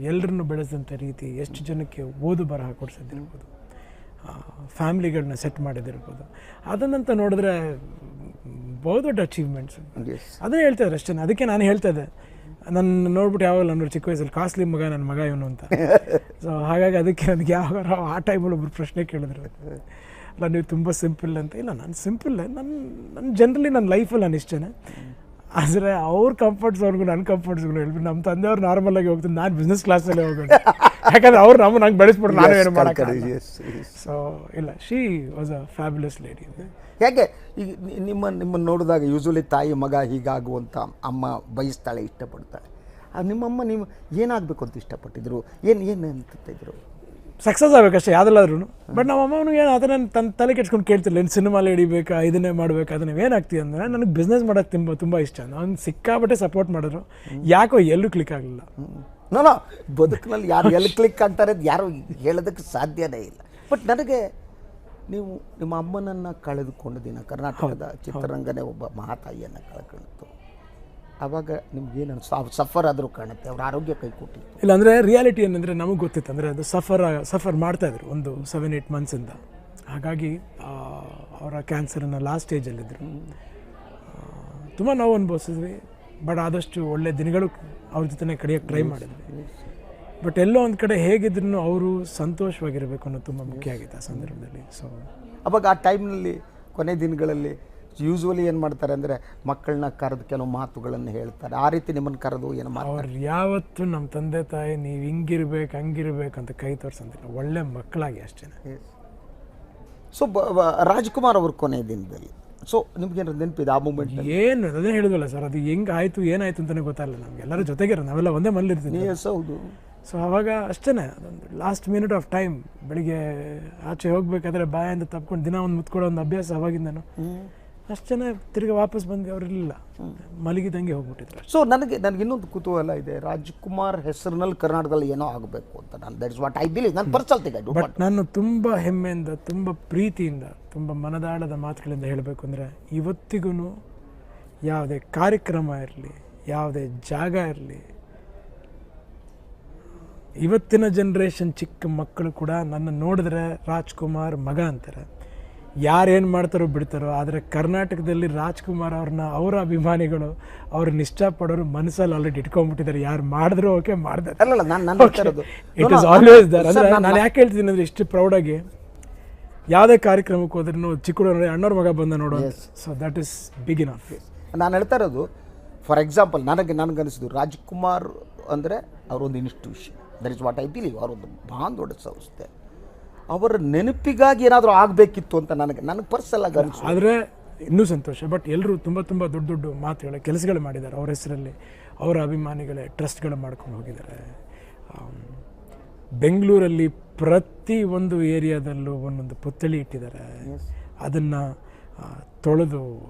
ಎಲ್ಲರನ್ನು ಬೆಳೆಸಿದಂಥ ರೀತಿ, ಎಷ್ಟು ಜನಕ್ಕೆ ಓದು ಬರಹ ಕೊಡಿಸೋದಿರ್ಬೋದು, ಫ್ಯಾಮ್ಲಿಗಳನ್ನ ಸೆಟ್ ಮಾಡಿದಿರ್ಬೋದು, ಅದನ್ನಂತ ನೋಡಿದ್ರೆ ಬಹುದೊಡ್ಡ ಅಚೀವ್ಮೆಂಟ್ಸ್. ಅದೇ ಹೇಳ್ತಾ ಇದ್ದಾರೆ ಅಷ್ಟೇ. ಅದಕ್ಕೆ ನಾನು ಹೇಳ್ತಾ ಇದ್ದೆ, ನನ್ನ ನೋಡ್ಬಿಟ್ಟು ಯಾವಾಗಲೂ ಅನ್ನೋರು ಚಿಕ್ಕ ವಯಸ್ಸಲ್ಲಿ ಕಾಸ್ಟ್ಲಿ ಮಗ, ನನ್ನ ಮಗ ಇವನು ಅಂತ. ಸೊ ಹಾಗಾಗಿ ಅದಕ್ಕೆ ನನಗೆ ಯಾವಾಗ ಆ ಟೈಮಲ್ಲಿ ಒಬ್ಬರು ಪ್ರಶ್ನೆ ಕೇಳಿದ್ರು, ಅಲ್ಲ ನೀವು ತುಂಬ ಸಿಂಪಲ್ ಅಂತ. ಇಲ್ಲ, ನಾನು ಸಿಂಪಲ್, ನನ್ನ ಜನರಲಿ ನನ್ನ ಲೈಫಲ್ಲಿ ನಾನು ಇಷ್ಟೇ. ಆದರೆ ಅವ್ರ ಕಂಫರ್ಟ್ ಝೋನ್ಗೂ ನನ್ನ ಕಂಫರ್ಟ್ ಝೋನ್ ಹೇಳ್ಬಿಟ್ಟು ನಮ್ಮ ತಂದೆಯವ್ರು ನಾರ್ಮಲ್ ಆಗಿ ಹೋಗ್ತೀನಿ, ನಾನು ಬಿಸ್ನೆಸ್ ಕ್ಲಾಸಲ್ಲೇ ಹೋಗೋದು. ಯಾಕಂದ್ರೆ ಅವ್ರು ನಮ್ಮನ್ನು ಹಂಗೆ ಬೆಳೆಸ್ಬಿಟ್ರು, ನಾನು ಏನು ಮಾಡೋಕ್ಕಾಗಲ್ಲ. ಸೊ ಇಲ್ಲ, she was a fabulous lady. ಹೇಗೆ ಈಗ ನಿಮ್ಮನ್ನು ನೋಡಿದಾಗ ಯೂಶ್ವಲಿ ತಾಯಿ ಮಗ ಹೀಗಾಗುವಂಥ ಅಮ್ಮ ಬಯಸ್ತಾಳೆ, ಇಷ್ಟಪಡ್ತಾಳೆ. ನಿಮ್ಮಮ್ಮ ನೀವು ಏನಾಗಬೇಕು ಅಂತ ಇಷ್ಟಪಟ್ಟಿದ್ರು, ಏನು ಅಂತಿದ್ರು? ಸಕ್ಸಸ್ ಆಗಬೇಕಷ್ಟೇ ಯಾವುದೆಲ್ಲಾದ್ರೂ. ಬಟ್ ನಮ್ಮ ಅಮ್ಮನೂ ಏನು ಅದನ್ನ ತನ್ನ ತಲೆ ಕೆಡ್ಸ್ಕೊಂಡು ಕೇಳ್ತಿಲ್ಲ, ಏನು ಸಿನಿಮಾಲಿ ಹಿಡಿಬೇಕಾ, ಇದನ್ನೇ ಮಾಡಬೇಕಾ, ಅದನ್ನ ಏನಾಗ್ತೀವಿ ಅಂದರೆ ನನಗೆ ಬಿಸ್ನೆಸ್ ಮಾಡೋಕ್ಕೆ ತುಂಬ ಇಷ್ಟ. ಅವ್ನು ಸಿಕ್ಕಾಬಟ್ಟೆ ಸಪೋರ್ಟ್ ಮಾಡಿದ್ರು, ಯಾಕೋ ಎಲ್ಲೂ ಕ್ಲಿಕ್ ಆಗಲಿಲ್ಲ. ನಾನು ಬದುಕಿನಲ್ಲಿ ಯಾರು ಎಲ್ಲಿ ಕ್ಲಿಕ್ ಆಗ್ತಾರೆ ಅದು ಯಾರು ಹೇಳೋದಕ್ಕೆ ಸಾಧ್ಯನೇ ಇಲ್ಲ. ಬಟ್ ನನಗೆ ನೀವು ನಿಮ್ಮ ಅಮ್ಮನನ್ನು ಕಳೆದುಕೊಂಡ ದಿನ ಕರ್ನಾಟಕದ ಚಿತ್ರರಂಗನೇ ಒಬ್ಬ ಮಹಾತಾಯಿಯನ್ನು ಕಳ್ಕೊಂಡಿತ್ತು. ಆವಾಗ ನಿಮ್ಗೇನು ಸಫರ್ ಆದರೂ ಕಾಣುತ್ತೆ, ಅವ್ರ ಆರೋಗ್ಯ ಕೈ ಕೊಟ್ಟಿತ್ತು. ಇಲ್ಲ ಅಂದರೆ ರಿಯಾಲಿಟಿ ಏನಂದರೆ ನಮಗೆ ಗೊತ್ತಿತ್ತು, ಅಂದರೆ ಅದು ಸಫರ್ ಮಾಡ್ತಾಯಿದ್ರು ಒಂದು 7-8 ಮಂತ್ಸಿಂದ. ಹಾಗಾಗಿ ಅವರ ಕ್ಯಾನ್ಸರನ್ನು ಲಾಸ್ಟ್ ಸ್ಟೇಜಲ್ಲಿದ್ದರು. ತುಂಬ ನೋವು ಅನುಭವಿಸಿದ್ವಿ. ಬಟ್ ಆದಷ್ಟು ಒಳ್ಳೆ ದಿನಗಳು ಅವ್ರ ಜೊತೆ ಕಡಿಯೋಕ್ಕೆ ಟ್ರೈ ಮಾಡಿದ್ವಿ. ಬಟ್ ಎಲ್ಲೋ ಒಂದು ಕಡೆ ಹೇಗಿದ್ರು ಅವರು ಸಂತೋಷವಾಗಿರಬೇಕು ಅನ್ನೋದು ತುಂಬ ಮುಖ್ಯ ಆಗಿತ್ತು ಆ ಸಂದರ್ಭದಲ್ಲಿ. ಸೊ ಅವಾಗ ಆ ಟೈಮ್ನಲ್ಲಿ ಕೊನೆ ದಿನಗಳಲ್ಲಿ ಯೂಶ್ವಲಿ ಏನು ಮಾಡ್ತಾರೆ ಅಂದರೆ ಮಕ್ಕಳನ್ನ ಕರೆದು ಕೆಲವು ಮಾತುಗಳನ್ನು ಹೇಳ್ತಾರೆ. ಆ ರೀತಿ ನಿಮ್ಮನ್ನು ಕರೆದು ಏನು ಮಾಡ್ತಾರೆ? ಅವ್ರು ಯಾವತ್ತೂ ನಮ್ಮ ತಂದೆ ತಾಯಿ ನೀವು ಹಿಂಗಿರ್ಬೇಕು ಹಂಗಿರ್ಬೇಕು ಅಂತ ಕೈ ತೋರಿಸಂತಿಲ್ಲ, ಒಳ್ಳೆ ಮಕ್ಕಳಾಗಿ ಅಷ್ಟೇ. ಸೊ ರಾಜ್ಕುಮಾರ್ ಅವ್ರ ಕೊನೆ ದಿನದಲ್ಲಿ ಸೊ ನಿಮ್ಗೇನು ನೆನಪಿದೆ ಆ ಮೂಮೆಂಟ್? ಏನು ಅದೇ ಹೇಳಿದ್ವಲ್ಲ ಸರ್, ಅದು ಹೆಂಗೆ ಆಯಿತು ಏನಾಯಿತು ಅಂತಲೇ ಗೊತ್ತಾಗಲ್ಲ ನಮ್ಗೆ. ಎಲ್ಲರೂ ಜೊತೆಗಿರೋ, ನಾವೆಲ್ಲ ಒಂದೇ ಮನೇಲಿರ್ತೀವಿ. ಹೌದು. ಸೊ ಆವಾಗ ಅಷ್ಟೇ, ಅದೊಂದು ಲಾಸ್ಟ್ ಮಿನಿಟ್ ಆಫ್ ಟೈಮ್. ಬೆಳಿಗ್ಗೆ ಆಚೆ ಹೋಗ್ಬೇಕಾದ್ರೆ ಬಾಯಿಂದ ತಪ್ಕೊಂಡು ದಿನ ಒಂದು ಮುತ್ಕೊಳ್ಳೋ ಒಂದು ಅಭ್ಯಾಸ ಅವಾಗಿಂದನು. ಅಷ್ಟೇ, ತಿರ್ಗಿ ವಾಪಸ್ ಬಂದು ಅವರಿರಲಿಲ್ಲ, ಮಲಗಿದಂಗೆ ಹೋಗ್ಬಿಟ್ಟಿದ್ರು. ಸೊ ನನಗೆ ಇನ್ನೊಂದು ಕುತೂಹಲ ಇದೆ, ರಾಜ್ಕುಮಾರ್ ಹೆಸರಿನಲ್ಲಿ ಕರ್ನಾಟಕದಲ್ಲಿ ಏನೋ ಆಗಬೇಕು ಅಂತ. ನಾನು that is what I believe. ನಾನು ಪರ್ಸನಲ್ ತೆಗೆದು ಬಟ್ ನಾನು ತುಂಬ ಹೆಮ್ಮೆಯಿಂದ, ತುಂಬ ಪ್ರೀತಿಯಿಂದ, ತುಂಬ ಮನದಾಳದ ಮಾತುಗಳಿಂದ ಹೇಳಬೇಕು ಅಂದರೆ, ಇವತ್ತಿಗೂ ಯಾವುದೇ ಕಾರ್ಯಕ್ರಮ ಇರಲಿ, ಯಾವುದೇ ಜಾಗ ಇರಲಿ, ಇವತ್ತಿನ ಜನ್ರೇಷನ್ ಚಿಕ್ಕ ಮಕ್ಕಳು ಕೂಡ ನನ್ನ ನೋಡಿದ್ರೆ ರಾಜ್ಕುಮಾರ್ ಮಗ ಅಂತಾರೆ. ಯಾರೇನು ಮಾಡ್ತಾರೋ ಬಿಡ್ತಾರೋ, ಆದರೆ ಕರ್ನಾಟಕದಲ್ಲಿ ರಾಜ್ಕುಮಾರ್ ಅವ್ರನ್ನ ಅವರ ಅಭಿಮಾನಿಗಳು ಅವ್ರನ್ನ ಇಷ್ಟಪಡೋರು ಮನಸ್ಸಲ್ಲಿ ಆಲ್ರೆಡಿ ಇಟ್ಕೊಂಡ್ಬಿಟ್ಟಿದ್ದಾರೆ. ಯಾರು ಮಾಡಿದ್ರು ಓಕೆ, ಮಾಡ್ತಾರೆ. It is always there. ಅಂದರೆ ನಾನು ಯಾಕೆ ಹೇಳ್ತೀನಿ ಅಂದರೆ, ಇಷ್ಟು ಪ್ರೌಡಾಗಿ ಯಾವುದೇ ಕಾರ್ಯಕ್ರಮಕ್ಕೆ ಹೋದ್ರೂ ಚಿಕ್ಕ ಹುಡುಗ ಅಣ್ಣವ್ರ ಮಗ ಬಂದ ನೋಡೋ. So that is big enough. ನಾನು ಹೇಳ್ತಾ ಇರೋದು, ಫಾರ್ ಎಕ್ಸಾಂಪಲ್ ನನಗನ್ನಿಸಿದ್ದು ರಾಜ್ಕುಮಾರ್ ಅಂದರೆ ಅವರೊಂದು institution. That is what I believe. ಅವರೊಂದು ಭಾಳ ದೊಡ್ಡ ಸಂಸ್ಥೆ. ಅವರ ನೆನಪಿಗಾಗಿ ಏನಾದರೂ ಆಗಬೇಕಿತ್ತು ಅಂತ ನನಗೆ ಪರ್ಸನಲ್ ಆಗಿ ಅನಿಸ್ತು. ಆದರೆ ಇನ್ನೂ ಸಂತೋಷ. ಬಟ್ ಎಲ್ಲರೂ ತುಂಬ ದೊಡ್ಡ ಮಾತುಗಳ ಕೆಲಸಗಳು ಮಾಡಿದ್ದಾರೆ ಅವ್ರ ಹೆಸರಲ್ಲಿ. ಅವರ ಅಭಿಮಾನಿಗಳೇ ಟ್ರಸ್ಟ್ಗಳು ಮಾಡ್ಕೊಂಡು ಹೋಗಿದ್ದಾರೆ. ಬೆಂಗಳೂರಲ್ಲಿ ಪ್ರತಿ ಒಂದು ಏರಿಯಾದಲ್ಲೂ ಒಂದೊಂದು ಪುತ್ಥಳಿ ಇಟ್ಟಿದ್ದಾರೆ. ಅದನ್ನು ತೊಳೆದು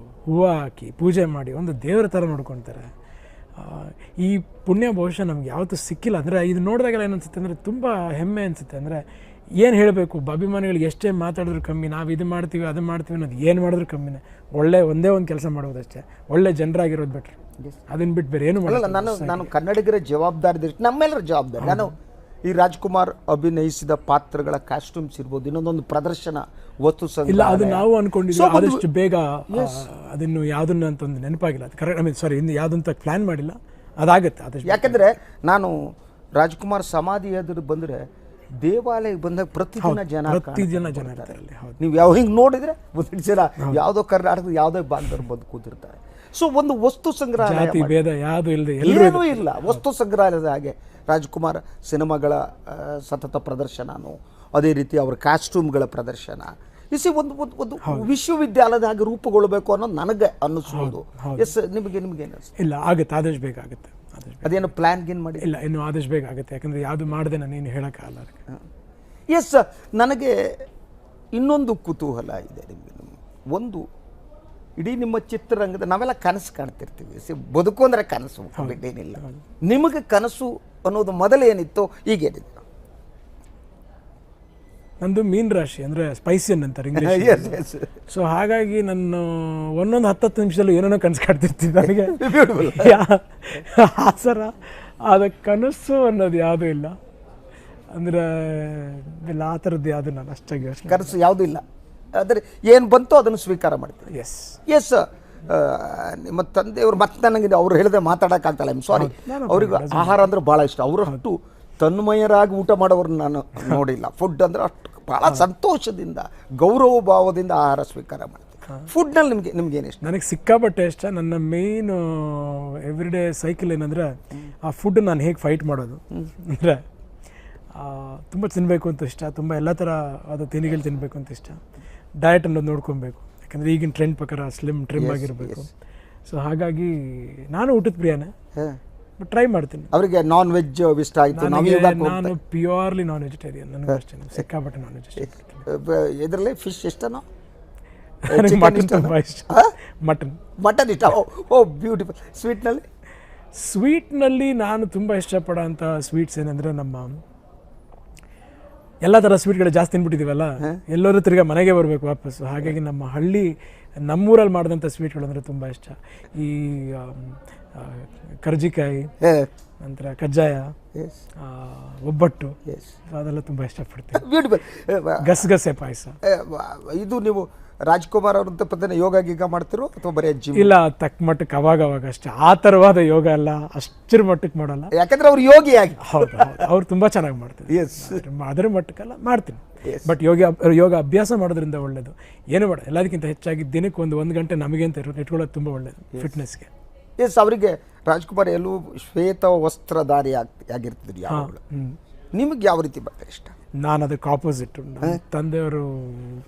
ಹೂವು ಹಾಕಿ ಪೂಜೆ ಮಾಡಿ ಒಂದು ದೇವರ ಥರ ನೋಡ್ಕೊತಾರೆ. ಈ ಪುಣ್ಯ ಬಹುಶಃ ನಮ್ಗೆ ಯಾವತ್ತೂ ಸಿಕ್ಕಿಲ್ಲ. ಅಂದರೆ ಇದು ನೋಡಿದಾಗೆಲ್ಲ ಏನು ಅನಿಸುತ್ತೆ ಅಂದರೆ, ತುಂಬ ಹೆಮ್ಮೆ ಅನಿಸುತ್ತೆ. ಅಂದರೆ ಏನು ಹೇಳಬೇಕು, ಅಭಿಮಾನಿಗಳಿಗೆ ಎಷ್ಟೇ ಮಾತಾಡಿದ್ರು ಕಮ್ಮಿ. ನಾವು ಇದು ಮಾಡ್ತೀವಿ ಅದು ಮಾಡ್ತೀವಿ ಅನ್ನೋದು ಏನು ಮಾಡಿದ್ರು ಕಮ್ಮಿನೇ. ಒಂದೇ ಒಂದು ಕೆಲಸ ಮಾಡೋದಷ್ಟೇ, ಒಳ್ಳೆ ಜನರಾಗಿರೋದು ಬೆಟ್ರ್. ಅದನ್ನು ಬಿಟ್ಟು ಬೇರೆ ಏನು ಮಾಡಲ್ಲ. ನಾನು ಕನ್ನಡಿಗರ ಜವಾಬ್ದಾರಿ, ನಮ್ಮೆಲ್ಲರ ಜವಾಬ್ದಾರಿ. ನಾನು ಈ ರಾಜ್ಕುಮಾರ್ ಅಭಿನಯಿಸಿದ ಪಾತ್ರಗಳ ಕಾಸ್ಟ್ಯೂಮ್ಸ್ ಇರ್ಬೋದು, ಇನ್ನೊಂದೊಂದು ಪ್ರದರ್ಶನ ವಸ್ತು ಇಲ್ಲ, ಅದು ನಾವು ಅನ್ಕೊಂಡಿದ್ವಿ ಆದಷ್ಟು ಬೇಗ ಅದನ್ನು ಯಾವುದನ್ನ ಅಂತ ಒಂದು ನೆನಪಾಗಿಲ್ಲ. ಅದು ಕರೆಕ್ಟ್, ಸಾರಿ, ಇನ್ನು ಯಾವುದಂತ ಪ್ಲಾನ್ ಮಾಡಿಲ್ಲ. ಅದಾಗುತ್ತೆ ಆದಷ್ಟು. ಯಾಕಂದರೆ ನಾನು ರಾಜ್ಕುಮಾರ್ ಸಮಾಧಿ ಎದುರು ಬಂದರೆ ದೇವಾಲಯಕ್ಕೆ ಬಂದಾಗ ಪ್ರತಿದಿನ ಜನ ಇರ್ತಾರೆ. ನೀವು ಯಾವ ಹಿಂಗೆ ನೋಡಿದರೆ ಒಂದಿಷ್ಟು ಜನ ಯಾವುದೋ ಕರ್ನಾಟಕದ ಯಾವುದೋ ಭಾಗದವ್ರು ಬಂದು ಕೂತಿರ್ತಾರೆ. ಸೊ ಒಂದು ವಸ್ತು ಸಂಗ್ರಹಾಲಯ, ಭೇದ ಯಾವುದು ಇಲ್ಲದೆ ಏನೂ ಇಲ್ಲ, ವಸ್ತು ಸಂಗ್ರಹಾಲಯದ ಹಾಗೆ ರಾಜ್ಕುಮಾರ್ ಸಿನಿಮಾಗಳ ಸತತ ಪ್ರದರ್ಶನನೂ, ಅದೇ ರೀತಿ ಅವರ ಕಾಸ್ಟ್ಯೂಮ್ಗಳ ಪ್ರದರ್ಶನ ಒಂದು ವಿಶ್ವವಿದ್ಯಾಲಯದ ಹಾಗೆ ರೂಪುಗೊಳ್ಳಬೇಕು ಅನ್ನೋದು ನನಗೆ ಅನ್ನಿಸ್ಬೋದು. ಎಸ್, ನಿಮಗೇನು ಅನಿಸುತ್ತೆ? ಇಲ್ಲ, ಆಗುತ್ತೆ, ಆದಷ್ಟು ಬೇಗ ಆಗುತ್ತೆ. ಅದೇನು ಪ್ಲ್ಯಾನ್ಗೇನು ಮಾಡಿ ಇಲ್ಲ, ಇನ್ನು ಆದಷ್ಟು ಬೇಗ ಆಗುತ್ತೆ. ಯಾಕಂದರೆ ಯಾವುದು ಮಾಡಿದೆ ನಾನೇನು ಹೇಳೋಕ್ಕಾಗಲ್ಲ ಅದಕ್ಕೆ. ಎಸ್, ನನಗೆ ಇನ್ನೊಂದು ಕುತೂಹಲ ಇದೆ ನಿಮಗೆ. ಒಂದು ಇಡೀ ನಿಮ್ಮ ಚಿತ್ರರಂಗದ ನಾವೆಲ್ಲ ಕನಸು ಕಾಣ್ತಿರ್ತೀವಿ. ಬದುಕು ಅಂದರೆ ಕನಸು, ಬಿಟ್ಟೇನಿಲ್ಲ. ನಿಮಗೆ ಕನಸು ಅನ್ನೋದು ಮೊದಲು ಏನಿತ್ತು, ಈಗೇನಿತ್ತು? ನಂದು ಮೀನ್ ರಾಶಿ, ಅಂದರೆ ಸ್ಪೈಸಿಯನ್ ಅಂತಾರೆ ಇಂಗ್ಲೀಷ್. ಸೊ ಹಾಗಾಗಿ ನಾನು ಒಂದೊಂದು 10 ನಿಮಿಷದಲ್ಲೂ ಏನೇನೋ ಕನಸು ಕಾಡ್ತಿರ್ತೀನಿ. ನನಗೆ ಆ ಥರ ಆದ ಕನಸು ಅನ್ನೋದು ಯಾವುದೂ ಇಲ್ಲ. ಅಂದರೆ ಇಲ್ಲ, ಆ ಥರದ್ದು ಯಾವುದು ನಾನು ಅಷ್ಟಾಗಿ ಕನಸು ಯಾವುದೂ ಇಲ್ಲ. ಆದರೆ ಏನು ಬಂತೋ ಅದನ್ನು ಸ್ವೀಕಾರ ಮಾಡ್ತೀನಿ. ಎಸ್, ನಿಮ್ಮ ತಂದೆಯವರು ಮತ್ತೆ ನನಗೆ ಅವ್ರು ಹೇಳಿದ್ರೆ ಮಾತಾಡೋಕ್ಕಾಗ್ತಲ್ಲ. I'm sorry. ಅವ್ರಿಗೆ ಆಹಾರ ಅಂದರೆ ಭಾಳ ಇಷ್ಟ. ಅವರಷ್ಟು ತನ್ಮಯರಾಗಿ ಊಟ ಮಾಡೋವ್ರನ್ನ ನಾನು ನೋಡಿಲ್ಲ. ಫುಡ್ ಅಂದರೆ ಅಷ್ಟು ಭಾಳ ಸಂತೋಷದಿಂದ, ಗೌರವ ಭಾವದಿಂದ ಆಹಾರ ಸ್ವೀಕಾರ ಮಾಡ್ತೀನಿ. ಫುಡ್ನಲ್ಲಿ ನಿಮ್ಗೆ ಏನು ಇಷ್ಟ? ನನಗೆ ಸಿಕ್ಕಾಪಟ್ಟೆ ಇಷ್ಟ. ನನ್ನ ಮೇಯ್ನು ಎವ್ರಿಡೇ ಸೈಕಲ್ ಏನಂದರೆ ಆ ಫುಡ್ ನಾನು ಹೇಗೆ ಫೈಟ್ ಮಾಡೋದು ಅಂದರೆ ತುಂಬ ತಿನ್ನಬೇಕು ಅಂತ ಇಷ್ಟ, ತುಂಬ ಎಲ್ಲ ಥರ ಆದ ತಿಂಡಿಗಳು ತಿನ್ನಬೇಕು ಅಂತ ಇಷ್ಟ. ಡಯಟ್ ಅನ್ನೋದು ನೋಡ್ಕೊಬೇಕು, ಯಾಕಂದರೆ ಈಗಿನ ಟ್ರೆಂಡ್ ಪ್ರಕಾರ ಟ್ರಿಮ್ ಆಗಿರಬೇಕು. ಸೊ ಹಾಗಾಗಿ ನಾನು ಊಟದ ಪ್ರಿಯನೇ, ಬಟ್ ಟ್ರೈ ಮಾಡ್ತೀನಿ. ಅವರಿಗೆ ನಾನ್ ವೆಜ್ ಇಷ್ಟ ಆಯಿತು? ನಾನು ಪ್ಯೂರ್ಲಿ ನಾನ್ ವೆಜಿಟೇರಿಯನ್, ನನಗೂ ಅಷ್ಟೇ ಸಿಕ್ಕಾಪಟ್ಟೆ ನಾನ್ ವೆಜ್. ಇದರಲ್ಲಿ ಫಿಶ್ ಇಷ್ಟನೋ? ಮಟನ್ ತುಂಬ ಇಷ್ಟ. ಮಟನ್ ಇಷ್ಟ. ಓ ಬ್ಯೂಟಿಫುಲ್. ಸ್ವೀಟ್ನಲ್ಲಿ ನಾನು ತುಂಬ ಇಷ್ಟಪಡೋ ಅಂಥ ಸ್ವೀಟ್ಸ್ ಏನಂದರೆ, ನಮ್ಮ ಎಲ್ಲ ಥರ ಸ್ವೀಟ್ಗಳು ಜಾಸ್ತಿ ತಿನ್ಬಿಟ್ಟಿದ್ದೀವಲ್ಲ, ಎಲ್ಲರೂ ತಿರ್ಗಾ ಮನೆಗೆ ಬರಬೇಕು ವಾಪಸ್ಸು. ಹಾಗಾಗಿ ನಮ್ಮೂರಲ್ಲಿ ಮಾಡಿದಂಥ ಸ್ವೀಟ್ಗಳು ಅಂದರೆ ತುಂಬ ಇಷ್ಟ. ಈ ಕರ್ಜಿಕಾಯಿ, ನಂತರ ಕಜ್ಜಾಯ, ಒಬ್ಬಟ್ಟು, ಅದೆಲ್ಲ ತುಂಬ ಇಷ್ಟಪಡ್ತೀನಿ. ಬ್ಯೂಟಿಫುಲ್. ಗಸಗಸೆ ಪಾಯಸ. ಇದು ನೀವು ರಾಜ್ಕುಮಾರ್ ಅವ್ರಂತ ಪದೇ ಯೋಗ ಗೀಗ ಮಾಡ್ತಿರೋ ಅಥವಾ ಬರೀ ಜಿಮ್? ಇಲ್ಲ, ತಕ್ಕ ಮಟ್ಟಕ್ಕೆ ಅವಾಗ ಅಷ್ಟೇ. ಆ ಥರವಾದ ಯೋಗ ಎಲ್ಲ ಅಷ್ಟರ ಮಟ್ಟಕ್ಕೆ ಮಾಡಲ್ಲ, ಯಾಕಂದ್ರೆ ಅವ್ರು ಯೋಗಿಯಾಗಿ. ಹೌದು, ಅವ್ರು ತುಂಬ ಚೆನ್ನಾಗಿ ಮಾಡ್ತಾರೆ. ಅದರ ಮಟ್ಟಕ್ಕೆಲ್ಲ ಮಾಡ್ತೀನಿ. ಬಟ್ ಯೋಗ ಅಭ್ಯಾಸ ಮಾಡೋದ್ರಿಂದ ಒಳ್ಳೇದು. ಏನು ಬೇಡ, ಎಲ್ಲದಕ್ಕಿಂತ ಹೆಚ್ಚಾಗಿ ದಿನಕ್ಕೆ ಒಂದು ಗಂಟೆ ನಮಗೆ ಅಂತ ಇಟ್ಕೊಳ್ಳೋದು ತುಂಬ ಒಳ್ಳೇದು ಫಿಟ್ನೆಸ್ಗೆ. ಅವರಿಗೆ ರಾಜ್ಕುಮಾರ್ ಎಲ್ಲೂ ಶ್ವೇತ ವಸ್ತ್ರಧಾರಿ ಆಗಿರ್ತಿದ್ರು ಯಾವಾಗಲೂ. ನಿಮಗೆ ಯಾವ ರೀತಿ ಬಟ್ಟೆ ಇಷ್ಟ? ನಾನು ಅದಕ್ಕೆ ಆಪೋಸಿಟ್. ನನ್ನ ತಂದೆಯವರು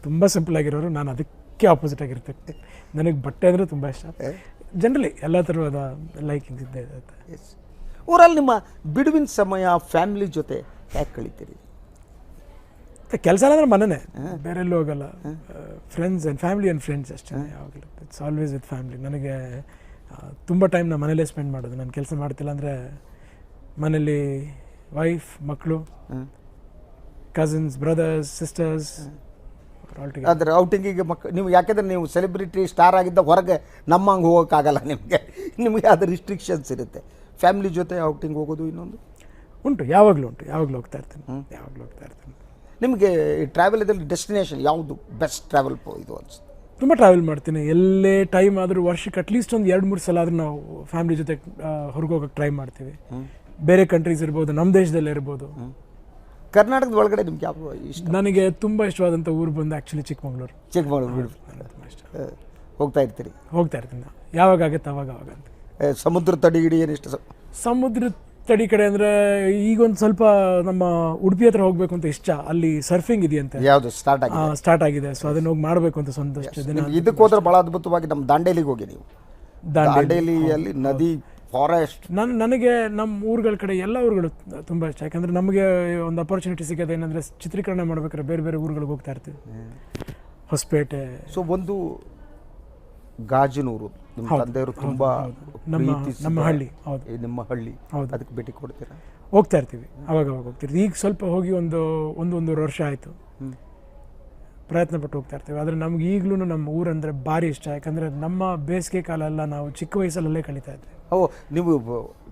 ತುಂಬ ಸಿಂಪಲ್ ಆಗಿರೋರು, ನಾನು ಅದಕ್ಕೆ ಆಪೋಸಿಟ್ ಆಗಿರ್ತೇನೆ. ನನಗೆ ಬಟ್ಟೆ ಅಂದರೆ ತುಂಬ ಇಷ್ಟ. ಜನರಲಿ ಎಲ್ಲ ಥರದ ಲೈಕಿಂಗ್ಸ್ ಇದ್ದೇ ಇರುತ್ತೆ. ಊರಲ್ಲಿ ನಿಮ್ಮ ಬಿಡುವಿನ ಸಮಯ ಫ್ಯಾಮಿಲಿ ಜೊತೆ ಹೇಗೆ ಕಳಿತೀರಿ? ಕೆಲಸ ಅಂದರೆ ಮನೆಯೇ, ಬೇರೆ ಎಲ್ಲೂ ಹೋಗಲ್ಲ. ಫ್ರೆಂಡ್ಸ್ ಆ್ಯಂಡ್ ಫ್ರೆಂಡ್ಸ್ ಅಷ್ಟೇ ಯಾವಾಗಲೂ. It's always with family. ನನಗೆ ತುಂಬ ಟೈಮ್ ನಾನು ಮನೇಲೇ ಸ್ಪೆಂಡ್ ಮಾಡೋದು. ನಾನು ಕೆಲಸ ಮಾಡ್ತಿಲ್ಲ ಅಂದರೆ ಮನೇಲಿ ವೈಫ್, ಮಕ್ಕಳು, ಕಸಿನ್ಸ್, ಬ್ರದರ್ಸ್, ಸಿಸ್ಟರ್ಸ್, ಆದರೆ ಔಟಿಂಗಿಗೆ ನೀವು ಯಾಕೆಂದರೆ ನೀವು ಸೆಲೆಬ್ರಿಟಿ ಸ್ಟಾರ್ ಆಗಿದ್ದ ಹೊರಗೆ ನಮ್ಮಂಗೆ ಹೋಗೋಕ್ಕಾಗಲ್ಲ. ನಿಮಗೆ ಅದು ರಿಸ್ಟ್ರಿಕ್ಷನ್ಸ್ ಇರುತ್ತೆ. ಫ್ಯಾಮಿಲಿ ಜೊತೆ ಔಟಿಂಗ್ ಹೋಗೋದು ಇನ್ನೊಂದು ಉಂಟು, ಯಾವಾಗಲೂ ಹೋಗ್ತಾ ಇರ್ತೀನಿ. ನಿಮಗೆ ಈ ಟ್ರಾವೆಲದಲ್ಲಿ ಡೆಸ್ಟಿನೇಷನ್ ಯಾವುದು ಬೆಸ್ಟ್ ಟ್ರಾವೆಲ್ ಇದು ಅನ್ಸುತ್ತೆ? ತುಂಬ ಟ್ರಾವೆಲ್ ಮಾಡ್ತೀನಿ. ಎಲ್ಲೇ ಟೈಮ್ ಆದರೂ ವರ್ಷಕ್ಕೆ ಅಟ್ಲೀಸ್ಟ್ ಒಂದು 2-3 ಸಲ ಆದರೂ ನಾವು ಫ್ಯಾಮಿಲಿ ಜೊತೆ ಹೊರಗೆ ಹೋಗೋಕ್ಕೆ ಟ್ರೈ ಮಾಡ್ತೀವಿ. ಬೇರೆ ಕಂಟ್ರೀಸ್ ಇರ್ಬೋದು, ನಮ್ಮ ದೇಶದಲ್ಲೇ ಇರ್ಬೋದು. ಕರ್ನಾಟಕದ ಒಳಗಡೆ ನಿಮ್ಗೆ ಯಾವ ಇಷ್ಟ? ನನಗೆ ತುಂಬ ಇಷ್ಟವಾದಂಥ ಊರು ಬಂದು ಆ್ಯಕ್ಚುಲಿ ಚಿಕ್ಕಮಗಳೂರು. ತುಂಬ ಇಷ್ಟ. ಹೋಗ್ತಾ ಇರ್ತೀನಿ ಯಾವಾಗ ಆಗುತ್ತೆ ಅವಾಗ ಅಂತ. ಸಮುದ್ರ ತಡಿ ಗಿಡಿ ಏನು ಇಷ್ಟ? ಸಮುದ್ರ ತಡಿ ಕಡೆ ಅಂದರೆ ಈಗೊಂದು ಸ್ವಲ್ಪ ನಮ್ಮ ಉಡುಪಿ ಹತ್ರ ಹೋಗಬೇಕು ಅಂತ ಇಷ್ಟ. ಅಲ್ಲಿ ಸರ್ಫಿಂಗ್ ಇದೆಯಂತೆ, ಯಾವುದು ಸ್ಟಾರ್ಟ್ ಆಗಿದೆ. ಸೊ ಅದನ್ನ ಹೋಗಿ ಮಾಡಬೇಕು ಅಂತ ಸಂತೋಷ ದಿನ. ಇದಕ್ಕೆ ಹೋದ್ರೆ ಭಾಳ ಅದ್ಭುತವಾಗಿ ನಮ್ಮ ದಾಂಡೇಲಿಗೆ ಹೋಗಿ ನೀವು. ದಾಂಡೇಲಿಯಲ್ಲಿ ನದಿ, ಫಾರೆಸ್ಟ್. ನನಗೆ ನಮ್ಮ ಊರುಗಳ ಕಡೆ ಎಲ್ಲ ಊರುಗಳು ತುಂಬ ಇಷ್ಟ. ಯಾಕಂದರೆ ನಮಗೆ ಒಂದು ಅಪರ್ಚುನಿಟಿ ಸಿಗೋದು ಏನಂದರೆ, ಚಿತ್ರೀಕರಣ ಮಾಡ್ಬೇಕಾದ್ರೆ ಬೇರೆ ಬೇರೆ ಊರುಗಳಿಗೆ ಹೋಗ್ತಾ ಇರ್ತೀವಿ. ಹೊಸಪೇಟೆ. ಸೊ ಒಂದು ಗಾಜನೂರು ನಿಮ್ಮ ತಂದೆಯವರು ತುಂಬ ನಮ್ಮ ಹಳ್ಳಿ. ಹೌದು, ನಿಮ್ಮ ಹಳ್ಳಿ. ಹೌದು, ಅದಕ್ಕೆ ಭೇಟಿ ಕೊಡ್ತೀರಾ? ಹೋಗ್ತಾ ಇರ್ತೀವಿ, ಅವಾಗ ಹೋಗ್ತಿರ್ತೀವಿ. ಈಗ ಸ್ವಲ್ಪ ಹೋಗಿ ಒಂದೂವರೆ ವರ್ಷ ಆಯಿತು. ಪ್ರಯತ್ನ ಪಟ್ಟು ಹೋಗ್ತಾ ಇರ್ತೀವಿ. ಆದರೆ ನಮ್ಗೆ ಈಗಲೂ ನಮ್ಮ ಊರಂದರೆ ಭಾರಿ ಇಷ್ಟ. ಯಾಕಂದರೆ ನಮ್ಮ ಬೇಸಿಗೆ ಕಾಲ ಎಲ್ಲ ನಾವು ಚಿಕ್ಕ ವಯಸ್ಸಲ್ಲೇ ಕಳೀತಾ ಇದ್ವಿ. ನೀವು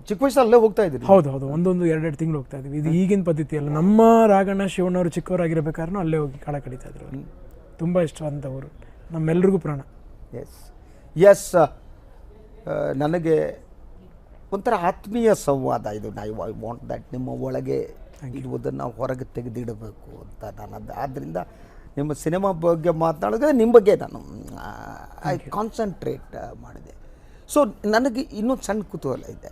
ಚಿಕ್ಕ ವಯಸ್ಸಲ್ಲೇ ಹೋಗ್ತಾ ಇದ್ದೀರಿ? ಹೌದು, 1-2 ತಿಂಗಳು ಹೋಗ್ತಾ ಇದ್ವಿ. ಇದು ಈಗಿನ ಪದ್ಧತಿ ಅಲ್ಲ. ನಮ್ಮ ರಾಘಣ್ಣ ಶಿವಣ್ಣವರು ಚಿಕ್ಕವರಾಗಿರ್ಬೇಕಾದ್ರೂ ಅಲ್ಲೇ ಹೋಗಿ ಕಾಲ ಕಳೀತಾ ಇದ್ರು. ತುಂಬ ಇಷ್ಟವಾದಂಥ ಊರು, ನಮ್ಮೆಲ್ರಿಗೂ ಪ್ರಾಣ. ಎಸ್ ನನಗೆ ಒಂಥರ ಆತ್ಮೀಯ ಸಂವಾದ ಇದು. ಐ ವಾಂಟ್ ದ್ಯಾಟ್ ನಿಮ್ಮ ಒಳಗೆ ಇರುವುದನ್ನು ಹೊರಗೆ ತೆಗೆದಿಡಬೇಕು ಅಂತ ನಾನು. ಆದ್ದರಿಂದ ನಿಮ್ಮ ಸಿನಿಮಾ ಬಗ್ಗೆ ಮಾತನಾಡಿದ್ರೆ ನಿಮ್ಮ ಬಗ್ಗೆ ನಾನು ಕಾನ್ಸಂಟ್ರೇಟ್ ಮಾಡಿದೆ. ಸೊ ನನಗೆ ಇನ್ನೊಂದು ಸಣ್ಣ ಕುತೂಹಲ ಇದೆ.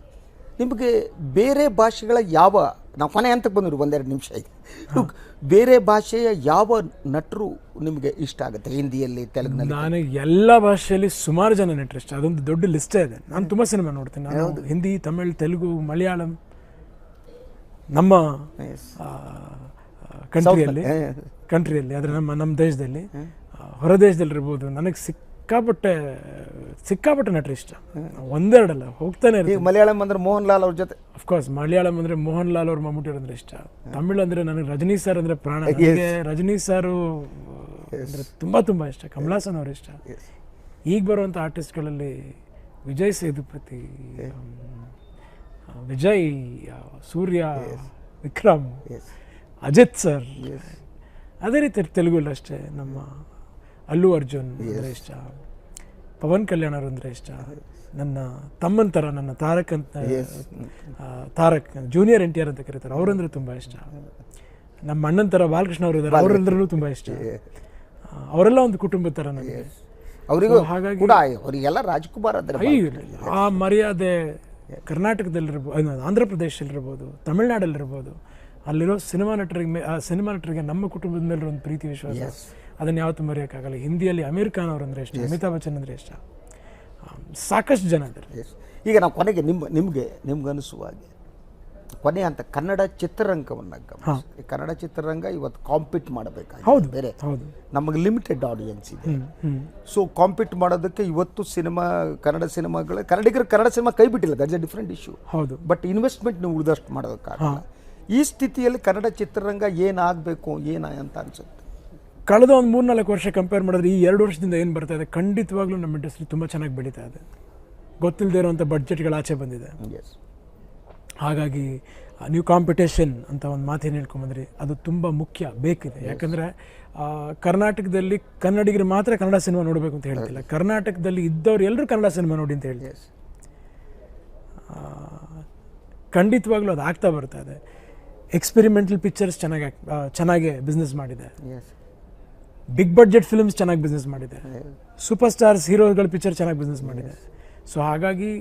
ನಿಮಗೆ ಬೇರೆ ಭಾಷೆಗಳ ನಾವು ಕೊನೆ ಹಂತಕ್ಕೆ ಬಂದರು, 1-2 ನಿಮಿಷ ಇದೆ. ಬೇರೆ ಭಾಷೆಯ ಯಾವ ನಟರು ನಿಮಗೆ ಇಷ್ಟ ಆಗುತ್ತೆ? ಹಿಂದಿಯಲ್ಲಿ, ತೆಲುಗಿನಲ್ಲಿ? ನನಗೆ ಎಲ್ಲ ಭಾಷೆಯಲ್ಲಿ ಸುಮಾರು ಜನ ನಟರು ಇಷ್ಟ. ಅದೊಂದು ದೊಡ್ಡ ಲಿಸ್ಟೇ ಇದೆ. ನಾನು ತುಂಬ ಸಿನಿಮಾ ನೋಡ್ತೀನಿ. ನಾನು ಹಿಂದಿ, ತಮಿಳ್, ತೆಲುಗು, ಮಲಯಾಳಂ. ನಮ್ಮ ಕಂಟ್ರಿಯಲ್ಲಿ ಆದರೆ ನಮ್ಮ ದೇಶದಲ್ಲಿ, ಹೊರ ದೇಶದಲ್ಲಿರ್ಬೋದು, ನನಗೆ ಸಿಕ್ಕಾಪಟ್ಟೆ ನಟರು ಇಷ್ಟ. 1-2 ಹೋಗ್ತಾನೆ ಇರ್ತೀನಿ. ಮಲಯಾಳಂ ಅಂದರೆ ಮೋಹನ್ ಲಾಲ್ ಅವ್ರ ಜೊತೆ. ಅಫ್ಕೋರ್ಸ್ ಮಲಯಾಳಂ ಅಂದರೆ ಮೋಹನ್ ಲಾಲ್ ಅವ್ರ, ಮಮ್ಮೂಟಿ ಅಂದರೆ ಇಷ್ಟ. ತಮಿಳ್ ಅಂದರೆ ನನಗೆ ರಜನಿ ಸರ್ ಅಂದರೆ ಪ್ರಾಣ. ರಜನಿ ಸಾರು ಅಂದರೆ ತುಂಬ ಇಷ್ಟ. ಕಮಲ್ ಹಾಸನ್ ಅವರು ಇಷ್ಟ. ಈಗ ಬರುವಂಥ ಆರ್ಟಿಸ್ಟ್ಗಳಲ್ಲಿ ವಿಜಯ್ ಸೇತುಪತಿ, ವಿಜಯ್, ಸೂರ್ಯ, ವಿಕ್ರಮ್, ಅಜಿತ್ ಸರ್. ಅದೇ ರೀತಿ ತೆಲುಗಲ್ಲಿ ಅಷ್ಟೇ ನಮ್ಮ ಅಲ್ಲು ಅರ್ಜುನ್ ಅಂದರೆ ಇಷ್ಟ. ಪವನ್ ಕಲ್ಯಾಣ್ ಅವರು ಅಂದರೆ ಇಷ್ಟ. ನನ್ನ ತಮ್ಮನ ಥರ ನನ್ನ ತಾರಕ್ ಜೂನಿಯರ್ NTR ಅಂತ ಕರೀತಾರೆ, ಅವರಂದ್ರೆ ತುಂಬ ಇಷ್ಟ. ನಮ್ಮ ಅಣ್ಣನ ಥರ ಬಾಲಕೃಷ್ಣ ಅವರು ಇದ್ದಾರೆ, ಅವರಂದ್ರೂ ತುಂಬ ಇಷ್ಟ. ಅವರೆಲ್ಲ ಒಂದು ಕುಟುಂಬದ ಥರ ನನಗೆ. ಅವರಿಗೂ ಹಾಗಾಗಿ ಕೂಡ ಅವರಿಗೆಲ್ಲ ರಾಜ್ಕುಮಾರ್ ಅಂದರೆ ಆ ಮರ್ಯಾದೆ ಕರ್ನಾಟಕದಲ್ಲಿರ್ಬೋದು, ಆಂಧ್ರ ಪ್ರದೇಶದಲ್ಲಿರ್ಬೋದು, ತಮಿಳ್ನಾಡಲ್ಲಿರ್ಬೋದು, ಅಲ್ಲಿರೋ ಸಿನಿಮಾ ನಟರಿಗೆ ನಮ್ಮ ಕುಟುಂಬದ ಮೇಲೆ ಒಂದು ಪ್ರೀತಿ ವಿಶ್ವಾಸ, ಅದನ್ನು ಯಾವತ್ತೂ ಮರೆಯೋಕ್ಕಾಗಲ್ಲ. ಹಿಂದಿಯಲ್ಲಿ ಅಮೀರ್ ಖಾನ್ ಅವರಂದ್ರೆ ಇಷ್ಟ, ಅಮಿತಾಬ್ ಬಚ್ಚನ್ ಅಂದರೆ ಇಷ್ಟ, ಸಾಕಷ್ಟು ಜನ ಇದ್ದಾರೆ. ಈಗ ನಾವು ಕೊನೆಗೆ ನಿಮ್ಗನಿಸುವ ಹಾಗೆ ಕೊನೆ ಅಂತ ಕನ್ನಡ ಚಿತ್ರರಂಗವನ್ನು ಗಮನಿಸಿ, ಕನ್ನಡ ಚಿತ್ರರಂಗ ಇವತ್ತು ಕಾಂಪೀಟ್ ಮಾಡಬೇಕಾಗಿದೆ. ಬೇರೆ ನಮಗೆ ಲಿಮಿಟೆಡ್ ಆಡಿಯನ್ಸ್ ಇದೆ. ಸೊ ಕಾಂಪೀಟ್ ಮಾಡೋದಕ್ಕೆ ಇವತ್ತು ಕನ್ನಡ ಕನ್ನಡಿಗರು ಕನ್ನಡ ಸಿನಿಮಾ ಕೈ ಬಿಟ್ಟಿಲ್ಲ, ದಟ್ಸ್ ಎ ಡಿಫ್ರೆಂಟ್ ಇಶ್ಯೂ. ಹೌದು. ಬಟ್ ಇನ್ವೆಸ್ಟ್ಮೆಂಟ್ ನೀವು ಉಳಿದಷ್ಟು ಮಾಡೋದಕ್ಕಾಗಲ್ಲ. ಈ ಸ್ಥಿತಿಯಲ್ಲಿ ಕನ್ನಡ ಚಿತ್ರರಂಗ ಏನಾಗಬೇಕು ಅಂತ ಅನ್ಸುತ್ತೆ? ಕಳೆದ ಒಂದು 3-4 ವರ್ಷ ಕಂಪೇರ್ ಮಾಡಿದ್ರೆ ಈ 2 ವರ್ಷದಿಂದ ಏನು ಬರ್ತಾ ಇದೆ, ಖಂಡಿತವಾಗ್ಲೂ ನಮ್ಮ ಇಂಡಸ್ಟ್ರಿ ತುಂಬ ಚೆನ್ನಾಗಿ ಬೆಳೀತಾ ಇದೆ. ಗೊತ್ತಿಲ್ಲದೆ ಇರುವಂಥ ಬಡ್ಜೆಟ್ಗಳು ಆಚೆ ಬಂದಿದೆ. ಹಾಗಾಗಿ ನೀವು ಕಾಂಪಿಟೇಷನ್ ಅಂತ ಒಂದು ಮಾತೇನು ಹೇಳ್ಕೊಂಬಂದ್ರಿ, ಅದು ತುಂಬ ಮುಖ್ಯ, ಬೇಕಿದೆ. ಯಾಕಂದರೆ ಕರ್ನಾಟಕದಲ್ಲಿ ಕನ್ನಡಿಗರು ಮಾತ್ರ ಕನ್ನಡ ಸಿನಿಮಾ ನೋಡಬೇಕು ಅಂತ ಹೇಳ್ತಿಲ್ಲ, ಕರ್ನಾಟಕದಲ್ಲಿ ಇದ್ದವ್ರು ಎಲ್ಲರೂ ಕನ್ನಡ ಸಿನಿಮಾ ನೋಡಿ ಅಂತ ಹೇಳ್ತೀವಿ. ಖಂಡಿತವಾಗ್ಲೂ ಅದು ಆಗ್ತಾ ಬರ್ತಾ ಇದೆ. ಎಕ್ಸ್ಪೆರಿಮೆಂಟಲ್ ಪಿಕ್ಚರ್ಸ್ ಚೆನ್ನಾಗಿ ಬಿಸ್ನೆಸ್ ಮಾಡಿದೆ, ಬಿಗ್ ಬಡ್ಜೆಟ್ ಫಿಲ್ಮ್ಸ್ ಚೆನ್ನಾಗಿ ಬಿಸ್ನೆಸ್ ಮಾಡಿದೆ, ಸೂಪರ್ ಸ್ಟಾರ್ಸ್ ಹೀರೋಗಳ ಪಿಕ್ಚರ್ ಚೆನ್ನಾಗಿ ಬಿಸ್ನೆಸ್ ಮಾಡಿದೆ. ಸೊ ಹಾಗಾಗಿ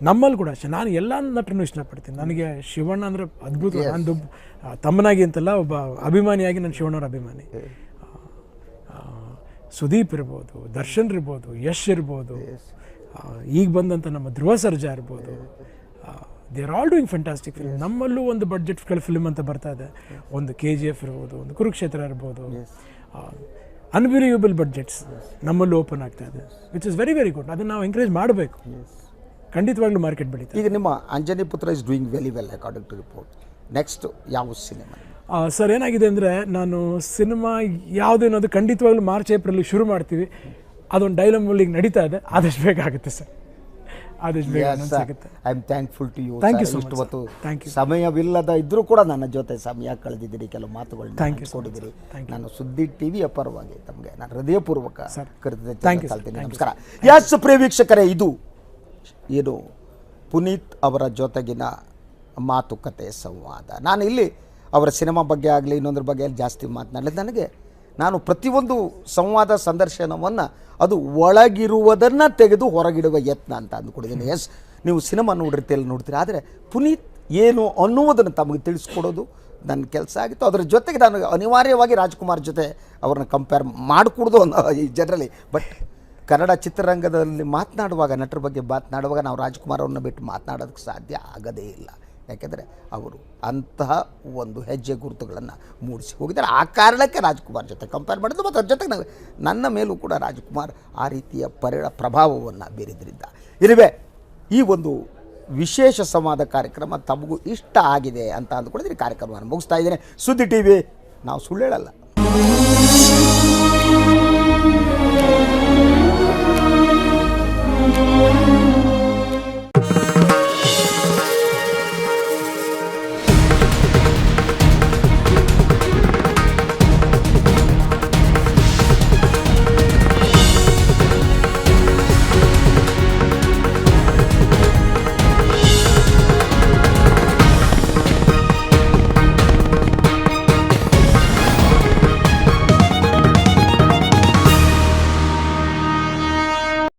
ನಮ್ಮಲ್ಲಿ ಕೂಡ ಅಷ್ಟೇ, ನಾನು ಎಲ್ಲ ನಟರನ್ನು ಇಷ್ಟಪಡ್ತೀನಿ. ನನಗೆ ಶಿವಣ್ಣ ಅಂದರೆ ಅದ್ಭುತ. ನಾನು ತಮ್ಮನಾಗಿ ಅಂತಲ್ಲ, ಒಬ್ಬ ಅಭಿಮಾನಿಯಾಗಿ ನಾನು ಶಿವಣ್ಣವ್ರ ಅಭಿಮಾನಿ. ಸುದೀಪ್ ಇರ್ಬೋದು, ದರ್ಶನ್ ಇರ್ಬೋದು, ಯಶ್ ಇರ್ಬೋದು, ಈಗ ಬಂದಂಥ ನಮ್ಮ ಧ್ರುವ ಸರ್ಜಾ ಇರ್ಬೋದು, they are all doing fantastic film. ನಮ್ಮಲ್ಲೂ ಒಂದು ಬಡ್ಜೆಟ್ ಫಿಲ್ಮ್ ಅಂತ ಬರ್ತಾ ಇದೆ. ಒಂದು KGF ಇರ್ಬೋದು, ಒಂದು ಕುರುಕ್ಷೇತ್ರ ಇರ್ಬೋದು, ಅನ್ಬಿಲೀವಬಲ್ ಬಡ್ಜೆಟ್ಸ್ ನಮ್ಮಲ್ಲೂ ಓಪನ್ ಆಗ್ತಾ ಇದೆ, which is very very good. ಅದನ್ನು ನಾವು ಎಂಕರೇಜ್ ಮಾಡಬೇಕು. ಖಂಡಿತವಾಗ್ಲೂ ಮಾರ್ಕೆಟ್ ಬೆಳೀತಾರೆ. ಈಗ ನಿಮ್ಮ Anjani Putra is doing very well according to report. Next ಯಾವ ಸಿನಿಮಾ? ಸರ್ ಏನಾಗಿದೆ ಅಂದರೆ, ನಾನು ಸಿನಿಮಾ ಯಾವುದೇನೋದು ಖಂಡಿತವಾಗ್ಲೂ ಮಾರ್ಚ್-ಏಪ್ರಿಲ್ ಶುರು ಮಾಡ್ತೀವಿ. ಅದೊಂದು ಡೈಲಮಲ್ಲಿ ಈಗ ನಡೀತಾ ಇದೆ. ಆದಷ್ಟು ಬೇಗ ಆಗುತ್ತೆ ಸರ್, ಆದಷ್ಟು ಬೇಗ ಆಗುತ್ತೆ. I am thankful to you. Thank you so much. ಇವತ್ತು ಸಮಯವಿಲ್ಲದ ಇದ್ರೂ ಕೂಡ ನನ್ನ ಜೊತೆ ಸಮಯ ಕಳೆದಿದ್ದೀರಿ, ಕೆಲವು ಮಾತುಗಳನ್ನ ಕೊಟ್ಟಿದ್ದೀರಿ. ನಾನು ಸುದ್ದಿ ಟಿವಿಯ ಪರವಾಗಿ ತಮಗೆ ನಾನು ಹೃದಯಪೂರ್ವಕ ಕೃತಜ್ಞತೆ. ನಮಸ್ಕಾರ. ಯಾಸ್ ಪ್ರಿಯ ವೀಕ್ಷಕರೇ, ಇದು ಏನು ಪುನೀತ್ ಅವರ ಜೊತೆಗಿನ ಮಾತುಕತೆ ಸಂವಾದ. ನಾನು ಇಲ್ಲಿ ಅವರ ಸಿನಿಮಾ ಬಗ್ಗೆ ಆಗಲಿ ಇನ್ನೊಂದ್ರ ಬಗ್ಗೆ ಜಾಸ್ತಿ ಮಾತನಾಡಲಿಲ್ಲ. ನಾನು ಪ್ರತಿಯೊಂದು ಸಂವಾದ ಸಂದರ್ಶನವನ್ನು ಅದು ಒಳಗಿರುವುದನ್ನು ತೆಗೆದು ಹೊರಗಿಡುವ ಯತ್ನ ಅಂತ ಅಂದ್ಕೊಂಡಿದ್ದೀನಿ. ಎಸ್, ನೀವು ಸಿನಿಮಾ ನೋಡ್ತೀರಿ, ಆದರೆ ಪುನೀತ್ ಏನು ಅನ್ನುವುದನ್ನು ತಮಗೆ ತಿಳಿಸ್ಕೊಡೋದು ನನ್ನ ಕೆಲಸ ಆಗಿತ್ತು. ಅದರ ಜೊತೆಗೆ ನಾನು ಅನಿವಾರ್ಯವಾಗಿ ರಾಜ್ಕುಮಾರ್ ಜೊತೆ ಅವ್ರನ್ನ ಕಂಪೇರ್ ಮಾಡಿಕೊಡೋದು ಈ ಜನರಲಿ. ಬಟ್ ಕನ್ನಡ ಚಿತ್ರರಂಗದಲ್ಲಿ ಮಾತನಾಡುವಾಗ, ನಟರ ಬಗ್ಗೆ ಮಾತನಾಡುವಾಗ ನಾವು ರಾಜ್ಕುಮಾರ್ ಅವ್ರನ್ನ ಬಿಟ್ಟು ಮಾತನಾಡೋದಕ್ಕೆ ಸಾಧ್ಯ ಆಗದೇ ಇಲ್ಲ. ಯಾಕೆಂದರೆ ಅವರು ಅಂತಹ ಒಂದು ಹೆಜ್ಜೆ ಗುರುತುಗಳನ್ನು ಮೂಡಿಸಿ ಹೋಗಿದ್ದಾರೆ. ಆ ಕಾರಣಕ್ಕೆ ರಾಜ್ಕುಮಾರ್ ಜೊತೆ ಕಂಪೇರ್ ಮಾಡಿದ್ದು. ಮತ್ತು ಅದ್ರ ಜೊತೆಗೆ ನನ್ನ ಮೇಲೂ ಕೂಡ ರಾಜ್ಕುಮಾರ್ ಆ ರೀತಿಯ ಪ್ರಭಾವವನ್ನು ಬೀರಿದ್ರಿಂದ ಇರುವೆ. ಈ ಒಂದು ವಿಶೇಷ ಸಂವಾದ ಕಾರ್ಯಕ್ರಮ ತಮಗೂ ಇಷ್ಟ ಆಗಿದೆ ಅಂತ ಅಂದ್ಕೊಂಡಿದ್ದೀನಿ. ಕಾರ್ಯಕ್ರಮವನ್ನು ಮುಗಿಸ್ತಾ ಇದ್ದೇನೆ. ಸುದ್ದಿ ಟಿವಿ, ನಾವು ಸುಳ್ಳು ಹೇಳಲ್ಲ.